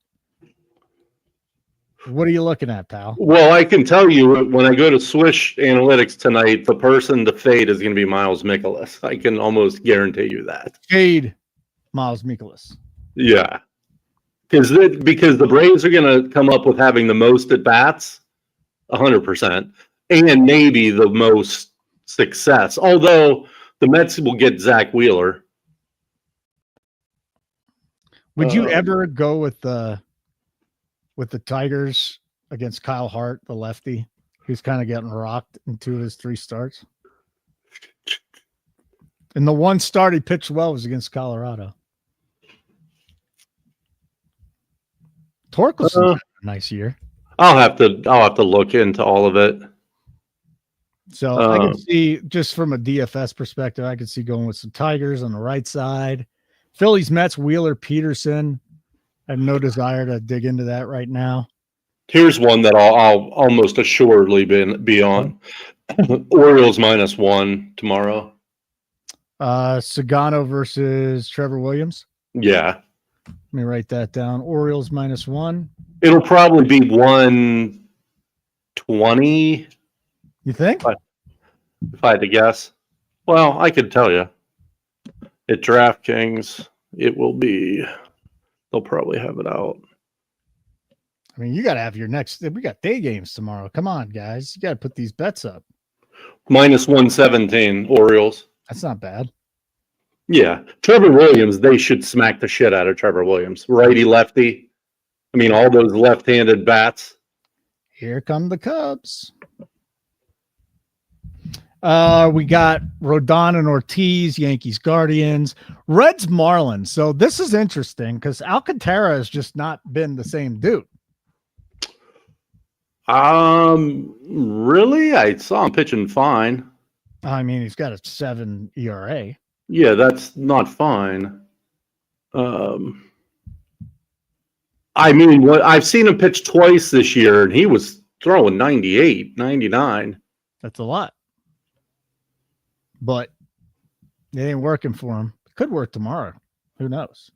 What are you looking at, pal? Well, I can tell you when I go to Swish Analytics tonight, the person to fade is going to be Miles Mikolas. I can almost guarantee you that. Fade Miles Mikolas. Yeah. Because the Braves are going to come up with having the most at bats, 100%, and maybe the most success. Although the Mets will get Zach Wheeler. Would you ever go with the Tigers against Kyle Hart, the lefty, who's kind of getting rocked in 2 of his 3 starts? And the one start he pitched well was against Colorado. Torkelson had a nice year. I'll have to look into all of it. So I can see, just from a DFS perspective, I could see going with some Tigers on the right side. Phillies, Mets, Wheeler, Peterson. I have no desire to dig into that right now. Here's one that I'll almost assuredly be on. Orioles -1 tomorrow. Sagano versus Trevor Williams. Yeah. Let me write that down. Orioles -1. It'll probably be 120. You think? If I had to guess. Well, I could tell you. At DraftKings, it will be. They'll probably have it out. I mean, you got to have your next. We got day games tomorrow. Come on, guys. You got to put these bets up. -117 Orioles. That's not bad. Yeah. Trevor Williams, they should smack the shit out of Trevor Williams. Righty, lefty. I mean, all those left-handed bats. Here come the Cubs. We got Rodon and Ortiz, Yankees, Guardians, Reds, Marlins. So this is interesting because Alcantara has just not been the same dude. Really? I saw him pitching fine. I mean, he's got a 7 ERA. Yeah, that's not fine. I mean, what I've seen him pitch twice this year, and he was throwing 98, 99. That's a lot. But it ain't working for him. Could work tomorrow. Who knows?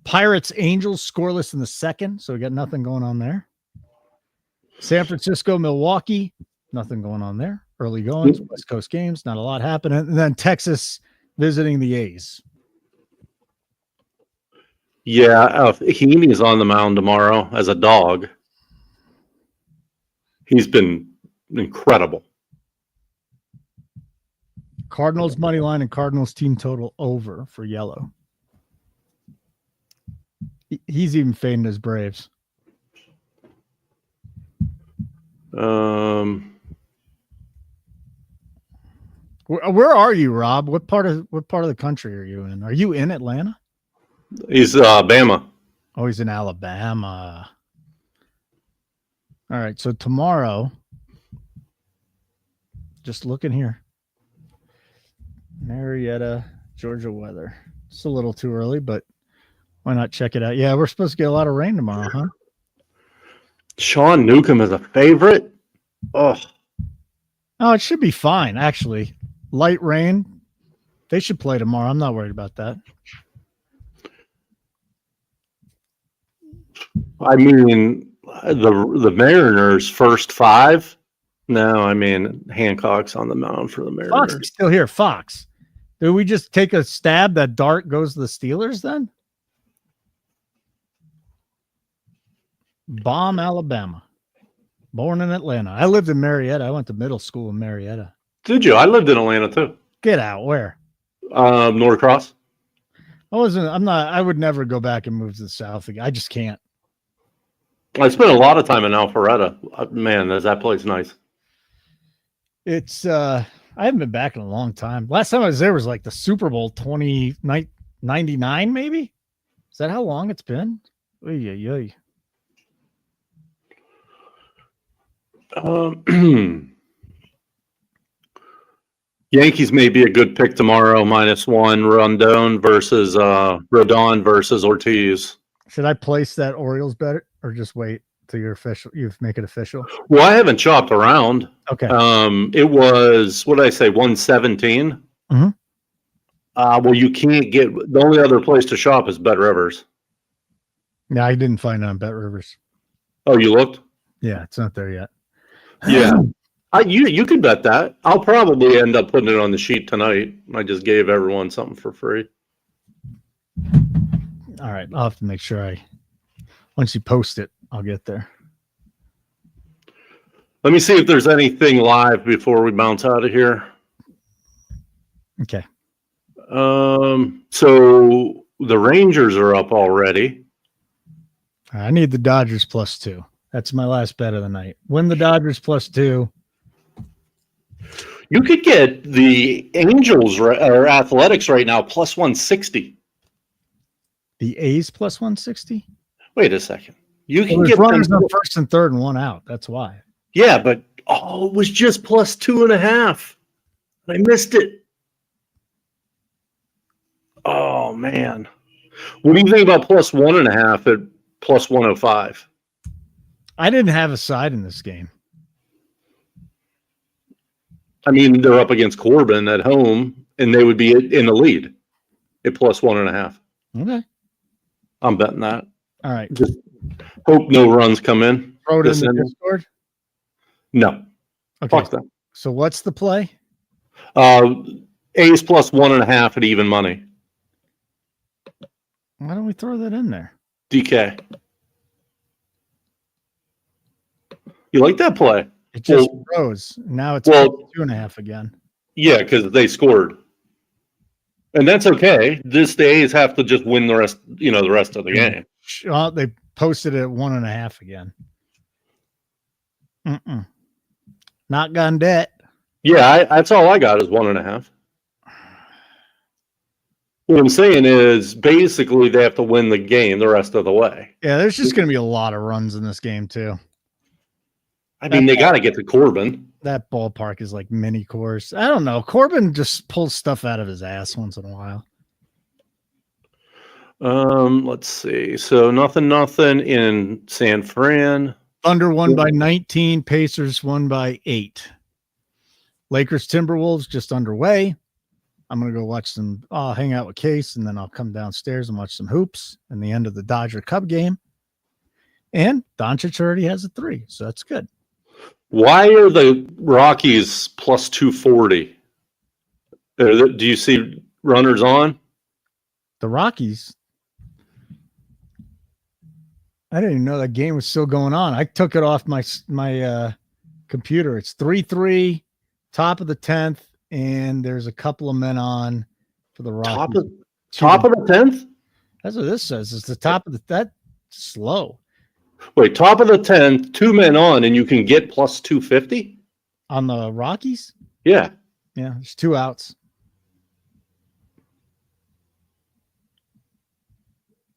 Pirates, Angels, scoreless in the second, so we got nothing going on there. San Francisco, Milwaukee, nothing going on there. Early goings, West Coast games, not a lot happening. And then Texas visiting the A's. Yeah, Heaney's on the mound tomorrow as a dog. He's been incredible. Cardinals money line and Cardinals team total over for yellow. He's even fading his Braves. Where are you, Rob? What part of the country are you in? Are you in Atlanta? He's Bama. Oh, he's in Alabama. All right, so tomorrow, just looking here. Marietta, Georgia weather. It's a little too early, but why not check it out? Yeah, we're supposed to get a lot of rain tomorrow, huh? Sean Newcomb is a favorite. Oh, it should be fine, actually. Light rain. They should play tomorrow. I'm not worried about that. I mean, the Mariners' first five. No, I mean Hancock's on the mound for the Mariners. Fox is still here. Fox. Do we just take a stab that dart goes to the Steelers then? Bomb, Alabama. Born in Atlanta. I lived in Marietta. I went to middle school in Marietta. Did you? I lived in Atlanta too. Get out. Where? Norcross. I would never go back and move to the South again. I just can't. I spent a lot of time in Alpharetta. Man, that place nice. It's I haven't been back in a long time. Last time I was there was like the Super Bowl 99, maybe. Is that how long it's been? Oy. Yankees may be a good pick tomorrow, -1. Rodon versus Ortiz. Should I place that Orioles bet or just wait till you make it official? Well, I haven't chopped around. Okay. It was, what did I say, 117? Mm-hmm. Well, you can't get, the only other place to shop is Bet Rivers. No, I didn't find it on Bet Rivers. Oh, you looked? Yeah, it's not there yet. Yeah. You could bet that. I'll probably end up putting it on the sheet tonight. I just gave everyone something for free. All right. I'll have to make sure once you post it, I'll get there. Let me see if there's anything live before we bounce out of here. Okay. So the Rangers are up already. I need the Dodgers +2. That's my last bet of the night. Win the Dodgers +2. You could get the Angels or Athletics right now +160. The A's +160? Wait a second. You can There's get runners them on first and third and one out. That's why. Yeah, but it was just +2.5. I missed it. Oh man. What do you think about +1.5 at +105? I didn't have a side in this game. I mean, they're up against Corbin at home, and they would be in the lead at +1.5. Okay. I'm betting that. All right. Just hope no runs come in. Throw it in the Discord? No. Okay. Fuck them. So what's the play? A's +1.5 at even money. Why don't we throw that in there? DK. You like that play? It just rose. Now it's 2.5 again. Yeah, because they scored. And that's okay. The A's have to just win the rest of the game. They posted it at 1.5 again. Not gun debt. Yeah, that's all I got is 1.5. What I'm saying is basically they have to win the game the rest of the way. Yeah, there's just going to be a lot of runs in this game too. I mean, they got to get to Corbin. That ballpark is like mini course. I don't know. Corbin just pulls stuff out of his ass once in a while. Let's see. So nothing in San Fran. Thunder won by 19. Pacers won by 8. Lakers Timberwolves just underway. I'm going to go watch some. I'll hang out with Case, and then I'll come downstairs and watch some hoops and the end of the Dodger Cub game. And Doncic already has a 3, so that's good. Why are the Rockies plus 240? Do you see runners on? The Rockies. I didn't even know that game was still going on. I took it off my computer. It's 3-3, top of the 10th, and there's a couple of men on for the Rockies. Top of the 10th? That's what this says. It's the top of the that slow. Wait, top of the 10th, 2 men on, and you can get plus 250 on the Rockies. Yeah, there's 2 outs.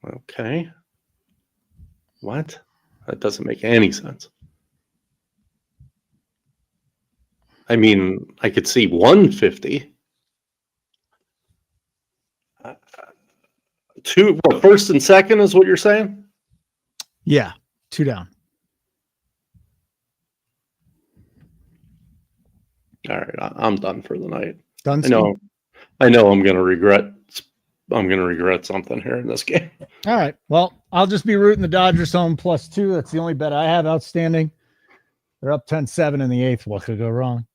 Okay. What? That doesn't make any sense. I mean, I could see 150. First and second is what you're saying? Yeah, 2 down. All right, I'm done for the night. Done. I know I'm going to regret something here in this game. All right. Well, I'll just be rooting the Dodgers home plus 2. That's the only bet I have outstanding. They're up 10-7 in the 8th. What could go wrong?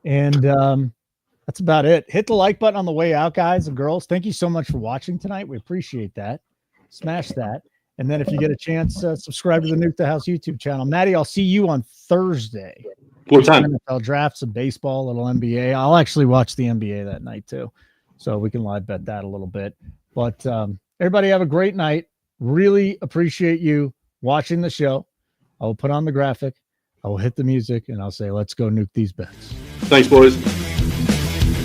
And that's about it. Hit the like button on the way out, guys and girls. Thank you so much for watching tonight. We appreciate that. Smash that. And then if you get a chance, subscribe to the Nuke the House YouTube channel. Maddie, I'll see you on Thursday. What time? NFL draft, some baseball, a little NBA. I'll actually watch the NBA that night too. So we can live bet that a little bit. But everybody have a great night. Really appreciate you watching the show. I will put on the graphic. I will hit the music, and I'll say, let's go nuke these bets. Thanks, boys.